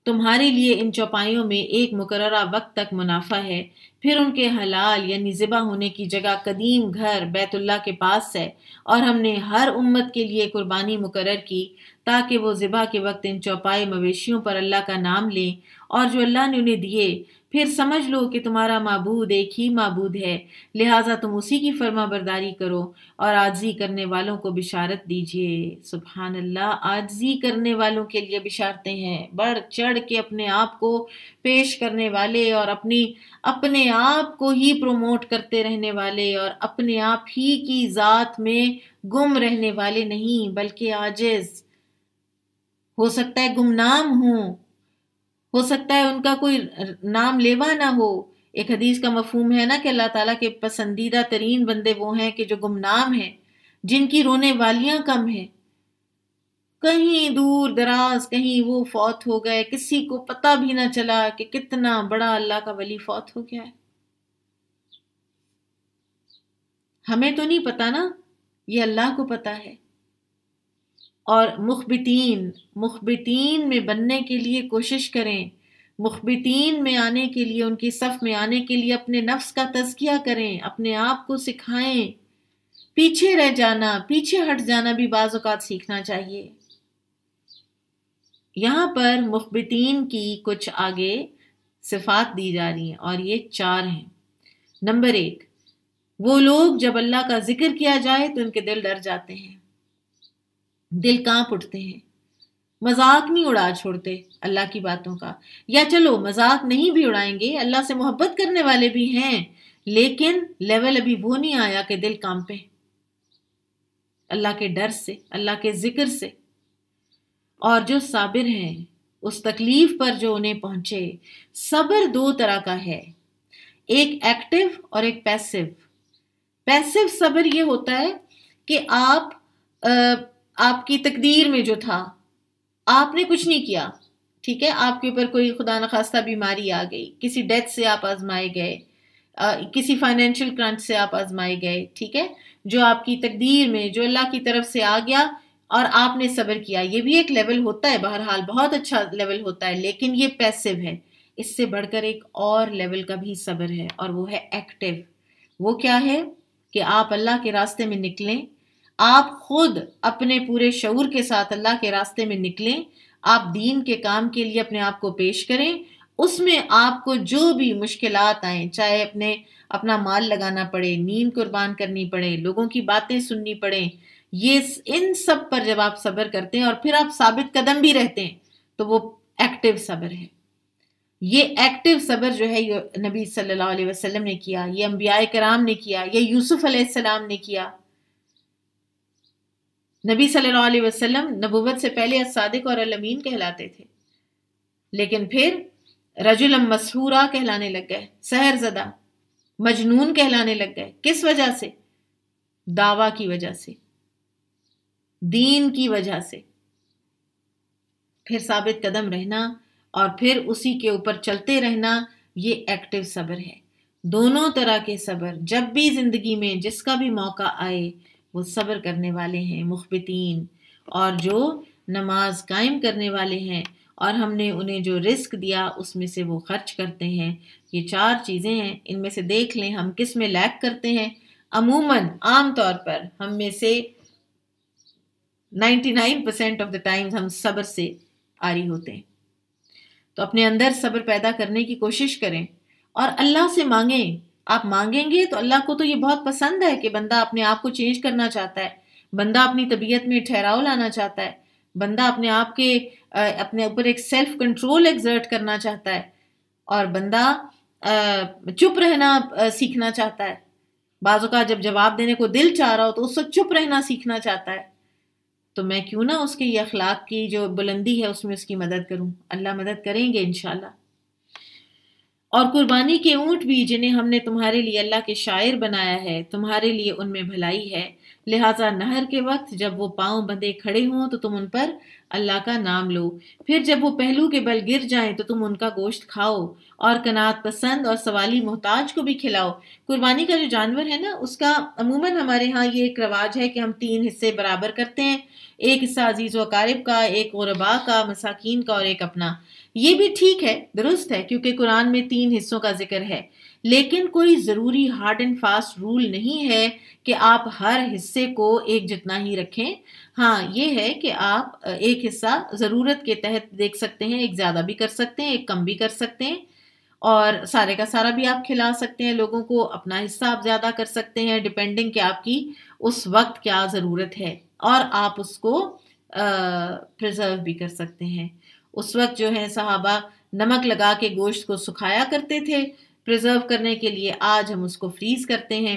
تمہارے لیے ان چوپائیوں میں ایک مقررہ وقت تک منافع ہے، پھر ان کے حلال یعنی ذبح ہونے کی جگہ قدیم گھر بیت اللہ کے پاس ہے، اور ہم نے ہر امت کے لیے قربانی مقرر کی تاکہ وہ ذبح کے وقت ان چوپائے مویشیوں پر اللہ کا نام لیں اور جو اللہ نے انہیں دیے، پھر سمجھ لو کہ تمہارا معبود ایک ہی معبود ہے، لہٰذا تم اسی کی فرما برداری کرو اور عاجزی کرنے والوں کو بشارت دیجیے۔ سبحان اللہ، عاجزی کرنے والوں کے لیے بشارتیں ہیں، بڑھ چڑھ کے اپنے آپ کو پیش کرنے والے اور اپنے آپ کو ہی پروموٹ کرتے رہنے والے اور اپنے آپ ہی کی ذات میں گم رہنے والے نہیں، بلکہ عاجز۔ ہو سکتا ہے گمنام ہوں، ہو سکتا ہے ان کا کوئی نام لیوا نہ ہو۔ ایک حدیث کا مفہوم ہے نا کہ اللہ تعالیٰ کے پسندیدہ ترین بندے وہ ہیں کہ جو گمنام ہیں، جن کی رونے والیاں کم ہیں، کہیں دور دراز کہیں وہ فوت ہو گئے، کسی کو پتہ بھی نہ چلا کہ کتنا بڑا اللہ کا ولی فوت ہو گیا ہے۔ ہمیں تو نہیں پتا نا، یہ اللہ کو پتا ہے۔ اور مخبتین میں بننے کے لیے کوشش کریں، مخبتین میں آنے کے لیے، ان کی صف میں آنے کے لیے اپنے نفس کا تزکیہ کریں، اپنے آپ کو سکھائیں۔ پیچھے رہ جانا، پیچھے ہٹ جانا بھی بعض اوقات سیکھنا چاہیے۔ یہاں پر مخبتین کی کچھ آگے صفات دی جا رہی ہیں اور یہ 4 ہیں۔ نمبر 1، وہ لوگ جب اللہ کا ذکر کیا جائے تو ان کے دل ڈر جاتے ہیں، دل کانپ اٹھتے ہیں، مذاق نہیں اڑا چھوڑتے اللہ کی باتوں کا، یا چلو مذاق نہیں بھی اڑائیں گے، اللہ سے محبت کرنے والے بھی ہیں، لیکن لیول ابھی وہ نہیں آیا کہ دل کانپے اللہ کے ڈر سے، اللہ کے ذکر سے۔ اور جو صابر ہیں اس تکلیف پر جو انہیں پہنچے، صبر 2 طرح کا ہے، ایک ایکٹیو اور ایک پیسو۔ پیسو صبر یہ ہوتا ہے کہ آپ کی تقدیر میں جو تھا، آپ نے کچھ نہیں کیا، ٹھیک ہے، آپ کے اوپر کوئی خدا نخواستہ بیماری آ گئی، کسی ڈیتھ سے آپ آزمائے گئے، کسی فائنینشیل کرنچ سے آپ آزمائے گئے، ٹھیک ہے، جو آپ کی تقدیر میں جو اللہ کی طرف سے آ گیا اور آپ نے صبر کیا، یہ بھی ایک لیول ہوتا ہے، بہرحال بہت اچھا لیول ہوتا ہے، لیکن یہ پیسو ہے۔ اس سے بڑھ کر ایک اور لیول کا بھی صبر ہے اور وہ ہے ایکٹیو۔ وہ کیا ہے کہ آپ اللہ کے راستے میں نکلیں، آپ خود اپنے پورے شعور کے ساتھ اللہ کے راستے میں نکلیں، آپ دین کے کام کے لیے اپنے آپ کو پیش کریں، اس میں آپ کو جو بھی مشکلات آئیں، چاہے اپنا مال لگانا پڑے، نیند قربان کرنی پڑے، لوگوں کی باتیں سننی پڑیں، ان سب پر جب آپ صبر کرتے ہیں اور پھر آپ ثابت قدم بھی رہتے ہیں تو وہ ایکٹیو صبر ہے۔ یہ ایکٹیو صبر جو ہے یہ نبی صلی اللہ علیہ وسلم نے کیا، یہ انبیاء کرام نے کیا، یہ یوسف علیہ السلام نے کیا۔ نبی صلی اللہ علیہ وسلم نبوت سے پہلے الصادق اور الامین کہلاتے تھے، لیکن پھر رجل مسحورا کہلانے لگ گئے، سحر زدہ، مجنون کہلانے لگ گئے۔ کس وجہ سے؟ دعویٰ کی وجہ سے، دین کی وجہ سے۔ پھر ثابت قدم رہنا اور پھر اسی کے اوپر چلتے رہنا، یہ ایکٹیو صبر ہے۔ دونوں طرح کے صبر جب بھی زندگی میں جس کا بھی موقع آئے وہ صبر کرنے والے ہیں مخبتین، اور جو نماز قائم کرنے والے ہیں اور ہم نے انہیں جو رزق دیا اس میں سے وہ خرچ کرتے ہیں۔ یہ 4 چیزیں ہیں، ان میں سے دیکھ لیں ہم کس میں لیک کرتے ہیں۔ عام طور پر ہم میں سے 99% آف دا ٹائمز ہم صبر سے عاری ہوتے ہیں، تو اپنے اندر صبر پیدا کرنے کی کوشش کریں اور اللہ سے مانگیں۔ آپ مانگیں گے تو اللہ کو تو یہ بہت پسند ہے کہ بندہ اپنے آپ کو چینج کرنا چاہتا ہے، بندہ اپنی طبیعت میں ٹھہراؤ لانا چاہتا ہے، بندہ اپنے آپ کے اپنے اوپر ایک سیلف کنٹرول ایگزرٹ کرنا چاہتا ہے، اور بندہ چپ رہنا سیکھنا چاہتا ہے۔ بعض اوقات جب جواب دینے کو دل چاہ رہا ہو تو اس وقت چپ رہنا سیکھنا چاہتا ہے۔ تو میں کیوں نہ اس کے یہ اخلاق کی جو بلندی ہے اس میں اس کی مدد کروں. اللہ مدد کریں گے انشاءاللہ. اور قربانی کے اونٹ بھی جنہیں ہم نے تمہارے لیے اللہ کے شاعر بنایا ہے، تمہارے لیے ان میں بھلائی ہے، لہٰذا نہر کے وقت جب وہ پاؤں بندھے کھڑے ہوں تو تم ان پر اللہ کا نام لو، پھر جب وہ پہلو کے بل گر جائیں تو تم ان کا گوشت کھاؤ، اور قناعت پسند اور سوالی محتاج کو بھی کھلاؤ. قربانی کا جو جانور ہے نا، اس کا عموماً ہمارے ہاں یہ ایک رواج ہے کہ ہم 3 حصے برابر کرتے ہیں، ایک حصہ عزیز و اقارب کا، ایک غربا کا، مساکین کا، اور ایک اپنا. یہ بھی ٹھیک ہے، درست ہے، کیونکہ قرآن میں 3 حصوں کا ذکر ہے، لیکن کوئی ضروری ہارڈ اینڈ فاسٹ رول نہیں ہے کہ آپ ہر حصے کو ایک جتنا ہی رکھیں. ہاں یہ ہے کہ آپ ایک حصہ ضرورت کے تحت دیکھ سکتے ہیں، ایک زیادہ بھی کر سکتے ہیں، ایک کم بھی کر سکتے ہیں، اور سارے کا سارا بھی آپ کھلا سکتے ہیں لوگوں کو. اپنا حصہ آپ زیادہ کر سکتے ہیں ڈپینڈنگ کہ آپ کی اس وقت کیا ضرورت ہے، اور آپ اس کو پریزرو بھی کر سکتے ہیں. اس وقت جو ہے صحابہ نمک لگا کے گوشت کو سکھایا کرتے تھے پریزرو کرنے کے لیے، آج ہم اس کو فریز کرتے ہیں.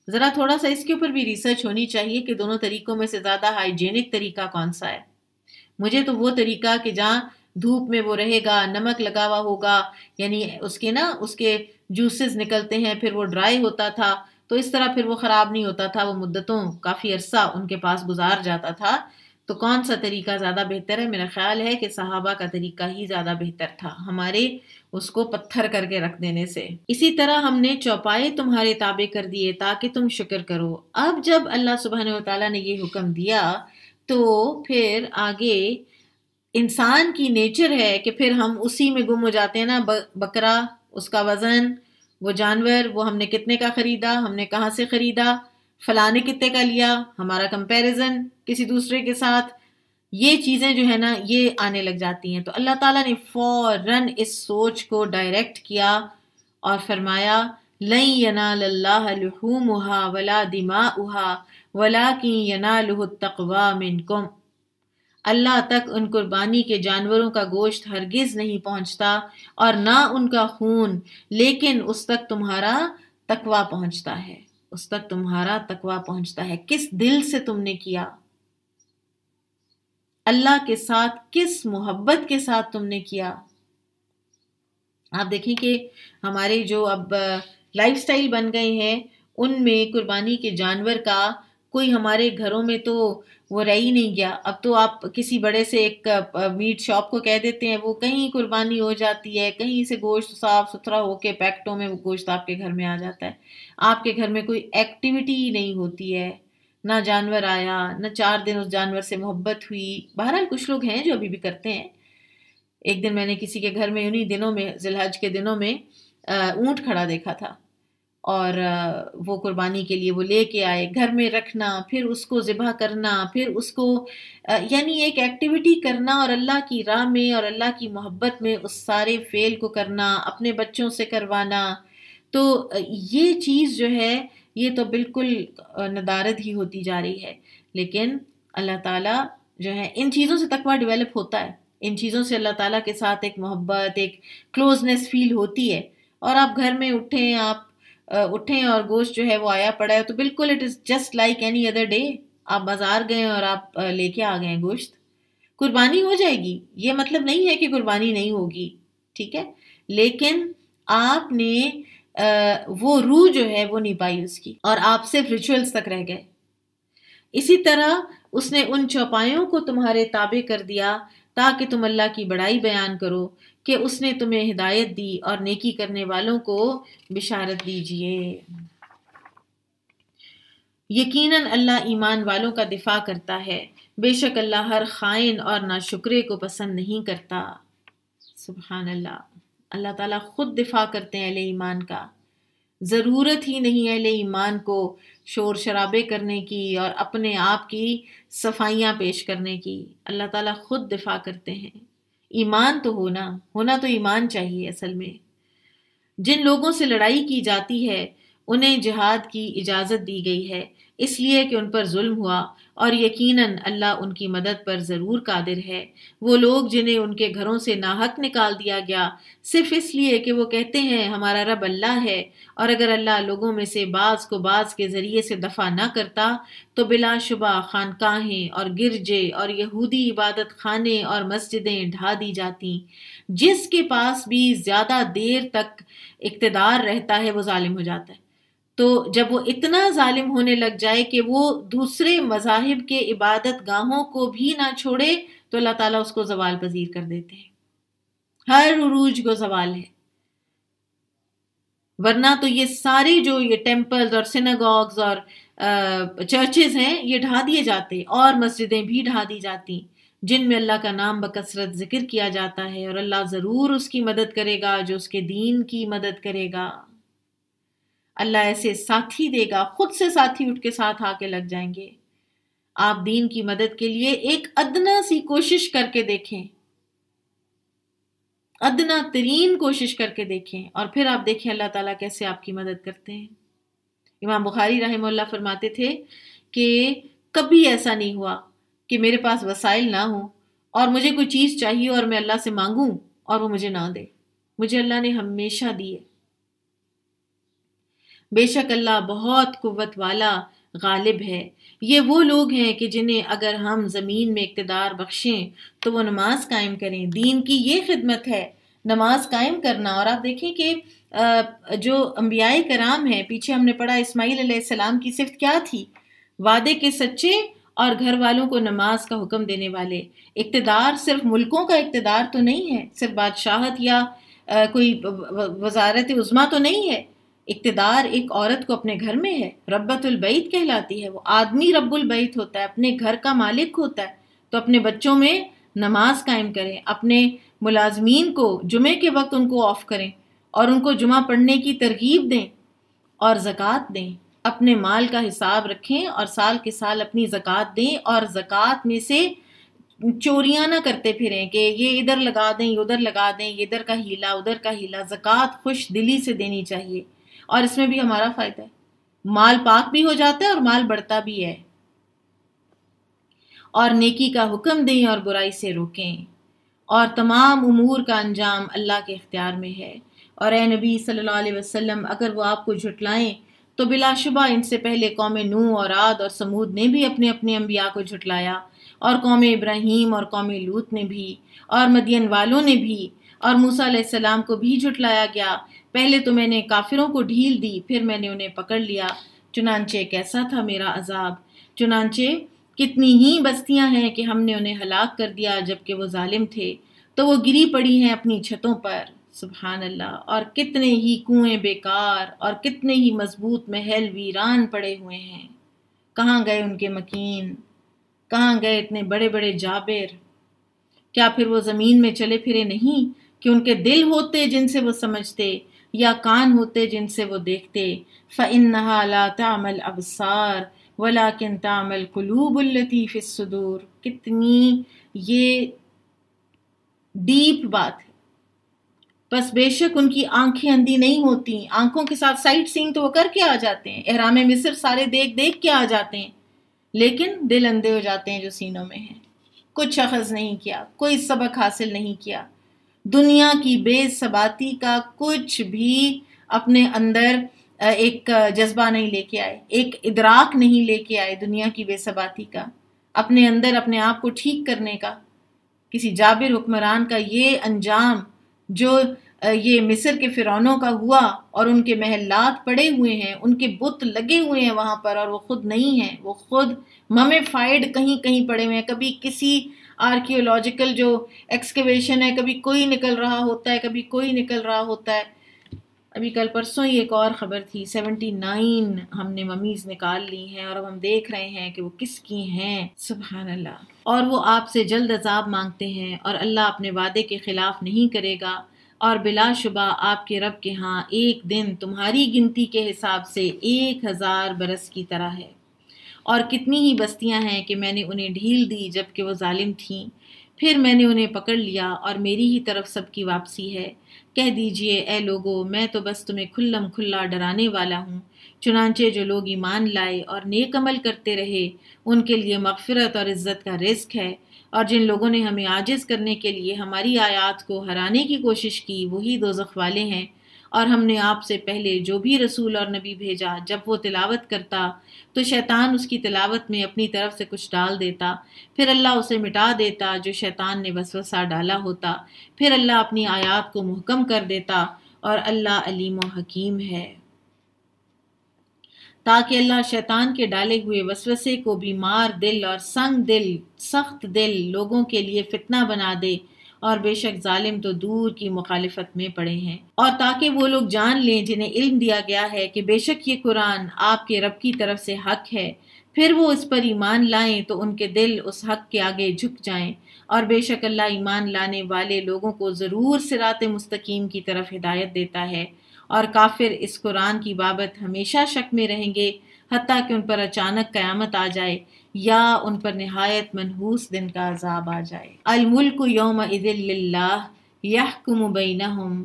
ذرا تھوڑا سا اس کے اوپر بھی ریسرچ ہونی چاہیے کہ دونوں طریقوں میں سے زیادہ ہائیجینک طریقہ کون سا ہے. مجھے تو وہ طریقہ کہ جہاں دھوپ میں وہ رہے گا، نمک لگا ہوا ہوگا، یعنی اس کے جوسز نکلتے ہیں پھر وہ ڈرائی ہوتا تھا، تو اس طرح پھر وہ خراب نہیں ہوتا تھا، وہ مدتوں کافی عرصہ ان کے پاس گزار جاتا تھا. تو کون سا طریقہ زیادہ بہتر ہے؟ میرا خیال ہے کہ صحابہ کا طریقہ ہی زیادہ بہتر تھا ہمارے اس کو پتھر کر کے رکھ دینے سے. اسی طرح ہم نے چوپائے تمہارے تابع کر دیے تاکہ تم شکر کرو. اب جب اللہ سبحانہ و تعالیٰ نے یہ حکم دیا تو پھر آگے انسان کی نیچر ہے کہ پھر ہم اسی میں گم ہو جاتے ہیں نا. بکرا، اس کا وزن، وہ جانور، وہ ہم نے کتنے کا خریدا، ہم نے کہاں سے خریدا، فلاں نے کتنے کا لیا، ہمارا کمپیریزن کسی دوسرے کے ساتھ، یہ چیزیں جو ہے نا یہ آنے لگ جاتی ہیں. تو اللہ تعالیٰ نے فوراً اس سوچ کو ڈائریکٹ کیا اور فرمایا لَن يَنَالَ اللَّهَ لُحُومُهَا وَلَا دِمَاؤُهَا وَلَكِن يَنَالُهُ التَّقْوَى مِنكُمْ. اللہ تک ان قربانی کے جانوروں کا گوشت ہرگز نہیں پہنچتا اور نہ ان کا خون، لیکن اس تک تمہارا تقویٰ پہنچتا ہے. اس تک تمہارا تقویٰ پہنچتا ہے. کس دل سے تم نے کیا، اللہ کے ساتھ کس محبت کے ساتھ تم نے کیا. آپ دیکھیں کہ ہمارے جو اب لائف سٹائل بن گئے ہیں ان میں قربانی کے جانور کا کوئی ہمارے گھروں میں تو وہ رہ ہی نہیں گیا. اب تو آپ کسی بڑے سے ایک میٹ شاپ کو کہہ دیتے ہیں، وہ کہیں قربانی ہو جاتی ہے، کہیں سے گوشت صاف ستھرا ہو کے پیکٹوں میں وہ گوشت آپ کے گھر میں آ جاتا ہے. آپ کے گھر میں کوئی ایکٹیویٹی ہی نہیں ہوتی ہے، نہ جانور آیا، نہ 4 دن اس جانور سے محبت ہوئی. بہرحال کچھ لوگ ہیں جو ابھی بھی کرتے ہیں. ایک دن میں نے کسی کے گھر میں انہی دنوں میں ذی الحج کے دنوں میں اونٹ کھڑا دیکھا تھا، اور وہ قربانی کے لیے وہ لے کے آئے، گھر میں رکھنا، پھر اس کو ذبح کرنا، پھر اس کو یعنی ایک ایکٹیویٹی کرنا اور اللہ کی راہ میں اور اللہ کی محبت میں اس سارے فعل کو کرنا، اپنے بچوں سے کروانا. تو یہ چیز جو ہے یہ تو بالکل ندارت ہی ہوتی جا رہی ہے. لیکن اللہ تعالیٰ جو ہے ان چیزوں سے تقویٰ ڈیولپ ہوتا ہے، ان چیزوں سے اللہ تعالیٰ کے ساتھ ایک محبت، ایک کلوزنس فیل ہوتی ہے. اور آپ گھر میں اٹھیں اور گوشت جو ہے وہ آیا پڑا ہے تو بالکل it is just like any other day. آپ بازار گئے اور آپ لے کے آ گئے گوشت، قربانی ہو جائے گی، یہ مطلب نہیں ہے کہ قربانی نہیں ہوگی، ٹھیک ہے، لیکن آپ نے وہ روح جو ہے وہ نہیں پائی اس کی، اور آپ صرف ریچولز تک رہ گئے. اسی طرح اس نے ان چوپایوں کو تمہارے تابع کر دیا تاکہ تم اللہ کی بڑائی بیان کرو کہ اس نے تمہیں ہدایت دی اور نیکی کرنے والوں کو بشارت دیجئے. یقیناً اللہ ایمان والوں کا دفاع کرتا ہے، بے شک اللہ ہر خائن اور ناشکرے کو پسند نہیں کرتا. سبحان اللہ. اللہ تعالیٰ خود دفاع کرتے ہیں اہل ایمان کا. ضرورت ہی نہیں اہل ایمان کو شور شرابے کرنے کی اور اپنے آپ کی صفائیاں پیش کرنے کی. اللہ تعالیٰ خود دفاع کرتے ہیں. ایمان تو ہونا تو ایمان چاہیے. اصل میں جن لوگوں سے لڑائی کی جاتی ہے انہیں جہاد کی اجازت دی گئی ہے، اس لیے کہ ان پر ظلم ہوا، اور یقیناً اللہ ان کی مدد پر ضرور قادر ہے۔ وہ لوگ جنہیں ان کے گھروں سے ناحق نکال دیا گیا صرف اس لیے کہ وہ کہتے ہیں ہمارا رب اللہ ہے، اور اگر اللہ لوگوں میں سے بعض کو بعض کے ذریعے سے دفع نہ کرتا تو بلا شبہ خانقاہیں اور گرجے اور یہودی عبادت خانے اور مسجدیں ڈھا دی جاتی۔ جس کے پاس بھی زیادہ دیر تک اقتدار رہتا ہے وہ ظالم ہو جاتا ہے۔ تو جب وہ اتنا ظالم ہونے لگ جائے کہ وہ دوسرے مذاہب کے عبادت گاہوں کو بھی نہ چھوڑے تو اللہ تعالیٰ اس کو زوال پذیر کر دیتے ہیں، ہر عروج کو زوال ہے۔ ورنہ تو یہ ساری جو یہ ٹیمپلز اور سیناگوگز اور چرچز ہیں یہ ڈھا دیے جاتے، اور مسجدیں بھی ڈھا دی جاتی جن میں اللہ کا نام بکثرت ذکر کیا جاتا ہے، اور اللہ ضرور اس کی مدد کرے گا جو اس کے دین کی مدد کرے گا۔ اللہ ایسے ساتھی دے گا، خود سے ساتھی اٹھ کے ساتھ آ کے لگ جائیں گے۔ آپ دین کی مدد کے لیے ایک ادنا سی کوشش کر کے دیکھیں، ادنا ترین کوشش کر کے دیکھیں، اور پھر آپ دیکھیں اللہ تعالیٰ کیسے آپ کی مدد کرتے ہیں۔ امام بخاری رحمہ اللہ فرماتے تھے کہ کبھی ایسا نہیں ہوا کہ میرے پاس وسائل نہ ہوں اور مجھے کوئی چیز چاہیے اور میں اللہ سے مانگوں اور وہ مجھے نہ دے، مجھے اللہ نے ہمیشہ دیے۔ بے شک اللہ بہت قوت والا غالب ہے۔ یہ وہ لوگ ہیں کہ جنہیں اگر ہم زمین میں اقتدار بخشیں تو وہ نماز قائم کریں۔ دین کی یہ خدمت ہے، نماز قائم کرنا۔ اور آپ دیکھیں کہ جو انبیاء کرام ہیں، پیچھے ہم نے پڑھا اسماعیل علیہ السلام کی صفت کیا تھی؟ وعدے کے سچے اور گھر والوں کو نماز کا حکم دینے والے۔ اقتدار صرف ملکوں کا اقتدار تو نہیں ہے، صرف بادشاہت یا کوئی وزارت عظمیٰ تو نہیں ہے۔ اقتدار ایک عورت کو اپنے گھر میں ہے، ربۃ البیت کہلاتی ہے۔ وہ آدمی رب البیت ہوتا ہے، اپنے گھر کا مالک ہوتا ہے، تو اپنے بچوں میں نماز قائم کریں، اپنے ملازمین کو جمعے کے وقت ان کو آف کریں اور ان کو جمعہ پڑھنے کی ترغیب دیں اور زکوٰۃ دیں۔ اپنے مال کا حساب رکھیں اور سال کے سال اپنی زکوٰۃ دیں، اور زکوٰۃ میں سے چوریاں نہ کرتے پھریں کہ یہ ادھر لگا دیں، یہ ادھر لگا دیں، یہ ادھر کا ہیلا ادھر کا ہیلا۔ زکوٰۃ خوش دلی سے دینی چاہیے، اور اس میں بھی ہمارا فائدہ ہے، مال پاک بھی ہو جاتا ہے اور مال بڑھتا بھی ہے۔ اور نیکی کا حکم دیں اور برائی سے روکیں، اور تمام امور کا انجام اللہ کے اختیار میں ہے۔ اور اے نبی صلی اللہ علیہ وسلم، اگر وہ آپ کو جھٹلائیں تو بلا شبہ ان سے پہلے قوم نوح اور عاد اور سمود نے بھی اپنے اپنے انبیاء کو جھٹلایا، اور قوم ابراہیم اور قوم لوط نے بھی، اور مدین والوں نے بھی، اور موسیٰ علیہ السلام کو بھی جھٹلایا گیا۔ پہلے تو میں نے کافروں کو ڈھیل دی، پھر میں نے انہیں پکڑ لیا، چنانچہ کیسا تھا میرا عذاب۔ چنانچہ کتنی ہی بستیاں ہیں کہ ہم نے انہیں ہلاک کر دیا جبکہ وہ ظالم تھے، تو وہ گری پڑی ہیں اپنی چھتوں پر، سبحان اللہ۔ اور کتنے ہی کنویں بیکار اور کتنے ہی مضبوط محل ویران پڑے ہوئے ہیں۔ کہاں گئے ان کے مکین؟ کہاں گئے اتنے بڑے بڑے جابر؟ کیا پھر وہ زمین میں چلے پھرے نہیں کہ ان کے دل ہوتے جن سے وہ سمجھتے، یا کان ہوتے جن سے وہ دیکھتے؟ فَإِنَّهَا لَا تَعْمَى الْأَبْصَارُ وَلَكِنْ تَعْمَى الْقُلُوبُ الَّتِي فِي الصُّدُورِ۔ کتنی یہ ڈیپ بات ہے۔ بس بے شک ان کی آنکھیں اندھی نہیں ہوتی، آنکھوں کے ساتھ سائٹ سینگ تو وہ کر کے آ جاتے ہیں، احرام مصر سارے دیکھ دیکھ کے آ جاتے ہیں، لیکن دل اندھے ہو جاتے ہیں جو سینوں میں ہیں۔ کچھ اخذ نہیں کیا، کوئی سبق حاصل نہیں کیا، دنیا کی بے ثباتی کا کچھ بھی اپنے اندر ایک جذبہ نہیں لے کے آئے، ایک ادراک نہیں لے کے آئے دنیا کی بے ثباتی کا، اپنے اندر اپنے آپ کو ٹھیک کرنے کا۔ کسی جابر حکمران کا یہ انجام جو یہ مصر کے فرعونوں کا ہوا، اور ان کے محلات پڑے ہوئے ہیں، ان کے بت لگے ہوئے ہیں وہاں پر، اور وہ خود نہیں ہیں، وہ خود ممیفائڈ کہیں کہیں پڑے ہوئے ہیں۔ کبھی کسی آرکیولوجیکل جو ایکسکیویشن ہے، کبھی کوئی نکل رہا ہوتا ہے، کبھی کوئی نکل رہا ہوتا ہے۔ ابھی کل پرسوں ہی ایک اور خبر تھی، 79 ہم نے ممیز نکال لی ہیں، اور اب ہم دیکھ رہے ہیں کہ وہ کس کی ہیں، سبحان اللہ۔ اور وہ آپ سے جلد عذاب مانگتے ہیں، اور اللہ اپنے وعدے کے خلاف نہیں کرے گا، اور بلا شبہ آپ کے رب کے ہاں ایک دن تمہاری گنتی کے حساب سے 1000 برس کی طرح ہے۔ اور کتنی ہی بستیاں ہیں کہ میں نے انہیں ڈھیل دی جبکہ وہ ظالم تھیں، پھر میں نے انہیں پکڑ لیا، اور میری ہی طرف سب کی واپسی ہے۔ کہہ دیجئے اے لوگو، میں تو بس تمہیں کھلم کھلا ڈرانے والا ہوں، چنانچہ جو لوگ ایمان لائے اور نیک عمل کرتے رہے ان کے لیے مغفرت اور عزت کا رزق ہے، اور جن لوگوں نے ہمیں عاجز کرنے کے لیے ہماری آیات کو ہرانے کی کوشش کی وہی دوزخ والے ہیں۔ اور ہم نے آپ سے پہلے جو بھی رسول اور نبی بھیجا جب وہ تلاوت کرتا تو شیطان اس کی تلاوت میں اپنی طرف سے کچھ ڈال دیتا، پھر اللہ اسے مٹا دیتا جو شیطان نے وسوسہ ڈالا ہوتا، پھر اللہ اپنی آیات کو محکم کر دیتا، اور اللہ علیم و حکیم ہے۔ تاکہ اللہ شیطان کے ڈالے ہوئے وسوسے کو بیمار دل اور سنگ دل، سخت دل لوگوں کے لیے فتنہ بنا دے، اور بے شک ظالم تو دور کی مخالفت میں پڑے ہیں۔ اور تاکہ وہ لوگ جان لیں جنہیں علم دیا گیا ہے کہ بے شک یہ قرآن آپ کے رب کی طرف سے حق ہے، پھر وہ اس پر ایمان لائیں تو ان کے دل اس حق کے آگے جھک جائیں، اور بے شک اللہ ایمان لانے والے لوگوں کو ضرور صراط مستقیم کی طرف ہدایت دیتا ہے۔ اور کافر اس قرآن کی بابت ہمیشہ شک میں رہیں گے حتیٰ کہ ان پر اچانک قیامت آ جائے یا ان پر نہایت منحوس دن کا عذاب آ جائے۔ الملک یومئذ للہ یحکم بینہم،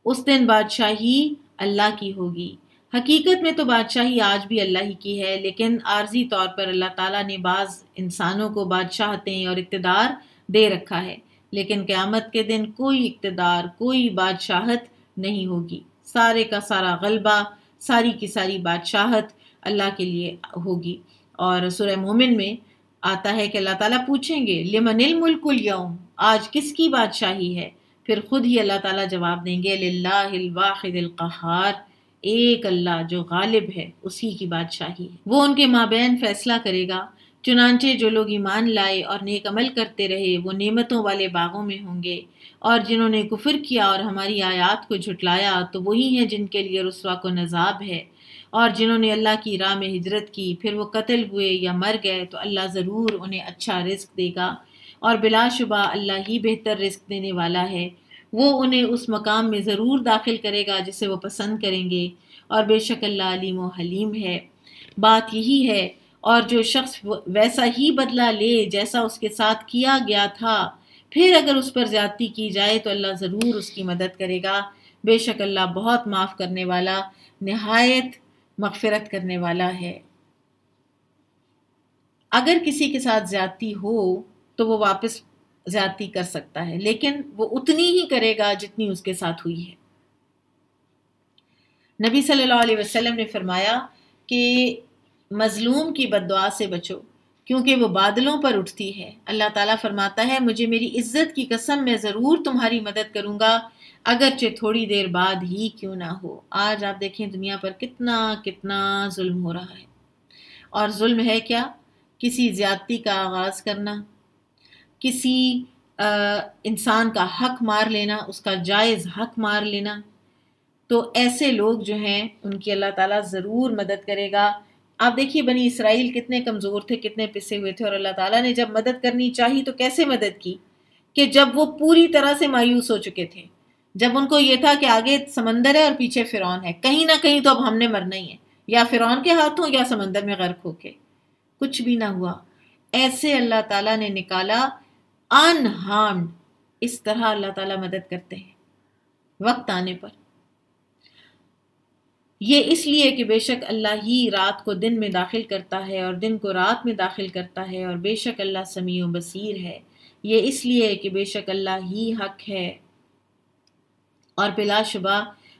اس دن بادشاہی اللہ کی ہوگی۔ حقیقت میں تو بادشاہی آج بھی اللہ ہی کی ہے، لیکن عارضی طور پر اللہ تعالیٰ نے بعض انسانوں کو بادشاہتیں اور اقتدار دے رکھا ہے، لیکن قیامت کے دن کوئی اقتدار، کوئی بادشاہت نہیں ہوگی۔ سارے کا سارا غلبہ، ساری کی ساری بادشاہت اللہ کے لیے ہوگی۔ اور سورہ مومن میں آتا ہے کہ اللہ تعالیٰ پوچھیں گے لمن الملک اليوم، آج کس کی بادشاہی ہے؟ پھر خود ہی اللہ تعالیٰ جواب دیں گے للہ الواحد القہار، ایک اللہ جو غالب ہے اسی کی بادشاہی ہے، وہ ان کے مابین فیصلہ کرے گا۔ چنانچہ جو لوگ ایمان لائے اور نیک عمل کرتے رہے وہ نعمتوں والے باغوں میں ہوں گے، اور جنہوں نے کفر کیا اور ہماری آیات کو جھٹلایا تو وہی ہیں جن کے لیے رسوا کن عذاب ہے۔ اور جنہوں نے اللہ کی راہ میں ہجرت کی پھر وہ قتل ہوئے یا مر گئے تو اللہ ضرور انہیں اچھا رزق دے گا، اور بلا شبہ اللہ ہی بہتر رزق دینے والا ہے۔ وہ انہیں اس مقام میں ضرور داخل کرے گا جسے وہ پسند کریں گے، اور بے شک اللہ علیم و حلیم ہے۔ بات یہی ہے، اور جو شخص ویسا ہی بدلہ لے جیسا اس کے ساتھ کیا گیا تھا، پھر اگر اس پر زیادتی کی جائے تو اللہ ضرور اس کی مدد کرے گا۔ بے شک اللہ بہت معاف کرنے والا، نہایت مغفرت کرنے والا ہے۔ اگر کسی کے ساتھ زیادتی ہو تو وہ واپس زیادتی کر سکتا ہے، لیکن وہ اتنی ہی کرے گا جتنی اس کے ساتھ ہوئی ہے۔ نبی صلی اللہ علیہ وسلم نے فرمایا کہ مظلوم کی بد دعا سے بچو کیونکہ وہ بادلوں پر اٹھتی ہے۔ اللہ تعالیٰ فرماتا ہے مجھے میری عزت کی قسم میں ضرور تمہاری مدد کروں گا اگرچہ تھوڑی دیر بعد ہی کیوں نہ ہو۔ آج آپ دیکھیں دنیا پر کتنا ظلم ہو رہا ہے، اور ظلم ہے کیا؟ کسی زیادتی کا آغاز کرنا، کسی انسان کا حق مار لینا، اس کا جائز حق مار لینا۔ تو ایسے لوگ جو ہیں ان کی اللہ تعالیٰ ضرور مدد کرے گا۔ آپ دیکھیے بنی اسرائیل کتنے کمزور تھے، کتنے پسے ہوئے تھے، اور اللہ تعالیٰ نے جب مدد کرنی چاہی تو کیسے مدد کی کہ جب وہ پوری طرح سے مایوس ہو چکے تھے، جب ان کو یہ تھا کہ آگے سمندر ہے اور پیچھے فرعون ہے، کہیں نہ کہیں تو اب ہم نے مرنا ہی ہے، یا فرعون کے ہاتھوں یا سمندر میں غرق ہو کے۔ کچھ بھی نہ ہوا، ایسے اللہ تعالیٰ نے نکالا انہارمڈ۔ اس طرح اللہ تعالیٰ مدد کرتے ہیں وقت آنے پر۔ یہ اس لیے کہ بے شک اللہ ہی رات کو دن میں داخل کرتا ہے اور دن کو رات میں داخل کرتا ہے، اور بے شک اللہ سمیع و بصیر ہے۔ یہ اس لیے کہ بے شک اللہ ہی حق ہے، اور بلا شبہ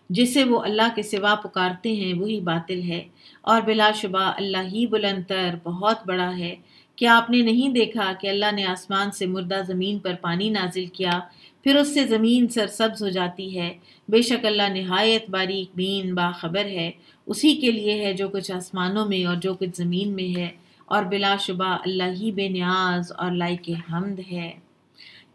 جسے وہ اللہ کے سوا پکارتے ہیں وہی باطل ہے، اور بلا شبہ اللہ ہی بلند تر بہت بڑا ہے۔ کیا آپ نے نہیں دیکھا کہ اللہ نے آسمان سے مردہ زمین پر پانی نازل کیا، پھر اس سے زمین سرسبز ہو جاتی ہے؟ بے شک اللہ نہایت باریک بین باخبر ہے۔ اسی کے لیے ہے جو کچھ آسمانوں میں اور جو کچھ زمین میں ہے، اور بلا شبہ اللہ ہی بے نیاز اور لائق حمد ہے۔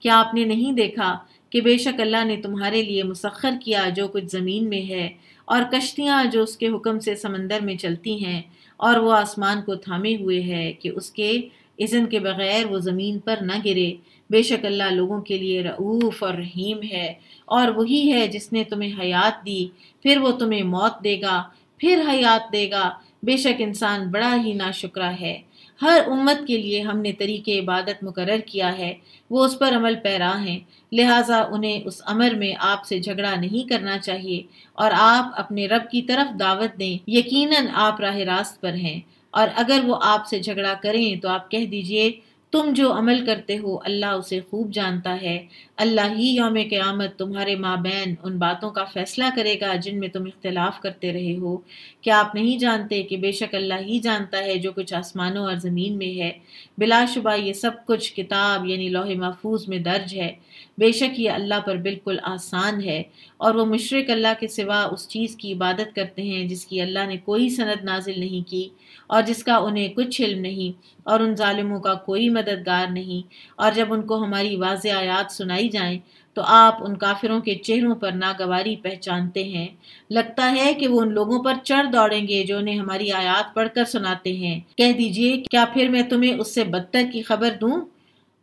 کیا آپ نے نہیں دیکھا کہ بے شک اللہ نے تمہارے لیے مسخر کیا جو کچھ زمین میں ہے، اور کشتیاں جو اس کے حکم سے سمندر میں چلتی ہیں، اور وہ آسمان کو تھامے ہوئے ہے کہ اس کے اذن کے بغیر وہ زمین پر نہ گرے۔ بے شک اللہ لوگوں کے لیے رؤوف اور رحیم ہے، اور وہی ہے جس نے تمہیں حیات دی، پھر وہ تمہیں موت دے گا، پھر حیات دے گا، بے شک انسان بڑا ہی ناشکرا ہے۔ ہر امت کے لیے ہم نے طریق عبادت مقرر کیا ہے، وہ اس پر عمل پیرا ہیں، لہٰذا انہیں اس امر میں آپ سے جھگڑا نہیں کرنا چاہیے، اور آپ اپنے رب کی طرف دعوت دیں، یقیناً آپ راہ راست پر ہیں۔ اور اگر وہ آپ سے جھگڑا کریں تو آپ کہہ دیجئے تم جو عمل کرتے ہو اللہ اسے خوب جانتا ہے، اللہ ہی یوم قیامت تمہارے مابین ان باتوں کا فیصلہ کرے گا جن میں تم اختلاف کرتے رہے ہو۔ کیا آپ نہیں جانتے کہ بے شک اللہ ہی جانتا ہے جو کچھ آسمانوں اور زمین میں ہے؟ بلا شبہ یہ سب کچھ کتاب یعنی لوح محفوظ میں درج ہے۔ بے شک یہ اللہ پر بالکل آسان ہے، اور وہ مشرک اللہ کے سوا اس چیز کی عبادت کرتے ہیں جس کی اللہ نے کوئی سند نازل نہیں کی اور جس کا انہیں کچھ علم نہیں، اور ان ظالموں کا کوئی مددگار نہیں۔ اور جب ان کو ہماری واضح آیات سنائی جائیں تو آپ ان کافروں کے چہروں پر ناگواری پہچانتے ہیں، لگتا ہے کہ وہ ان لوگوں پر چڑھ دوڑیں گے جو انہیں ہماری آیات پڑھ کر سناتے ہیں۔ کہہ دیجئے کیا پھر میں تمہیں اس سے بدتر کی خبر دوں؟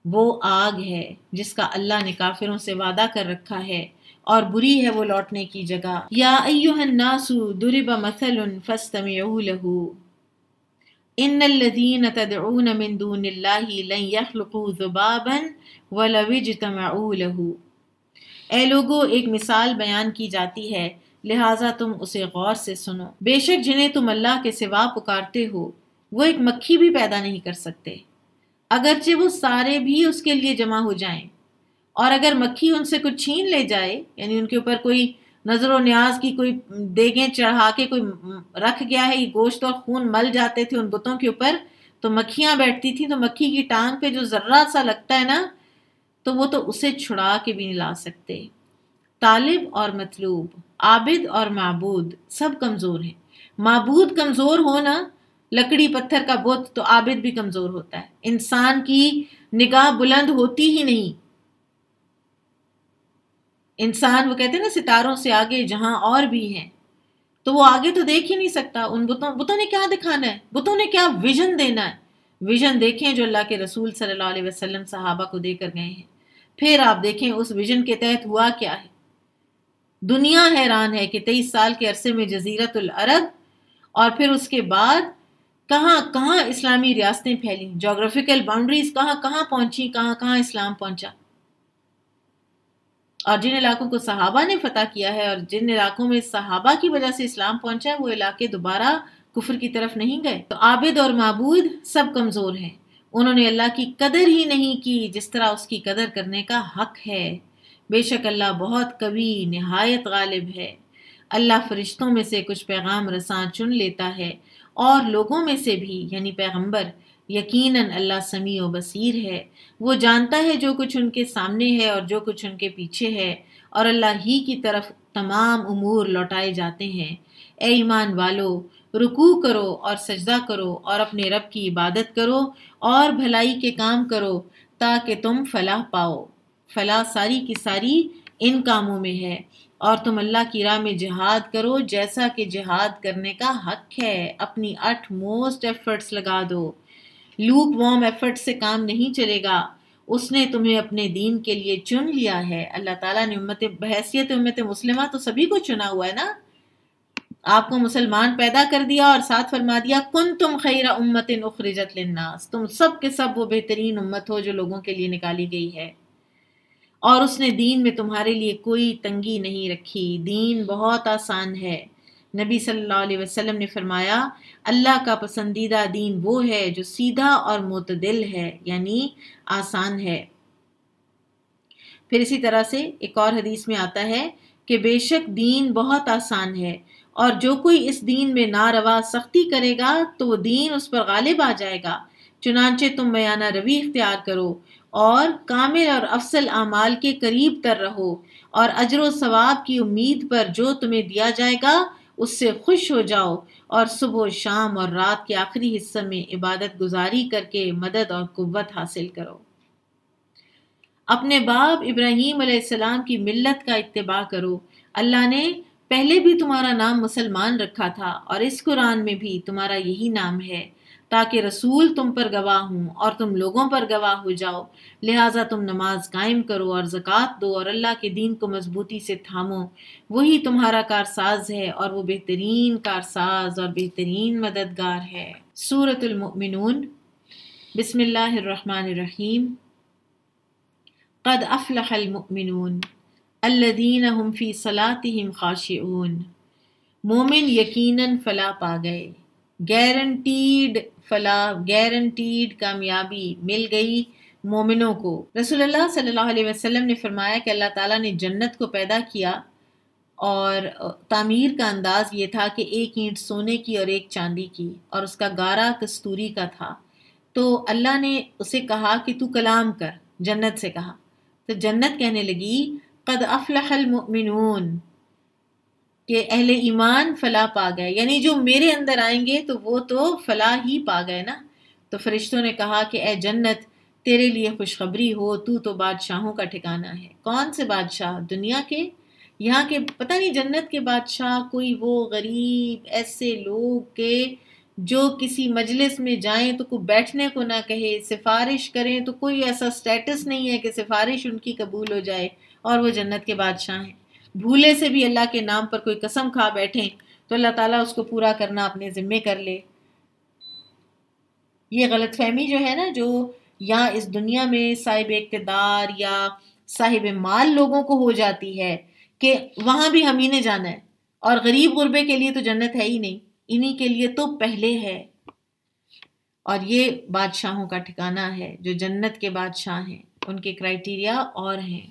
وہ آگ ہے جس کا اللہ نے کافروں سے وعدہ کر رکھا ہے، اور بری ہے وہ لوٹنے کی جگہ۔ یا ایھا الناس ضرب مثل فاستمعوا له ان الذین تدعون من دون اللہ لن يخلقوا ذبابا ولو اجتمعوا له۔ اے لوگو، ایک مثال بیان کی جاتی ہے، لہٰذا تم اسے غور سے سنو۔ بے شک جنہیں تم اللہ کے سوا پکارتے ہو وہ ایک مکھی بھی پیدا نہیں کر سکتے، اگرچہ وہ سارے بھی اس کے لیے جمع ہو جائیں، اور اگر مکھی ان سے کچھ چھین لے جائے، یعنی ان کے اوپر کوئی نظر و نیاز کی کوئی دیگیں چڑھا کے کوئی رکھ گیا ہے، یہ گوشت اور خون مل جاتے تھے ان بتوں کے اوپر تو مکھیاں بیٹھتی تھیں، تو مکھی کی ٹانگ پہ جو ذرہ سا لگتا ہے نا تو وہ تو اسے چھڑا کے بھی نہیں لا سکتے۔ طالب اور مطلوب، عابد اور معبود سب کمزور ہیں۔ معبود کمزور ہو نا، لکڑی پتھر کا بت، تو عابد بھی کمزور ہوتا ہے۔ انسان کی نگاہ بلند ہوتی ہی نہیں، انسان وہ کہتے ہیں نا ستاروں سے آگے جہاں اور بھی ہیں، تو وہ آگے تو دیکھ ہی نہیں سکتا۔ ان بتوں نے کیا دکھانا ہے، بتوں نے کیا ویژن دینا ہے؟ ویژن دیکھیں جو اللہ کے رسول صلی اللہ علیہ وسلم صحابہ کو دے کر گئے ہیں، پھر آپ دیکھیں اس ویژن کے تحت ہوا کیا ہے۔ دنیا حیران ہے کہ 23 سال کے عرصے میں جزیرت العرب اور پھر اس کے بعد کہاں کہاں اسلامی ریاستیں پھیلیں، جغرافیکل باؤنڈریز کہاں کہاں پہنچی، کہاں کہاں اسلام پہنچا۔ اور جن علاقوں کو صحابہ نے فتح کیا ہے اور جن علاقوں میں صحابہ کی وجہ سے اسلام پہنچا ہے، وہ علاقے دوبارہ کفر کی طرف نہیں گئے۔ تو عابد اور معبود سب کمزور ہیں، انہوں نے اللہ کی قدر ہی نہیں کی جس طرح اس کی قدر کرنے کا حق ہے۔ بے شک اللہ بہت قوی نہایت غالب ہے۔ اللہ فرشتوں میں سے کچھ پیغام رساں چن لیتا ہے اور لوگوں میں سے بھی، یعنی پیغمبر۔ یقیناً اللہ سمیع و بصیر ہے، وہ جانتا ہے جو کچھ ان کے سامنے ہے اور جو کچھ ان کے پیچھے ہے، اور اللہ ہی کی طرف تمام امور لوٹائے جاتے ہیں۔ اے ایمان والو، رکوع کرو اور سجدہ کرو اور اپنے رب کی عبادت کرو اور بھلائی کے کام کرو تاکہ تم فلاح پاؤ۔ فلاح ساری کی ساری ان کاموں میں ہے، اور تم اللہ کی راہ میں جہاد کرو جیسا کہ جہاد کرنے کا حق ہے۔ اپنی اٹھ موسٹ ایفرٹس لگا دو، لوک وارم ایفرٹ سے کام نہیں چلے گا۔ اس نے تمہیں اپنے دین کے لیے چن لیا ہے۔ اللہ تعالیٰ نے بحیثیت امت مسلمہ تو سبھی کو چنا ہوا ہے نا، آپ کو مسلمان پیدا کر دیا اور ساتھ فرما دیا کنتم خیر امت اخرجت للناس، تم سب کے سب وہ بہترین امت ہو جو لوگوں کے لیے نکالی گئی ہے، اور اس نے دین میں تمہارے لیے کوئی تنگی نہیں رکھی، دین بہت آسان ہے۔ نبی صلی اللہ علیہ وسلم نے فرمایا اللہ کا پسندیدہ دین وہ ہے جو سیدھا اور معتدل ہے، یعنی آسان ہے۔ پھر اسی طرح سے ایک اور حدیث میں آتا ہے کہ بے شک دین بہت آسان ہے، اور جو کوئی اس دین میں ناروا سختی کرے گا تو وہ دین اس پر غالب آ جائے گا۔ چنانچہ تم میانہ روی اختیار کرو اور کامل اور افضل اعمال کے قریب تر رہو، اور اجر و ثواب کی امید پر جو تمہیں دیا جائے گا اس سے خوش ہو جاؤ، اور صبح و شام اور رات کے آخری حصے میں عبادت گزاری کر کے مدد اور قوت حاصل کرو۔ اپنے باپ ابراہیم علیہ السلام کی ملت کا اتباع کرو، اللہ نے پہلے بھی تمہارا نام مسلمان رکھا تھا اور اس قرآن میں بھی تمہارا یہی نام ہے۔ تاکہ رسول تم پر گواہ ہوں اور تم لوگوں پر گواہ ہو جاؤ، لہٰذا تم نماز قائم کرو اور زکوٰۃ دو اور اللہ کے دین کو مضبوطی سے تھامو، وہی تمہارا کارساز ہے اور وہ بہترین کارساز اور بہترین مددگار ہے۔ سورۃ المؤمنون۔ بسم اللہ الرحمن الرحیم۔ قد افلح المؤمنون الذین هم فی صلاتهم خاشعون۔ مومن یقیناً فلاح پا گئے، گارنٹیڈ فلاح، گارنٹیڈ کامیابی مل گئی مومنوں کو۔ رسول اللہ صلی اللہ علیہ وسلم نے فرمایا کہ اللہ تعالیٰ نے جنت کو پیدا کیا اور تعمیر کا انداز یہ تھا کہ ایک اینٹ سونے کی اور ایک چاندی کی، اور اس کا گارا کستوری کا تھا۔ تو اللہ نے اسے کہا کہ تو کلام کر، جنت سے کہا، تو جنت کہنے لگی قد افلح المؤمنون، کہ اہل ایمان فلاح پا گئے، یعنی جو میرے اندر آئیں گے تو وہ تو فلاح ہی پا گئے نا۔ تو فرشتوں نے کہا کہ اے جنت تیرے لیے خوشخبری ہو، تو بادشاہوں کا ٹھکانہ ہے۔ کون سے بادشاہ؟ دنیا کے، یہاں کے پتہ نہیں، جنت کے بادشاہ کوئی وہ غریب ایسے لوگ کہ جو کسی مجلس میں جائیں تو کوئی بیٹھنے کو نہ کہے، سفارش کریں تو کوئی ایسا سٹیٹس نہیں ہے کہ سفارش ان کی قبول ہو جائے، اور وہ جنت کے بادشاہ ہیں۔ بھولے سے بھی اللہ کے نام پر کوئی قسم کھا بیٹھیں تو اللہ تعالیٰ اس کو پورا کرنا اپنے ذمے کر لے۔ یہ غلط فہمی جو ہے نا، جو یہاں اس دنیا میں صاحب اقتدار یا صاحب مال لوگوں کو ہو جاتی ہے کہ وہاں بھی ہم ہی نے جانا ہے، اور غریب غربے کے لیے تو جنت ہے ہی نہیں، انہی کے لیے تو پہلے ہے۔ اور یہ بادشاہوں کا ٹھکانہ ہے، جو جنت کے بادشاہ ہیں، ان کے کرائٹیریا اور ہیں۔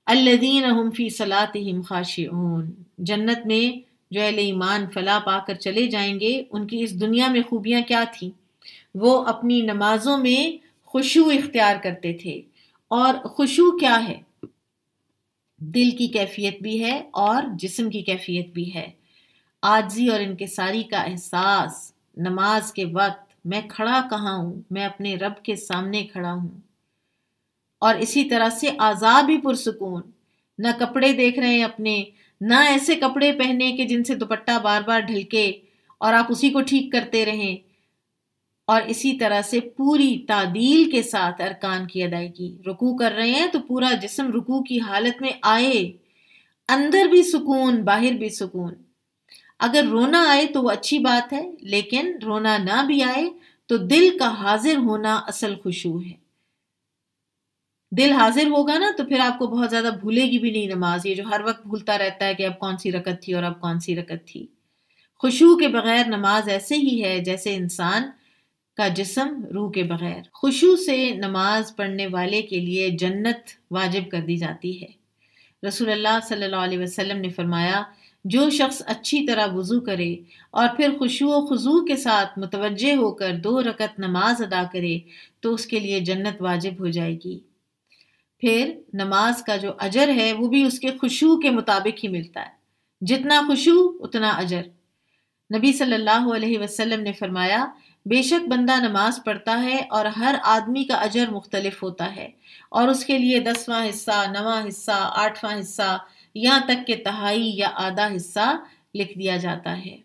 الذین هم فی صلاتهم خاشعون، جنت میں جو اہل ایمان فلاح پا کر چلے جائیں گے، ان کی اس دنیا میں خوبیاں کیا تھیں؟ وہ اپنی نمازوں میں خشوع اختیار کرتے تھے، اور خشوع کیا ہے؟ دل کی کیفیت بھی ہے اور جسم کی کیفیت بھی ہے۔ عاجزی اور انکساری کا احساس، نماز کے وقت میں کھڑا کہاں ہوں، میں اپنے رب کے سامنے کھڑا ہوں، اور اسی طرح سے اعضاء بھی پرسکون، نہ کپڑے دیکھ رہے ہیں اپنے، نہ ایسے کپڑے پہنے کہ جن سے دوپٹہ بار بار ڈھلکے اور آپ اسی کو ٹھیک کرتے رہیں، اور اسی طرح سے پوری تعدیل کے ساتھ ارکان کی ادائیگی۔ رکوع کر رہے ہیں تو پورا جسم رکوع کی حالت میں آئے، اندر بھی سکون باہر بھی سکون۔ اگر رونا آئے تو وہ اچھی بات ہے، لیکن رونا نہ بھی آئے تو دل کا حاضر ہونا اصل خشوع ہے۔ دل حاضر ہوگا نا تو پھر آپ کو بہت زیادہ بھولے گی بھی نہیں نماز، یہ جو ہر وقت بھولتا رہتا ہے کہ اب کون سی رکعت تھی اور اب کون سی رکعت تھی۔ خشوع کے بغیر نماز ایسے ہی ہے جیسے انسان کا جسم روح کے بغیر۔ خشوع سے نماز پڑھنے والے کے لیے جنت واجب کر دی جاتی ہے۔ رسول اللہ صلی اللہ علیہ وسلم نے فرمایا، جو شخص اچھی طرح وضو کرے اور پھر خشوع و خضوع کے ساتھ متوجہ ہو کر 2 رکعت نماز ادا کرے تو اس کے لیے جنت واجب ہو جائے گی۔ پھر نماز کا جو اجر ہے وہ بھی اس کے خشوع کے مطابق ہی ملتا ہے، جتنا خشوع اتنا اجر۔ نبی صلی اللہ علیہ وسلم نے فرمایا، بے شک بندہ نماز پڑھتا ہے اور ہر آدمی کا اجر مختلف ہوتا ہے، اور اس کے لیے 10واں حصہ، 9واں حصہ، 8واں حصہ، یہاں تک کہ تہائی یا آدھا حصہ لکھ دیا جاتا ہے۔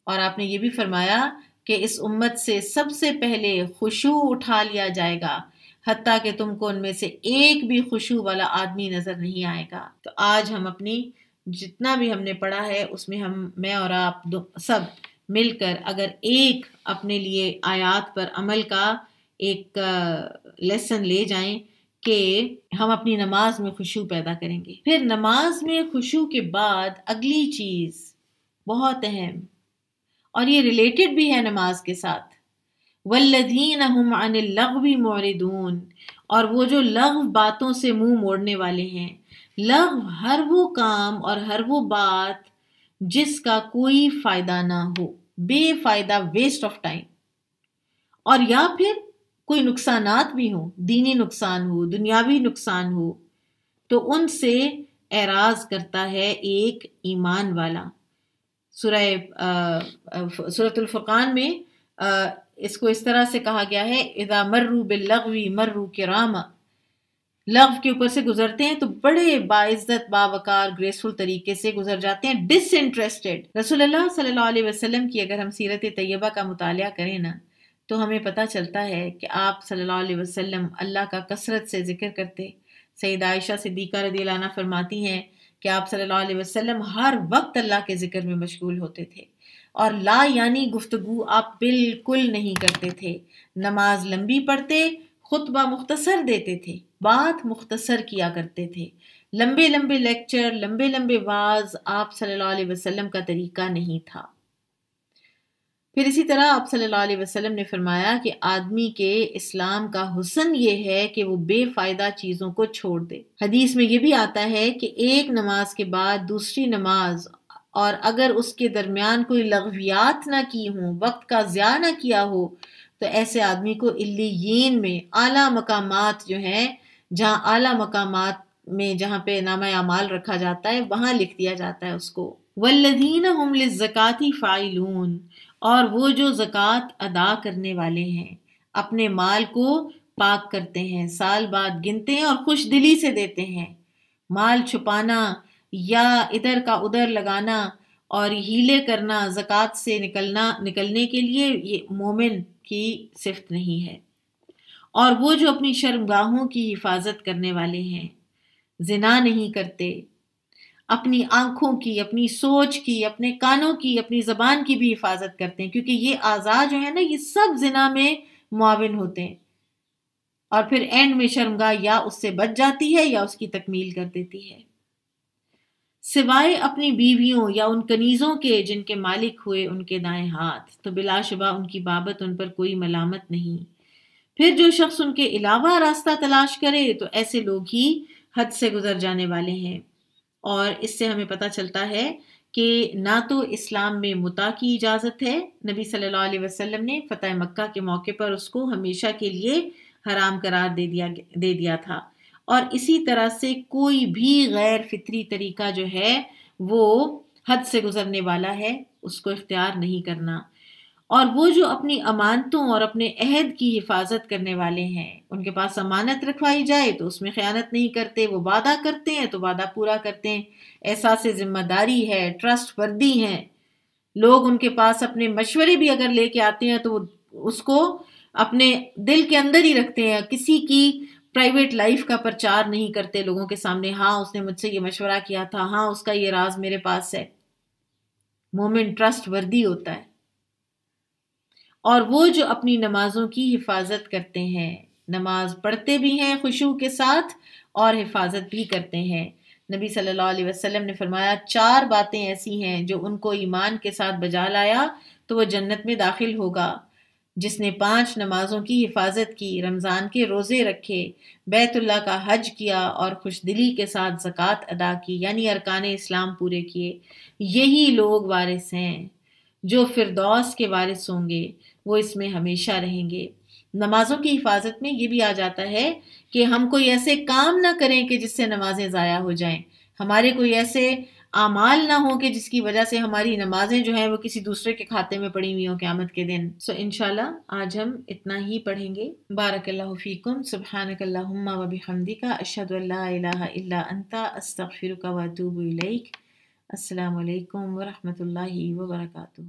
اور آپ نے یہ بھی فرمایا کہ اس امت سے سب سے پہلے خشوع اٹھا لیا جائے گا، حتیٰ کہ تم کو ان میں سے ایک بھی خشوع والا آدمی نظر نہیں آئے گا۔ تو آج ہم اپنی جتنا بھی ہم نے پڑھا ہے اس میں میں اور آپ سب مل کر اگر ایک اپنے لیے آیات پر عمل کا ایک لیسن لے جائیں کہ ہم اپنی نماز میں خشوع پیدا کریں گے۔ پھر نماز میں خشوع کے بعد اگلی چیز بہت اہم، اور یہ ریلیٹڈ بھی ہے نماز کے ساتھ، والذین هم عن اللغو معرضون، اور وہ جو لغو باتوں سے منہ موڑنے والے ہیں۔ لغو ہر وہ کام اور ہر وہ بات جس کا کوئی فائدہ نہ ہو، بے فائدہ، ویسٹ آف ٹائم، اور یا پھر کوئی نقصانات بھی ہوں، دینی نقصان ہو، دنیاوی نقصان ہو، تو ان سے اعراض کرتا ہے ایک ایمان والا۔ سورۃ الفرقان میں اس کو اس طرح سے کہا گیا ہے، اذا مروا باللغو مروا کراما، لغو کے اوپر سے گزرتے ہیں تو بڑے باعزت باوقار گریسفل طریقے سے گزر جاتے ہیں، ڈس انٹرسٹڈ۔ رسول اللہ صلی اللہ علیہ وسلم کی اگر ہم سیرت طیبہ کا مطالعہ کریں نا تو ہمیں پتہ چلتا ہے کہ آپ صلی اللہ علیہ وسلم اللہ کا کثرت سے ذکر کرتے۔ سیدہ عائشہ صدیقہ رضی اللہ عنہ فرماتی ہیں کہ آپ صلی اللہ علیہ وسلم ہر وقت اللہ کے ذکر میں مشغول ہوتے تھے، اور لا یعنی گفتگو آپ بالکل نہیں کرتے تھے۔ نماز لمبی پڑھتے، خطبہ مختصر دیتے تھے، بات مختصر کیا کرتے تھے، لمبے لمبے لیکچر، لمبے لمبے وعظ آپ صلی اللہ علیہ وسلم کا طریقہ نہیں تھا۔ پھر اسی طرح آپ صلی اللہ علیہ وسلم نے فرمایا کہ آدمی کے اسلام کا حسن یہ ہے کہ وہ بے فائدہ چیزوں کو چھوڑ دے۔ حدیث میں یہ بھی آتا ہے کہ ایک نماز کے بعد دوسری نماز، اور اگر اس کے درمیان کوئی لغویات نہ کی ہوں، وقت کا ضیاع نہ کیا ہو، تو ایسے آدمی کو علیین میں اعلیٰ مقامات جو ہیں، جہاں اعلیٰ مقامات میں جہاں پہ نامہ اعمال رکھا جاتا ہے وہاں لکھ دیا جاتا ہے اس کو۔ والذین هم للزکاۃ فاعلون، اور وہ جو زکوٰۃ ادا کرنے والے ہیں، اپنے مال کو پاک کرتے ہیں، سال بعد گنتے ہیں اور خوش دلی سے دیتے ہیں۔ مال چھپانا یا ادھر کا ادھر لگانا اور ہیلے کرنا زکوٰۃ سے نکلنے کے لیے یہ مومن کی صفت نہیں ہے۔ اور وہ جو اپنی شرمگاہوں کی حفاظت کرنے والے ہیں، زنا نہیں کرتے، اپنی آنکھوں کی، اپنی سوچ کی، اپنے کانوں کی، اپنی زبان کی بھی حفاظت کرتے ہیں، کیونکہ یہ اعضاء جو ہے نا یہ سب زنا میں معاون ہوتے ہیں، اور پھر اینڈ میں شرمگاہ یا اس سے بچ جاتی ہے یا اس کی تکمیل کر دیتی ہے، سوائے اپنی بیویوں یا ان کنیزوں کے جن کے مالک ہوئے ان کے دائیں ہاتھ، تو بلا شبہ ان کی بابت ان پر کوئی ملامت نہیں۔ پھر جو شخص ان کے علاوہ راستہ تلاش کرے تو ایسے لوگ ہی حد سے گزر جانے والے ہیں۔ اور اس سے ہمیں پتہ چلتا ہے کہ نہ تو اسلام میں متع کی اجازت ہے، نبی صلی اللہ علیہ وسلم نے فتح مکہ کے موقع پر اس کو ہمیشہ کے لیے حرام قرار دے دیا تھا، اور اسی طرح سے کوئی بھی غیر فطری طریقہ جو ہے وہ حد سے گزرنے والا ہے، اس کو اختیار نہیں کرنا۔ اور وہ جو اپنی امانتوں اور اپنے عہد کی حفاظت کرنے والے ہیں، ان کے پاس امانت رکھوائی جائے تو اس میں خیانت نہیں کرتے، وہ وعدہ کرتے ہیں تو وعدہ پورا کرتے ہیں، احساس ذمہ داری ہے، ٹرسٹ وردی ہیں، لوگ ان کے پاس اپنے مشورے بھی اگر لے کے آتے ہیں تو وہ اس کو اپنے دل کے اندر ہی رکھتے ہیں، کسی کی پرائیویٹ لائف کا پرچار نہیں کرتے لوگوں کے سامنے، ہاں اس نے مجھ سے یہ مشورہ کیا تھا، ہاں اس کا یہ راز میرے پاس ہے۔ مومن ٹرسٹ وردی ہوتا ہے۔ اور وہ جو اپنی نمازوں کی حفاظت کرتے ہیں، نماز پڑھتے بھی ہیں خشوع کے ساتھ اور حفاظت بھی کرتے ہیں۔ نبی صلی اللہ علیہ وسلم نے فرمایا 4 باتیں ایسی ہیں جو ان کو ایمان کے ساتھ بجا لایا تو وہ جنت میں داخل ہوگا۔ جس نے 5 نمازوں کی حفاظت کی، رمضان کے روزے رکھے، بیت اللہ کا حج کیا اور خوش دلی کے ساتھ زکوٰۃ ادا کی، یعنی ارکان اسلام پورے کیے، یہی لوگ وارث ہیں جو فردوس کے وارث ہوں گے، وہ اس میں ہمیشہ رہیں گے۔ نمازوں کی حفاظت میں یہ بھی آ جاتا ہے کہ ہم کوئی ایسے کام نہ کریں کہ جس سے نمازیں ضائع ہو جائیں، ہمارے کوئی ایسے اعمال نہ ہوں کہ جس کی وجہ سے ہماری نمازیں جو ہیں وہ کسی دوسرے کے کھاتے میں پڑی ہوئی ہوں قیامت کے دن۔ انشاءاللہ آج ہم اتنا ہی پڑھیں گے۔ بارک اللہ فیکم، سبحانک اللہم و بحمدک، اشہد ان لا الہ الا انت، استغفرک و اتوب الیک۔ السلام علیکم ورحمۃ اللہ وبرکاتہ۔